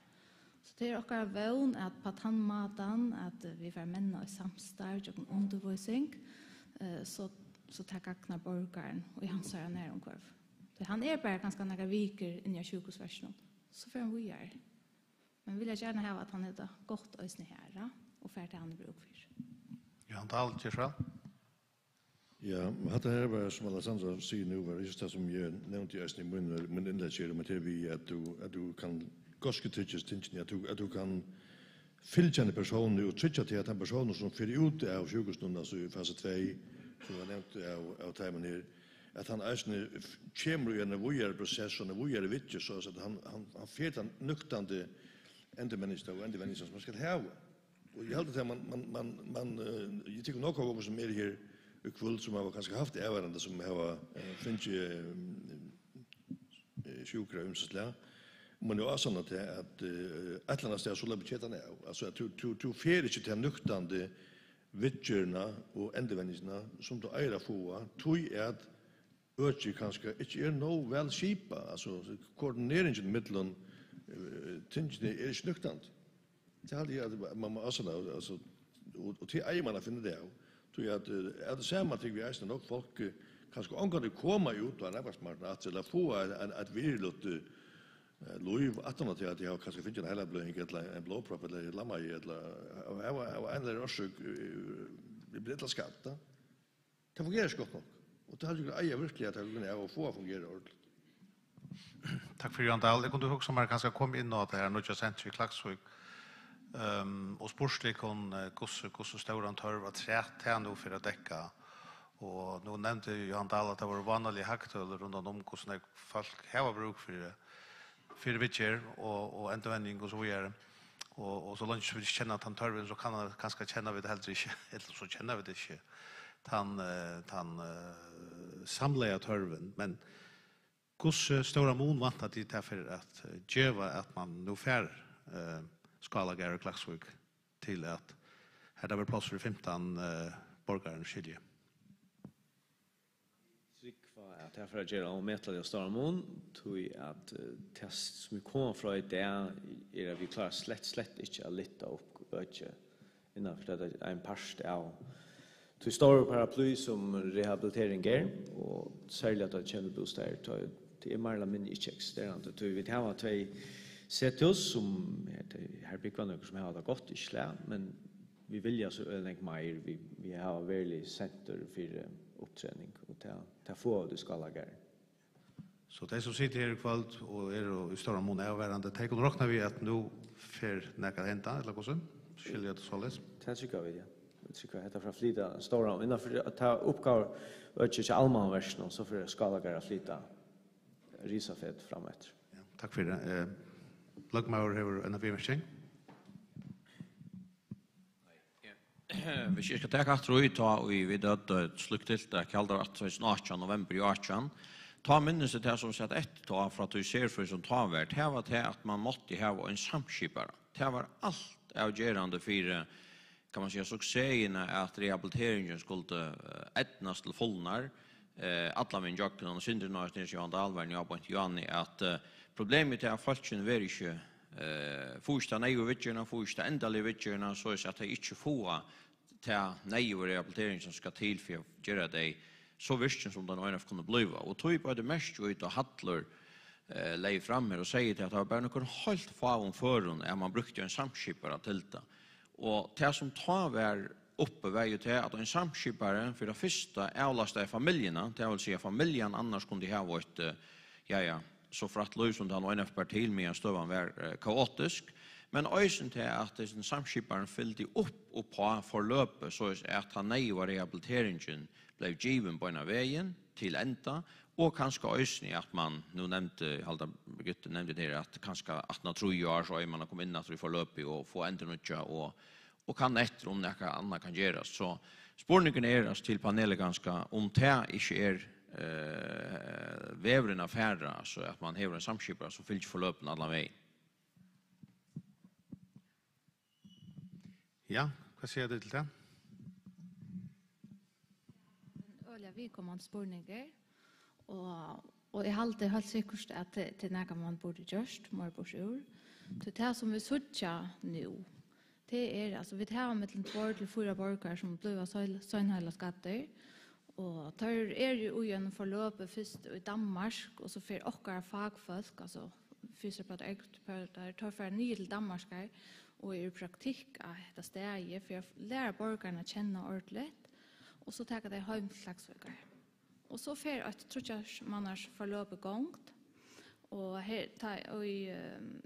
Så det akkurat vøn at på tannmaten, at vi får mennene i samstarv og undervisning, så tar gagna borgaren og i hans her næromkvarv. Han bare ganske nære viker inn i sjukhusversen, så får han vi gjøre. Men vil jeg gjerne ha at han er godt øsne her, og ferdig han bruk for. Johan Dahl, Jesrel. Ja, det her var, som Alessandra sier nu, var just det som jeg nevnte i øsne i min innledskjere, men til vi at du kan goske tryggjes tingene, at du kan fylle en person og trygge til at den personen som fyrer ut av sjukhusen, altså i fase 2, som var nevnt av timen her, at han øsne kommer i en vujere prosess og en vujere vitje, så at han fyrer den nøktande endemennester og endemennester som man skal hava. Og jeg heldig til at jeg tykker nok av som her i kvöld som har kanskje haft ævarende som har finnet sjukere umseslega. Men det er også sånn at et eller annet sted så la betjetan er. Altså at du fer ikke til nøktande vidtjørna og endevendisna som du eier å få, tog at økje kanskje ikke noe vel skipa. Altså koordineringen mittelen tingene ikke nøktande. Det er aldri at man må også og til eier man å finne det av. At det samme at vi eisne nok folk kanskje omgående koma ut av arbeidsmarknaden til å få et virlut lov at de har kanskje finnet en helbløyning eller en blåpropp eller et lamma i eller en eller annen årsøk vi blir litt skatt. Det fungerer godt nok. Og det har jo eier virkelig at det er å få fungere ordentlig. Takk for Johan Dahl. Jeg kunne huske om jeg kanskje kom inn av det her Nudja Sentry i Klagsvik. Og spørsmålet hvordan større tørv var trætt her nå for å dekke. Og nå nevnte Johan Dahl at det var vanlige haktøler rundt om hvordan folk har bruk for vidtjer og endevending og så videre. Og så langt vi kjenner at han tørven, så kan han kanskje kjenne vi det heller ikke, eller så kjenner vi det ikke. Han samler tørven, men hvordan større mån vant at det er for at gjøre at man nå færre skala Gary Klagsvik til at Här har vi plats för 15 borgaren skilje. Trykva at jeg for å gjøre om metal og større mån, tror jeg at det som vi kommer fra i det at vi klarer slett ikke å lytte opp øke innenfor det en parst av til store paraply som rehabilitering og særlig at det kommer bostäder det mer eller mindre ikke eksisterende. Vi har 2 CTOs som her bygger noe som har det godt i slä, men vi vill ju så ölenk mer vi har väldigt center för uppträning och ta få det ska laga. Så det som sitter här ikväll och är i stora mån övervärande take och räknar vi att nu för näka hända eller vad så skiljer det såles. Det tycker vi det. Det tycker jag heter flita stora innanför att ta uppgåvor och inte allmän version så för ska laga flita risafett framåt. Ja, tack för det. Lagmauer har en avmärkning. Vi ska ta efter ut och vi vet att sluktilt det kallar att 18 november i 18. Ta minnes det som sett ett ta för att du ser för som tar vart här var det att man måste ha en samskipare. Det var allt avgörande för kan man säga succén att rehabiliteringen skulle ettnas till fullnar alla min jocken och syndernars det Johan Dahlberg jag på Johanni att problemet är att folken är inte första nejvitcherna första ändliga vitcherna så att det inte får ta nejv rehabilitering som ska till för att göra det så visst som den ena kunde bliva och tror på det mest ut och hattlar lägger fram här och säger till att det var bara någon helt få förrun är man brukte en samskipare till det och det som tar var uppe var ju till att en samskipare för det första avlastar familjerna det vill säga familjen annars kunde ha varit så för att lösa den och en parti med en stövan var kaotisk men ösen till att det en samskiparen fyllde upp och på förlöpet så att han nej var rehabiliteringen blev given på en vägen till ända och kanske ösen att man nu nämnde Halda Birgitte nämnde det att kanske att när tror jag så är man kommer in att vi får löpa och få ändå något och kan efter om något annat kan göras så spårningen är till panelen ganska om det inte är vävren affärer så att man har en samskipare så fylls förlöpen alla vägen. Ja, vad säger du till det? Öliga vi kommer att spårningar och jag har helt säkert att det när man borde just mer på sjur. Så det som vi söker nu det är alltså vi har mellan 2 till 4 borgare som blir sånhela skatter och tar ju igen förlöp först i Danmark och så för och fagfolk alltså fysioterapeuter tar för ny till Danmark och i praktik det stäge för att lära borgarna känna ordentligt och så tar det hem slagsveckor. Och så för att trotjars mannars förlöp igångt och här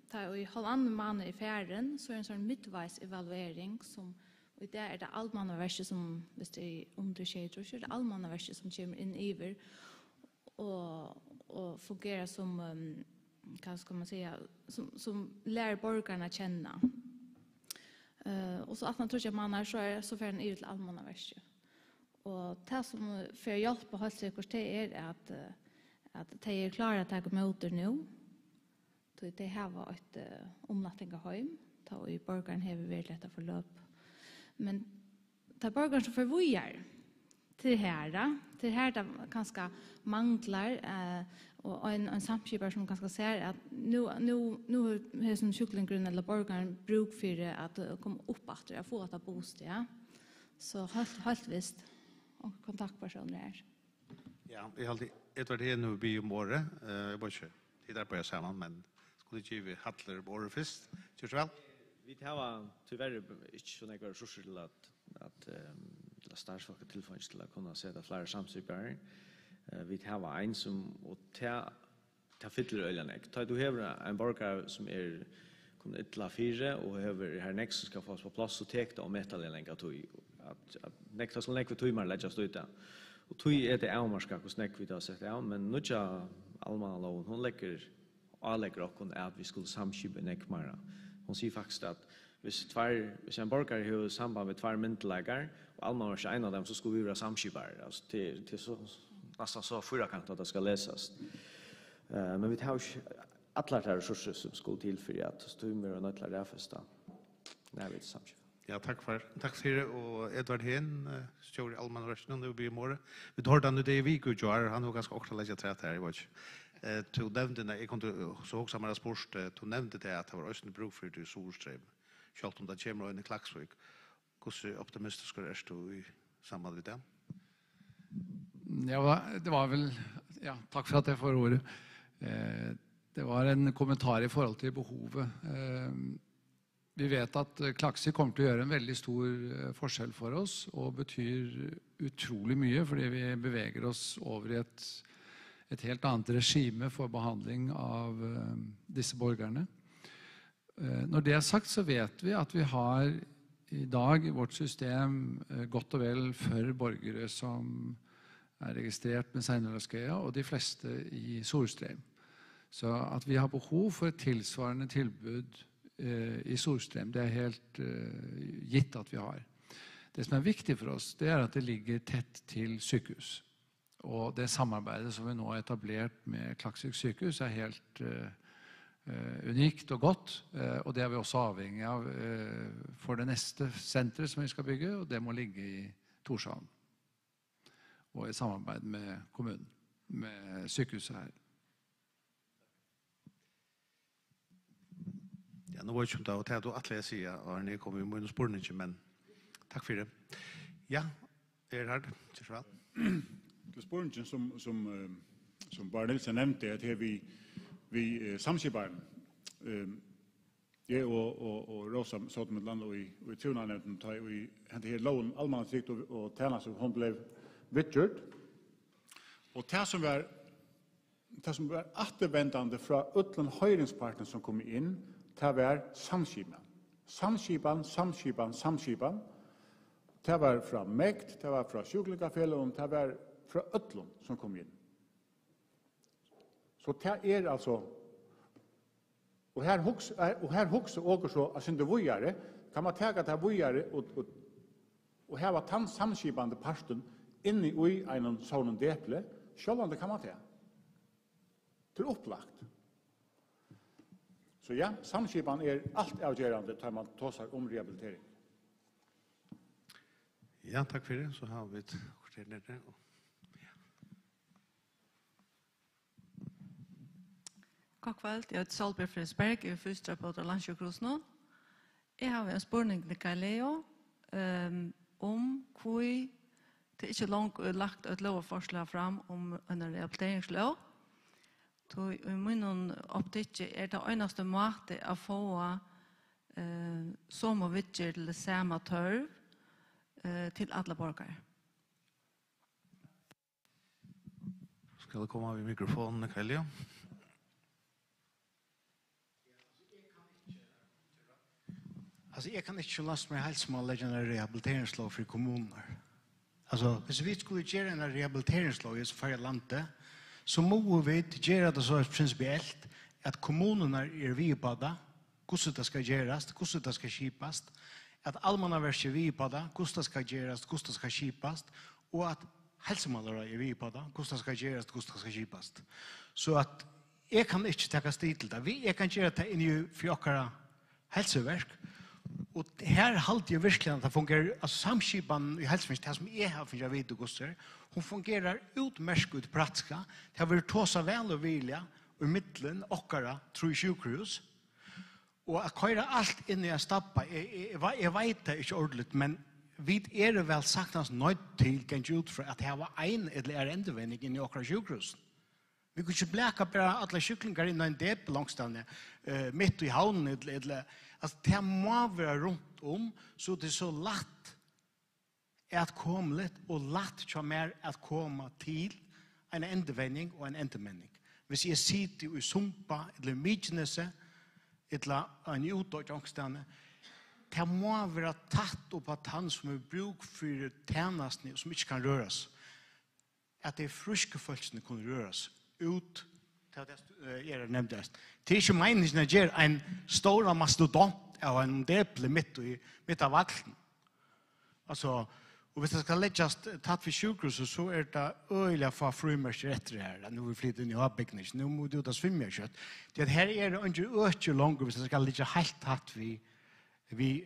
tar i halvannan månad i färden så är en sån midtveis evaluering som och det är det allmänna verset som visst är undersökt så är det allmänna verset som kommer in över och fungerar som vad ska man säga som lär borgarna känna. Och så att man tror att man är så för en ut till allmänna verset. Och det som för hjälp på helt säkert det är att de är klara att ta emot det nu. Så det här var ett omnattningahem. Ta i borgaren har vi väldigt lätt att förlöp. Men ta borgaren som förvojar till här det ganska manglar och en samskipare som ganska säger att nu är som sjuklingrund eller borgaren bruk för att komma upp efter att få att bostad. Så helt visst och kontaktpersoner är. Ja, vi har alltid Edvard här nu blir morgon. Jag bara inte tittar på samman men skulle inte vi hattler borre först. Kör så väl. Vi har tyvärr inte så några resurser till att statsfolk tillfälligt till att kunna sätta flera samskipare. Vi har en som och ta fyller öljan. Ta du har en borgare som är kommer ytla 4 och över här nästa ska få på plats så täckta och metallänka tog att nästa som lägger tog man lägga sluta. Och tog är det avmarska hos näck vi då sätter ja men nu ja allmänna lån hon lägger och hon är att vi skulle samskipa näck mera. Hon säger faktiskt att hvis en borgare har samband med 2 myntläggar och allmänna är en av dem så skulle vi vara samskipare alltså till så nästan så fyra kan att det ska läsas. Men vi har alla resurser som skulle till för att stå med och nötla det första. Nej, vi samskipa. Ja, tack för det och Edvard Hen står i allmänna rösten nu blir morgon. Vi tar den det vi går ju han har ganska också lägga trät här i watch. Till nämnde när jag kunde så också samma sport till nämnde det att det var östern bruk för det solström. Schalt om det kommer in i Klaxvik. Hur optimistisk är du i samband med det? Ja, det var väl tack för att jag får ordet. Det var en kommentar i forhold till behovet. Vi vet att Klaxvik kommer till att göra en väldigt stor forskjell för oss och betyder otroligt mycket för det vi beväger oss över ett helt annat regime för behandling av dessa borgarna. När det är sagt så vet vi att vi har i dag i vårt system gott och väl för borgare som är registrerat med Seinelöskeia och de flesta i Solström. Så att vi har behov för ett tillsvarande tillbud i Solström, det är helt gitt att vi har. Det som är viktigt för oss det är att det ligger tätt till sjukhus. Och det samarbete som vi nu har etablerat med Klaxvik sjukhus är helt unikt och gott. Och det är vi också avhängiga av för det nästa center som vi ska bygga och det må ligga i Torshavn. Och i samarbete med kommunen, med sjukhuset här. Ja, nu var det inte att jag då att läsa och ni kommer ju med spårningen men tack för det. Ja, är här till så väl. Det spårningen som Bar Nilsen nämnde att vi samskiparen jag och Rosa satt med land och i Tunanämnden tar vi hade här lån allmänsikt och tjänar så hon blev Richard. Och det som var återvändande från utland höjningsparten som kom in, det var samskipan. Det var från mäkt, det var från sjukligafällen, det var från utland som kom in. Så det är alltså och här hooks och så att inte vojare kan man ta det vojare och här var tant samskipande parten inne i en sån deple, självande kan man ta. Till upplagt. Så ja, samskipan är allt avgörande när man talar om rehabilitering. Ja, tack för det. Så har vi ett kvarter där. God kveld, jeg heter Solberg Fredensberg, jeg er fysioterapeut av Landsjøkros nå. Jeg har en spørning til Galeo om hvor det ikke langt er lagt et lovforslag fram om en rehabiliteringslov. I min optikk er det eneste måte å få som og vittjer til det samme tørv til alle borgere. Skal det komme av i mikrofonen, Galeo? Alltså jag kan inte lasta mig helt som att lägga en rehabiliteringslov för kommuner. Alltså, hvis vi skulle göra en rehabiliteringslov i förra landet så må vi göra det så principiellt att kommunerna är vi på det, hur det ska göras, hur det ska skipas, att allmänna verkar vi på det, hur det ska göras, hur det ska skipas och att hälsomålare är vi på det, hur det ska göras, hur det ska skipas. Så att jag kan inte ta stil till det. Jag kan göra det in i för hälsoverk. Och här håller jag verkligen att det fungerar, alltså samskipan i hälsoverk, det som jag har för jag vet och gosser, hon fungerar utmärkt ut praktiska, det har varit tåsa väl och vilja i mittlen okkara, tror jag sjukhus. Och att köra allt in i en stappa, jag vet det inte ordentligt, men vi är det väl saktans nöjd till kanske ut för att det var en eller ändvändning in i okkara sjukhus. Vi kunde inte bläka bara alla kycklingar in i en depp långstående mitt i havnen. Alltså, det må vara runt om så det är så lätt att komma lite och lätt som är att komma till en ändvändning och en ändvändning. Hvis jag sitter i Sumpa eller Midgenese eller en utåt långstående det må vara tatt upp att han som är bruk för tjänsten som inte kan röras. Att det är friska folk som kan röras ut till det är nämnt. Det är inte meningen att göra en stor mastodont av en deple mitt av vakten. Alltså, och hvis det ska läggas tatt för sjukhus så är det öjliga för frumärker efter det här. Nu vill flytta in i avbyggning. Nu måste det svimma kött. Det här är det inte ökje långt hvis det ska ligga helt tatt vid vi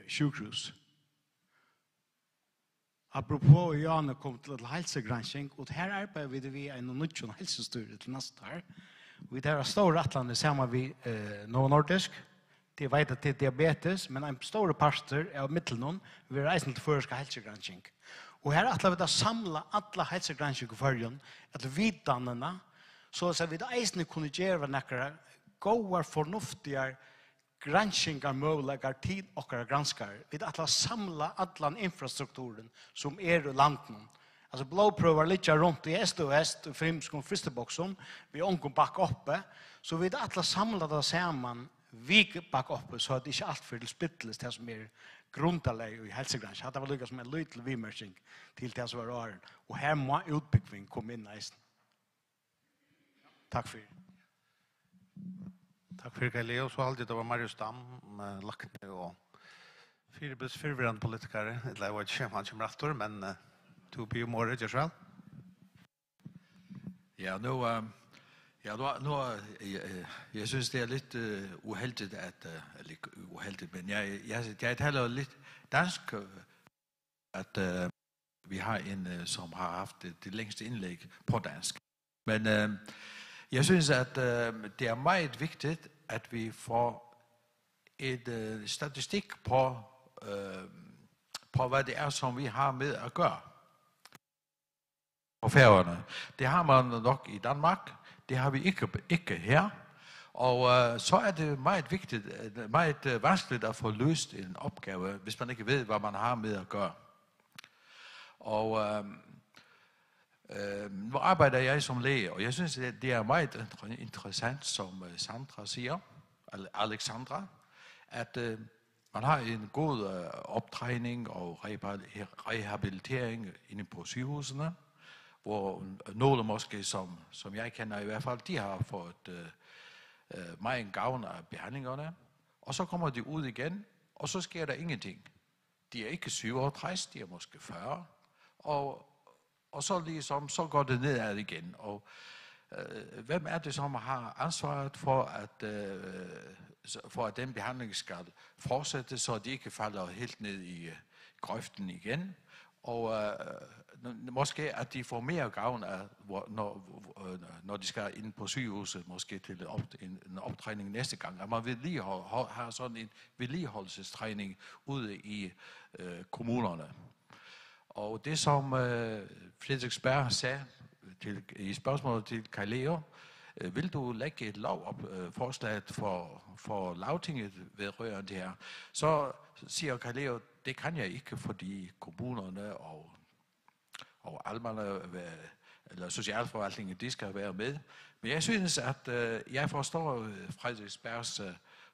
sjukhus. Apropos, Janne kom til helsegranskning, og her arbeider vi en nødvendig helsestyre til neste år. Vi har stor rettland sammen vi Novo Nordisk. De vet at det er diabetes, men en stor parter av middelnån vil reise til førerska helsegranskning. Og her atla vi da samla alla helsegranskning i førjen, at vidannene, så at vi da eisne kunne gjøre nekkere gåar fornuftigar granskingar möjligar till och granskar. Vi atla samla allan infrastrukturen som i landen. Alltså blodprövar lite runt i öst och väst och frimskon fristeboxen. Vi omkom bak uppe. Så vi atla samla det samman vi bak uppe så att det inte allt för spittles det som är grundlägg i hälsogransk. Det var lyckas som en liten vimersing till det som var åren. Och här må utbyggning komma in nästan. Tack för Takk for det, Leo. Så alltid det var Marius Dam, Lakne og Fyrbils fyrvirrande politikere. Jeg vet ikke om han kommer efter, men to be more, ikke selv? Ja, jeg synes det er lidt uheldigt, eller uheldigt, men jeg taler lidt dansk, at vi har en, som har haft det længste indlæg på dansk. Men jeg synes, at det er meget vigtigt, at vi får et statistik på, hvad det er, som vi har med at gøre på Færøerne. Det har man nok i Danmark, det har vi ikke her. Og så er det meget vigtigt, meget vanskeligt at få løst en opgave, hvis man ikke ved, hvad man har med at gøre. Og nu arbejder jeg som læge, og jeg synes, det er meget interessant, som Sandra siger, Alexandra, at man har en god optræning og rehabilitering inde på sygehusene, hvor nogle måske, som jeg kender i hvert fald, de har fået meget gavn af behandlingerne, og så kommer de ud igen, og så sker der ingenting. De er ikke 67, de er måske 40, og så ligesom, så går det nedad igen. Og hvem er det, som har ansvaret for at den behandling skal fortsætte, så de ikke falder helt ned i grøften igen? Og måske at de får mere gavn af, når de skal ind på sygehuset, måske til en optræning næste gang. At man har sådan en vedligeholdelsestræning ude i kommunerne. Og det som Frederiksberg sagde i spørgsmålet til Kai Leo, vil du lægge et lovforslag for Lagtinget vedrørende det her? Så siger Kai Leo, det kan jeg ikke, fordi kommunerne og almerne eller socialforvaltningen, de skal være med. Men jeg synes, at jeg forstår Frederiksbergs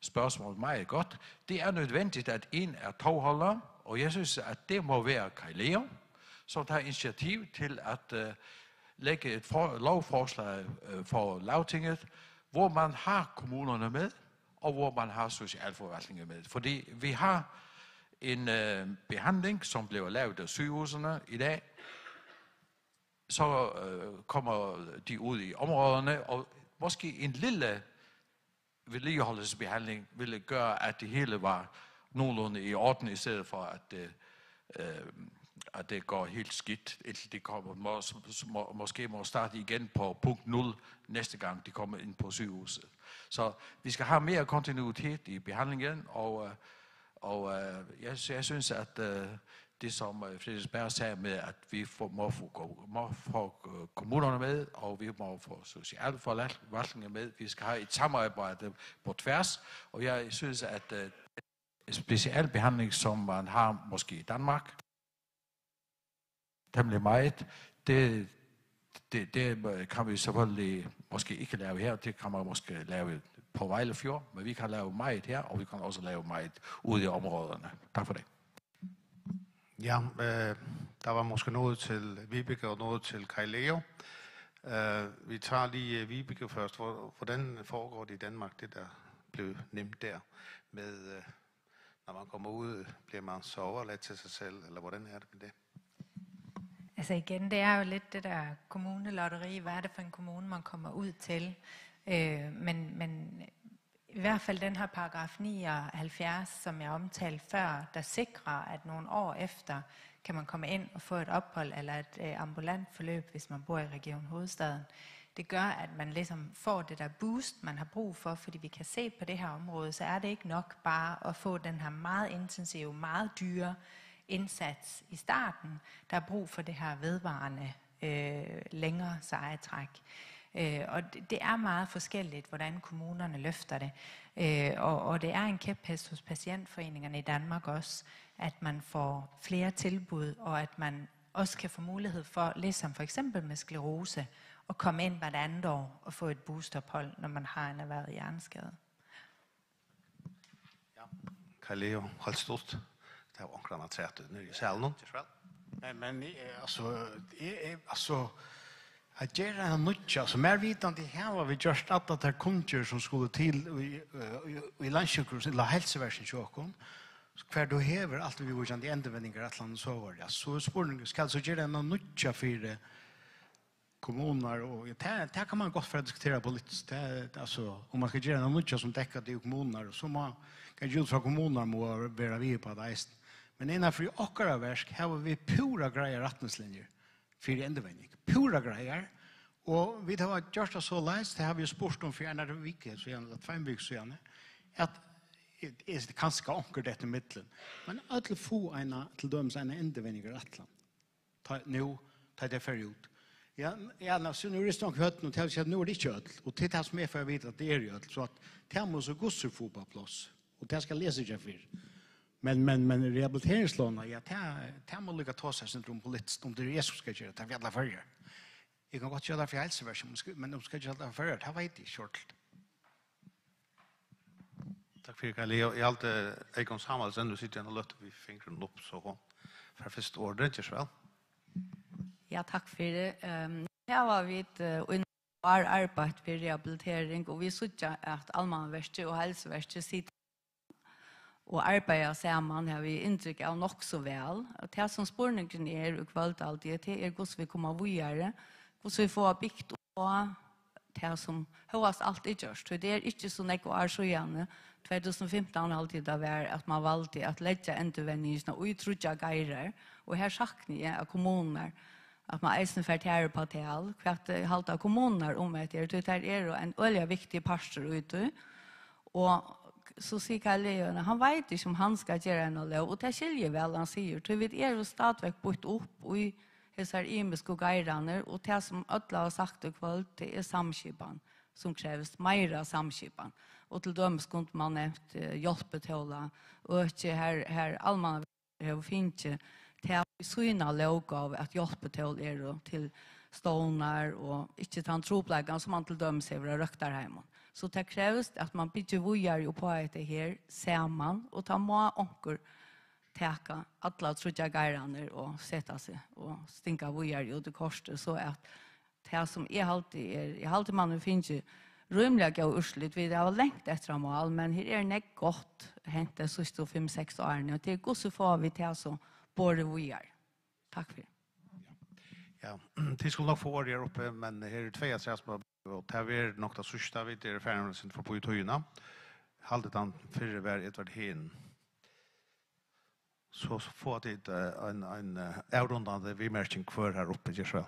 spørgsmål meget godt. Det er nødvendigt, at en er tovholder, og jeg synes, at det må være Kai Leo, som tager initiativ til at lægge et lovforslag for Lagtinget, hvor man har kommunerne med, og hvor man har socialforvaltningen med. Fordi vi har en behandling, som bliver lavet af sygehusene i dag, så kommer de ud i områderne, og måske en lille vedligeholdelsesbehandling ville gøre, at det hele var nogenlunde i orden, i stedet for at det går helt skidt. De kommer måske må starte igen på punkt 0 næste gang de kommer ind på sygehuset. Så vi skal have mere kontinuitet i behandlingen, og jeg synes, at det som Frederiksberg sagde med, at vi må få kommunerne med, og vi må få socialforvaltningen med. Vi skal have et samarbejde på tværs, og jeg synes, at specialbehandling, som man har måske i Danmark, temmelig meget, det kan vi selvfølgelig måske ikke lave her, det kan man måske lave på Vejlefjord, men vi kan lave meget her, og vi kan også lave meget ude i områderne. Tak for det. Ja, der var måske noget til Vibeke og noget til Kai Leo. Vi tager lige Vibeke først. Hvordan foregår det i Danmark, det der blev nemt der med, når man kommer ud, bliver man så overladt til sig selv, eller hvordan er det med det? Altså igen, det er jo lidt det der kommunelotteri. Hvad er det for en kommune, man kommer ud til? Men i hvert fald den her paragraf 79, som jeg omtalte før, der sikrer, at nogle år efter kan man komme ind og få et ophold eller et ambulant forløb, hvis man bor i Region Hovedstaden. Det gør, at man ligesom får det der boost, man har brug for, fordi vi kan se på det her område, så er det ikke nok bare at få den her meget intensive, meget dyre indsats i starten. Der er brug for det her vedvarende længere sejetræk. Og det er meget forskelligt, hvordan kommunerne løfter det. Og det er en kæphest hos patientforeningerne i Danmark også, at man får flere tilbud, og at man også kan få mulighed for, ligesom for eksempel med sklerose, at komme ind hvert andet år og få et boostophold, når man har en erhvervet hjerneskade. Ja, Kaleo, hold stort. Det var omkring 30 nede i salen. Nej, men altså, at gjøre en nødja, altså mer vitande her var vi gjørst at det er kunder som skulle til i landsjukhuset, eller helseversen sjåkon, hver du hever alt vi går i endevendingar et land så var det. Så spørningen skal så gjøre en nødja for kommuner, og det kan man godt for å diskutere politisk. Altså, om man skal gjøre en nødja som dekker det i kommuner, så må kan gjøre fra kommuner må være vi på det. Men innenfor okkara versk har vi pura greier retningslinjer for endevending. Pura greier. Og vi har gjort det så leist, det har vi spurt om for en vike, så gjerne, 2 veker så gjerne, at det kanskje anker dette middelen. Men alle få til dømes en endevending i rettland. Nå, ta det ferdig ut. Ja, så nu er det snakk høtten, og til at nå er det ikke ødel. Og til det som er for å vite at det er ødel, så at det må så gosser få på plass. Og det skal lese ikke for. Men rehabiliteringslåna, ja, det må lykke ta seg syndrom politisk, om det er Jesus skal gjøre, det er vi alle førjer. Jeg kan godt gjøre det for helseversen, men de skal gjøre det for førjer, det vet jeg kjørt. Takk for det, Leo. I alt Egon Samuelsen, du sitter igjen og løtter vi fingeren opp, så for første året, ikke så vel? Ja, takk for det. Her var vi under arbeid for rehabilitering, og vi sitter at allmannverste og helseverste sitter og arbeider sammen har vi inntrykk av nok så vel. Og det som spørningen og kvalitet alltid, det er hvordan vi kommer videre, hvordan vi får bygd og det som høres alltid gjørst. Det er ikke så nekk å så gjerne. 2015 alltid det var at man valgte at legge endevendingene og utrydde geirer. Og her sakner jeg av kommuner at man eisen fertjærer på til, hvert halvt av kommuner om etter. Det er en øyelig viktig parster ute. Og så sier Karl-Leon, han vet ikke om han skal gjøre noe lov, og det skiljer vel han sier. Så vi jo stadigvæk bort opp i disse imiske geirene, og det som alle har sagt i kveld, det er samskipan, som kreves mer samskipan. Og til dømes kunne man nevnt hjelpetåla, og ikke her allmann har finnet til å syne lovgav at hjelpetål er til stånar, og ikke ta en tropleggen som man til dømes har røkter hjemme. Så det krävs att man bygger vujar ju på att det här samman och ta må onker täcka alla trutja gairaner och sätta sig och stinka vujar ju det kostar så att det som är alltid man finns ju rymliga och ursligt vi har längt efter mål men här är det gott hänt det så 5-6 år och det är gott så får vi till så både vujar. Tack för det. Ja, det skulle nok få år her oppe, men her er 2 som og det er nok det sørste vi til referensen for på utøyene. Haldet han fyrre hver Edvard Hien. Så får det en avrundande vimerking kvar her oppe, ikke så?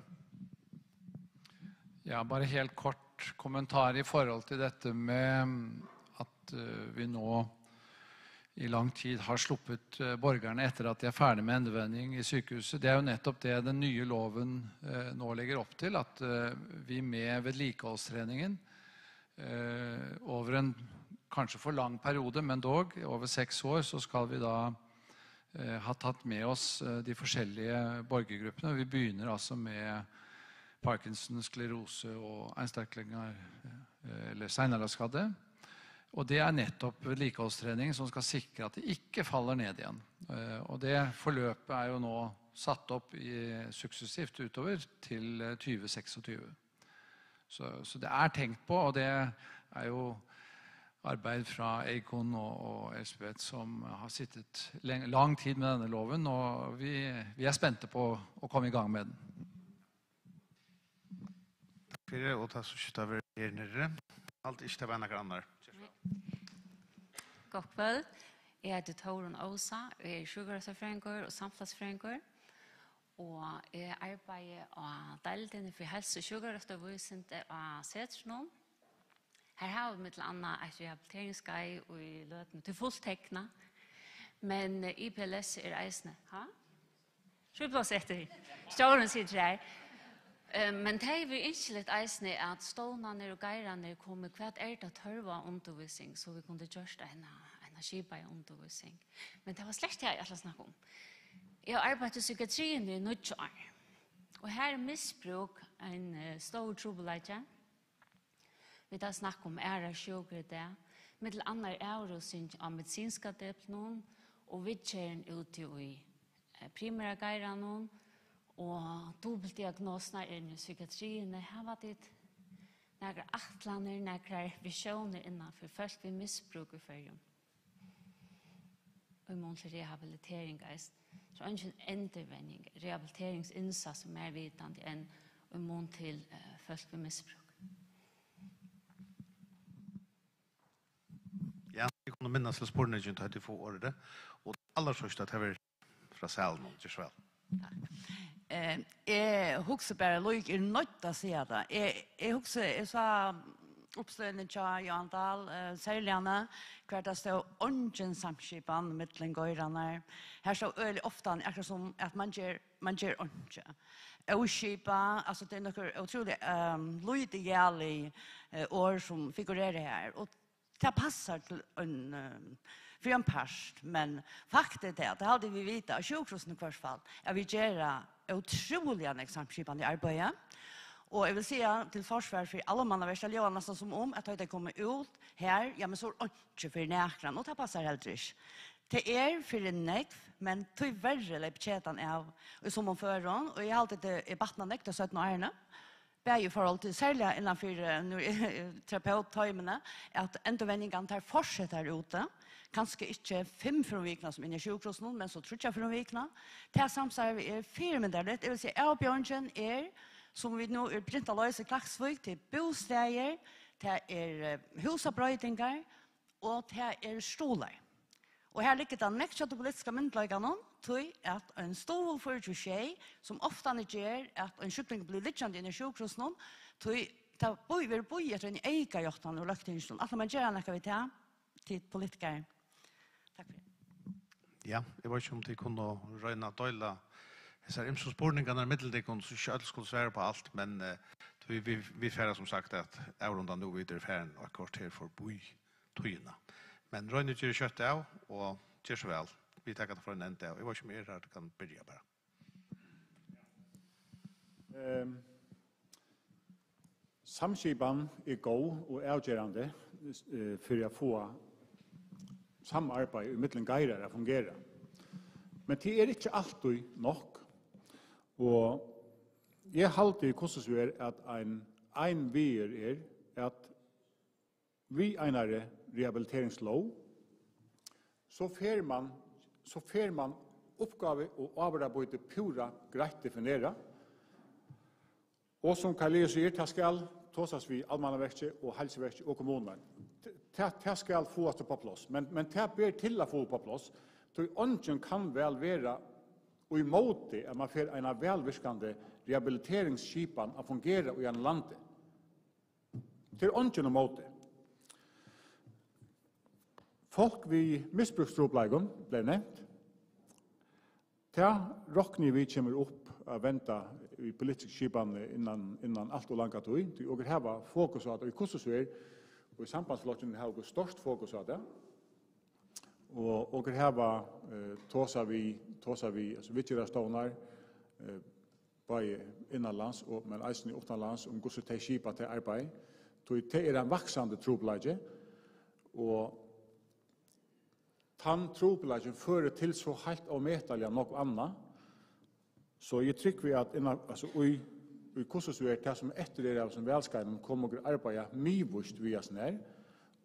Ja, bare helt kort kommentar i forhold til dette med at vi nå i lang tid har sluppet borgerne etter at de er ferdig med endevending i sykehuset. Det er jo nettopp det den nye loven nå legger opp til, at vi med vedlikeholdstreningen over en kanskje for lang periode, men dog over 6 år, så skal vi da ha tatt med oss de forskjellige borgergruppene. Vi begynner altså med Parkinson, sklerose og einstaklinger eller senere. Og det er nettopp vedlikeholdstrening som skal sikre at det ikke faller ned igjen. Og det forløpet er jo nå satt opp suksessivt utover til 2026. Så det er tenkt på, og det er jo arbeid fra Eikon og Elspeth som har sittet lang tid med denne loven, og vi er spente på å komme i gang med den. Takk for det, og takk så skjøtt av her nere. Alt ikke til venner grannar. God kväll. Jeg heter Torun Åsa, jeg er sjukhusfrængur og samfunnsfrængur. Og jeg arbeider av deltene for helse- og sjukhusfrængur av Setrsnån. Her har vi med annet et rehabiliteringsgei og i løten til fulltekna. Men IPLS er eisende. Ha? Sjukhus etter. Ståren sitter her. Men det er vi ikke litt eisende at stålene og geirene kommer hva det tørva undervisning, så vi kunne gjøre en skipa i undervisning. Men det var slett jeg snakke om. Jeg har arbeidet i psykiatrien i 9 år. Og her er misbruk en stor trobeleidje. Vi tar snakk om ære sjukker det. Med til andre avrosing av medisinska deplen og vidtjeren ute i primære geirene og dobbeltdiagnosene i psykiatrien. Her var det några atlaner, några visioner innanfor folk vi misbruk i førjen. Og i mån til rehabilitering så er det ikke en endevending, rehabiliteringsinnsats som er vitande enn i mån til folk vi misbruk. Ja, jeg kunne minnes til spørningen til at du får året, og aller først at jeg vil fra salen, ikke vel. Jeg husker bare, Loik er nødt til å si det. Jeg husker, jeg sa oppstøyende til Jan Dahl, særligere, hver det stod ånden samskipen med den gøyrene. Her stod øyelig ofte, akkurat som at man gjør ånden. Og skipa, altså det er noe utrolig loydiale år som figurerer her. Og det passer til för en past, men faktiskt det hade vi vita av sjukhusen i hvert fall, att vi gör otroliga samskipande arbete. Och jag vill säga till försvar för alla manna värsta leva nästan som att det kommer ut här, ja men så inte för näkran, och det passar helt inte. Det är för en nekv, men tyvärr är betjätan av som om förrån, och jag har alltid debattna nekv, så att nå ärna. Bär ju förhåll till särskilt innanför terapeuttajmene, att endovendingen tar fortsätter ute, kanske inte 5 från vikna som inne i sjukhusen, men så tror jag från vikna. Det här samsar är 4 minuter, det vill säga avbjörnsen är, som vi nu är brynt att lösa Klagsvik, till bostäder, det husabröjtingar och det är stolar. Och här ligger det nästa till politiska myndigheterna till att en stol för tjej som ofta gör att en sjukling blir liggande i sjukhusen till att vi bor efter en egen hjortan och löktingston. Att man gör något vi tar till politiker. Tack för det. Ja, jag vet inte om de kunde röna döjla dessa imsorspårningarna i middeldekon så inte alla skulle svära på allt, men vi färre som sagt att avrundan nu vidare färren och akkurat här för boi tøyina. Men røyne gjør kjøttet av, og gjør så vel. Vi takker det for en ende av. Jeg var ikke mer her, det kan begynne bare. Samskipan er god og avgjørende for å få samarbeid i mittelen geirer å fungere. Men det er ikke alltid nok. Og jeg halte i hvordan at en vier at vi einare rehabiliteringslov, så fer man oppgave og arbeid pura greit definera. Og som Kaleo sier, det skal tåsas vi allmannaverkje og helseverkje og kommuner. Det skal få oss på plass, men det ber til å få på plass. Så ånden kan vel være og i måte at man får en velvirkande rehabiliteringsskipan å fungere i en lande. Til ånden og måte. Folk vi misbruksdroplegon ble nevnt. Ta rockni vi kommer opp å vente i politisk skipan innan alt og langt tog. Og her var fokus på det i kostosver, og i sambandsflokken har vi størst fokus på det. Og her var tåsa vi altså vittgjørastånar, bare innanlands, men eisen i utenlands, hvordan de skipa til arbeid. Det er en vaksande troplegon, og tann trobelagen fører til så helt avmetalja nok anna. Så jeg trykker vi at i hvordan det som etter av som velskaren kommer å arbeide mye via sånn her,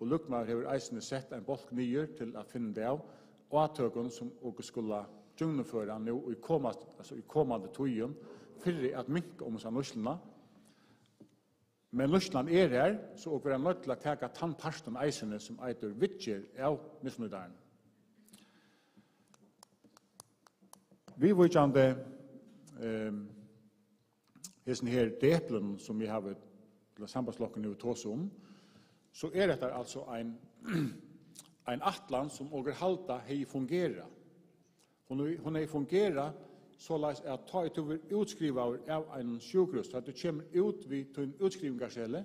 og Lukmar har eisende sett en bolk nyer til å finne det av, og attøkken som også skulle gjennomføre nå i kommande tøyen, for at minke om seg norskene. Men Lussland her, så og vi er nødt til å ta tannparsten eisene som eiter vittjer av misnøydaren. Vi vitsjande hesten her deplen som vi har til sambandslokken nu tås så dette altså en atlan som åker halta hei fungera. Hon hei fungera så lais at ta ut over utskrivar av en sjukhus, at du kommer ut vid til en utskrivingarselle,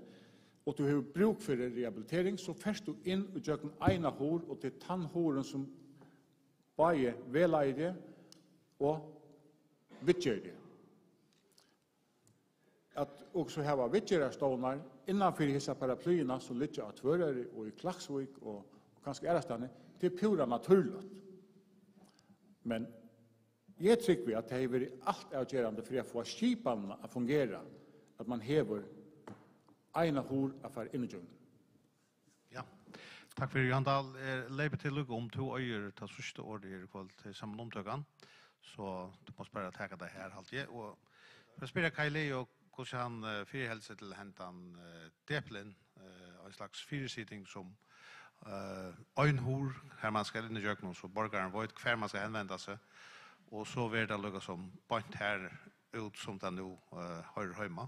og du har bruk for rehabilitering, så først du inn og gjør en ena hår, og til tannhåren som bare veleier og vittgjør det. At også hava vittgjørarstånar innanfor hissa paraplyerna som ligger av Tvørøyri og i Klaksvik og kanskje ærastane, det er pura naturligt. Men jeg tycker at det har vært alt avgjørende for å få skipene å fungere, at man hever ena hår for inngjøringen. Ja, takk for Jan Dahl. Leipet til lukk om 2 øyer til sørste året i kveld til sammen omtøkene, så du må bare ta det her alltid. Og for å spørre Kai Leo, hvordan han firehelse til hentan Deplen, en slags firesiting som øynhår, her man skal inn i gjøkken, så borgeren vet hver man skal henvende seg, og så vil det lukka som bant her ut som det nå hører hjemme.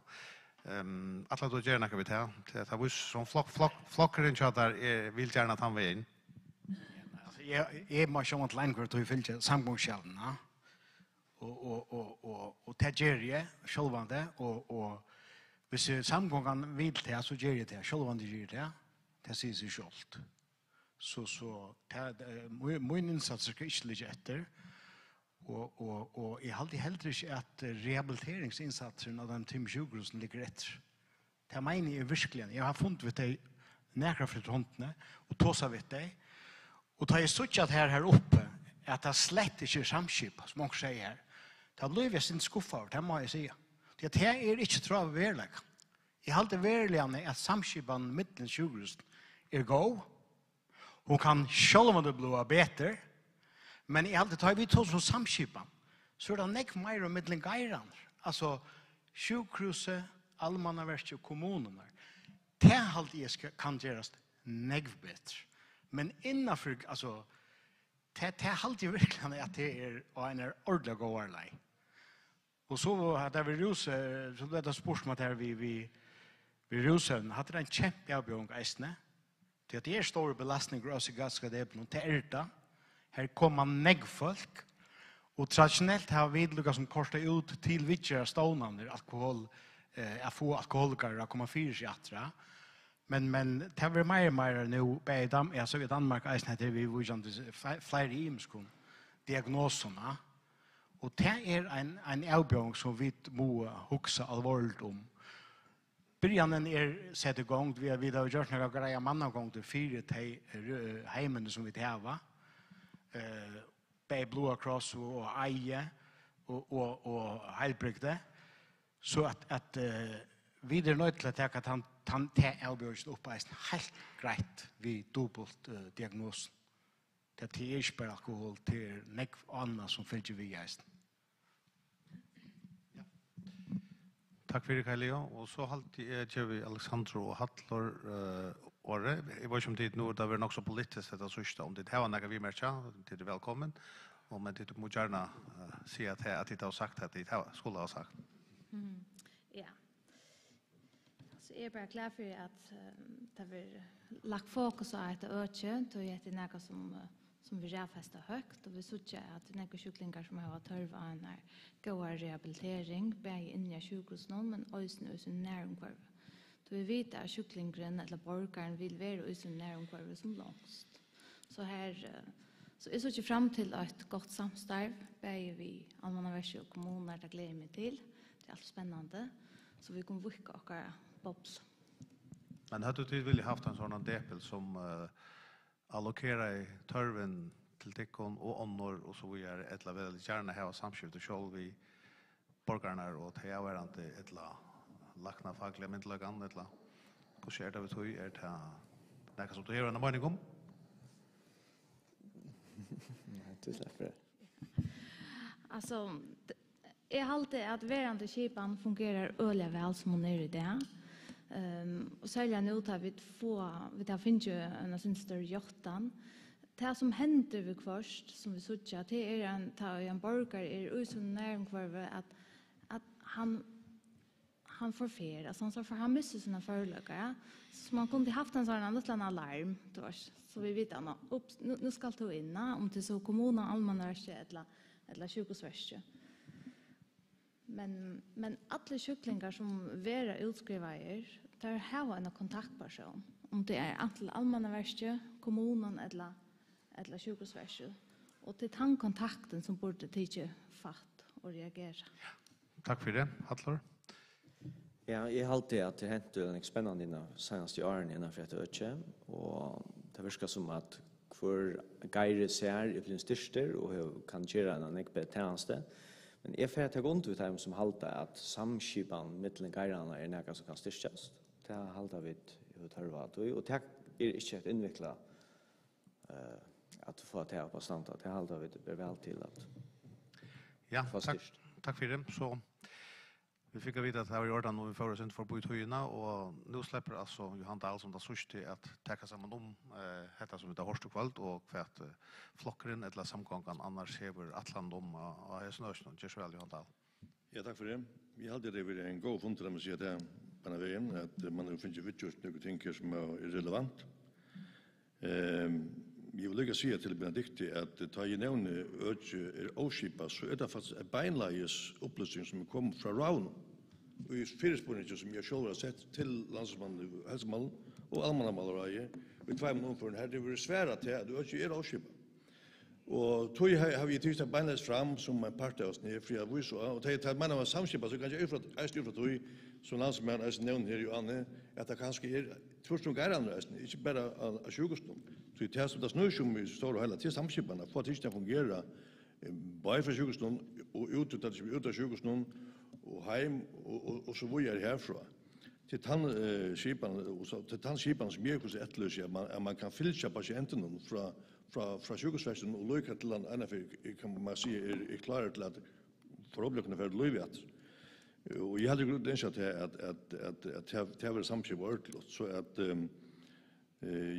Alla då gärna kan vi ta. Det var som flockaren chat där vill gärna ta med in. Alltså jag måste ju inte längre till fylja samgångsskällen, och det ger jag självande och hvis samgången vill det så ger det självande ger det. Det ser sig självt. Så min insats ska inte ligga efter. Og jeg halte heller ikke at rehabiliteringsinnsatsen av de timsjukhusen ligger etter. Det mener jeg virkelig. Jeg har funnet ved det nærkere for håndene, og tåsa ved det. Og da jeg sørger at her oppe, at det slett ikke er samskip, som også sier her, da blir jeg sin skuffa over, det må jeg si. Det er ikke tror jeg verleg. Jeg halte verlig at samskipene mittelen sjukhusen er god, og kan selv om det blir bedre, men I alltid tar vi to som samskipan, så det nekk meir og middelen geiran. Altså, sjukhuset, allmannaverket og kommunene. Det alltid kan gjerast nekk bedre. Men innanfor, altså, det alltid virkelig at det en ordentlig gåarlei. Og så hadde vi Rose, så ble det spørsmål der vi Rosen, hadde det en kjempeavbjørn eisne. Det er store belastninger også I ganske det, det det. Her kommer negfolk, og traditionellt har vi lukket som korset ut til vittjere stående alkohol, å få alkoholikere å komme fyre seg atra. Men det har vært mer og mer nå, jeg så I Danmark, eisen vi vurgende flere imeskon diagnosene, og det en avbjørn som vi må hukse alvorligt om. Byrjanen sett I gang, vi har gjort noen greier mannagång til 4 til heimene som vi har, Blue Cross og Eie og Heilbrygde, så at vi nødt til å ta at han avgjørelsen opp helt greit ved dobbelt diagnosen. Det ikke bare alkohol, til nekk annet som følger vi eisen. Takk for det, Kai Leo. Og så gjør vi Alexandro og Hattler året. Jeg vet ikke om det nå, det var nok så politisk dette sørste. Om det her var noe vi merker, det velkommen. Men det må gjerne si at de har sagt at de skulle ha sagt. Ja. Så jeg bare glad for at det har lagt fokus på et øke, og det er noe som vi rehfester høyt, og vi ser at det er noen sjuklinger som har tørv av en god rehabilitering, bare inni av sjukhusen, men også i næromkvarvet. Vi vet at sjuklingren eller borgaren vil være i sin næromkvarvet som langst. Så jeg så ikke frem til et godt samstarv, bare vi allmannaverset og kommuner, det gleder meg til. Det alt spennende, så vi kan virke akkurat bobs. Men hadde du vilja haft en sånn depel som allokerar tørven til tikkon og åndor og så videre, etla vil gjerne ha samskift og sjål vi borgarna og til avhverande etla lakna faglige myndelagan, etla hvordan det vi tog, det nekka som du hever en mening om? Nei, du slipper det. Altså, jeg halte at verande kipan fungerar øyelig vel som hun I det. Och sälja nu tar vi tar finns ju en sån större jottan. Det som händer vid först som vi såg det är en borgare är så nära att han förfer, alltså han missar sina föreläggare. Så man kunde haft en sån annan alarm då, så vi vet att nu ska ta in om det så kommunen allmänverket eller sjukhusverket. Men alla sjuklingar som vera utskrivare där har en kontaktperson om det är allmänverket, kommunen eller sjukhusverket. Och det är kontakten som borde tige fatt och reagera. Tack för det, Hallor. Ja, jeg har alltid at det hentet en spennende innan senaste årene innenfor et øke, og det virker som at hver geire ser i blir styrster og kan gjøre en ekbe tjeneste. Men jeg får ta grunn til dem som halter at samskipan mittelen geirene er noe som kan styrkes. Det halter vi tørvet, og det er ikke et innviklet at få det på stand. Det halter vi vel til at få styrst. Tack för det. Så vi fick veta att det var i ordan och vi får oss inte för på uthöjna och nu släpper alltså Johan Dahl som det sørste till att täcka samman om detta som heter Horstukvald och för att flockren eller samgången annars hever Atland om av Hesnörsson. Gör Johan Dahl. Ja, tack för det. Vi hade det vid en god fund där man säger det på den vägen att man finner vitjust några ting som är relevant. Vi vill lägga sig till Benedikti att ta i nevne öde är oskipa så är det faktiskt en beinlejes upplysning som kommer från Raun. Och i fyrirspunningen som jag själv har sett till landsmannen Hälsomallen och allmannamaleriet vi två månader för här det blir svära till att öde är oskipa. Och tog har vi tyst en beinlejes fram som en part av oss ner för jag visste och det är man har samskipa så kan jag ifrån tog som landsmannen är nevnt här ju Anne att det kanske är tvåstung andra inte bara av sjukhusen. Så det är så det snur som vi står och hela till samskiparna för att det ska fungera bara för sjukhusen och ut av sjukhusen och hem och så vad är härifrån. Till tandskiparna och så till tandskiparna som är så ettlösa man kan filtra patienten från sjukhusväsen och lycka till en annan kan man se är klar till att problemen för lövet. Och jag hade grundat att det var samskipa ordentligt så att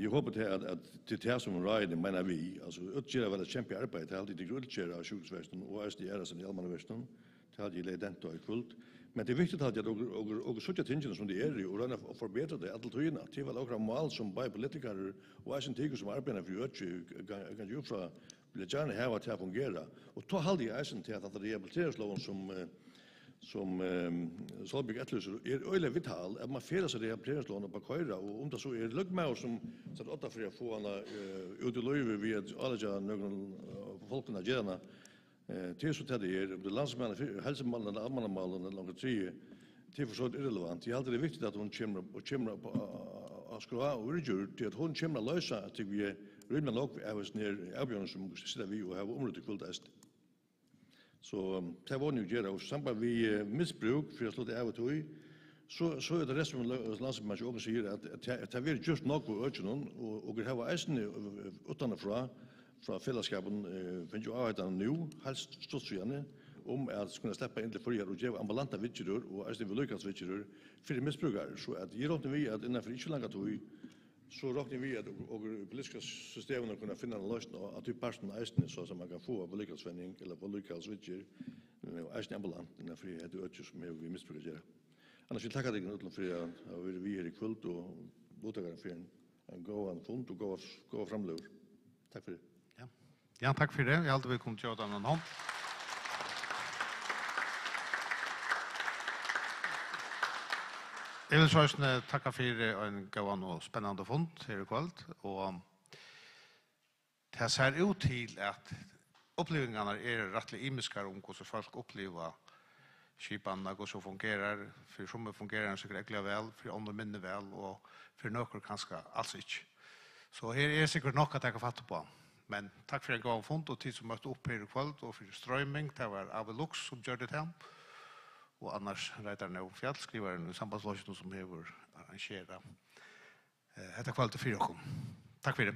jag hoppas att det som rör menar vi alltså utgöra väl ett kämpearbete det alltid det grundläggande av sjukhusväsen och SDR som i allmänväsen det hade ju ledent och fullt men det är viktigt att jag och så tingen som det är och röna och förbättra det alltid tyna till väl några mål som by politiker och är inte som arbetar för att kan ju från bli gärna här att fungera och ta hade jag sen till att rehabiliteringslån som Solbjørg etterlyser øyelig vital at man færer seg rehabiliteringslånet på køyre og det så løggmauer som satt 8 for å få henne ut i løyve ved alle noen folkene gjerne til så til det det landsmennene, helsemannene eller allmannamallene eller noen tre til for så irrelevant. Jeg halte det viktig at hun kommer på å skru av og urgjør til at hun kommer å løse at vi er rymelig nok av oss ned avgjørende som sitter vi og har området kvult Så det var nu gjøre, og samband vi misbruk, for jeg slår det av og tog, så er det resten av landsmennene også sier at det er just nok på økene, og det har eisene utenfra, fra fellesskapen, finner jo arbeidene nå, helst stått om at skulle slippe inn til forrige og gjøre ambulante vidtjører, og eisene vi lykkes vidtjører, for misbrukere. Så at jeg råkner vi at innenfor ikke langt tog, så råkner vi at politiske systemene kunne finne en løsning og at vi parten eisene så som man kan få av lykkelsvenning eller på lykkelsvitcher og eisene ambulant innenfor et øtje som vi misbruker gjøre. Annars vil takke deg nødvendig for at vi er i kvult og mottagere for en god fund og god fremlever. Takk for det. Ja, takk for det. Jeg har alltid kommet til å gjøre den hånd. Jeg vil så takke for en god og spennende fund her i kveld. Og det ser ut til at opplevelsene er rettelig imiskere om hvordan folk opplever skipene, hvordan fungerer. For som fungerer den sikkert egentlig vel, for andre minner vel, og for noen kanskje alls ikke. Så her er sikkert nok at jeg kan fatte på. Men takk for en god fund og tid som møtte opp her i kveld, og for strømming, det var Avelux som gjør det til. Og annars reiteren av fjallskriveren i sambandslåsjen som hever arrangeret etter kvalitet 4. Takk for det.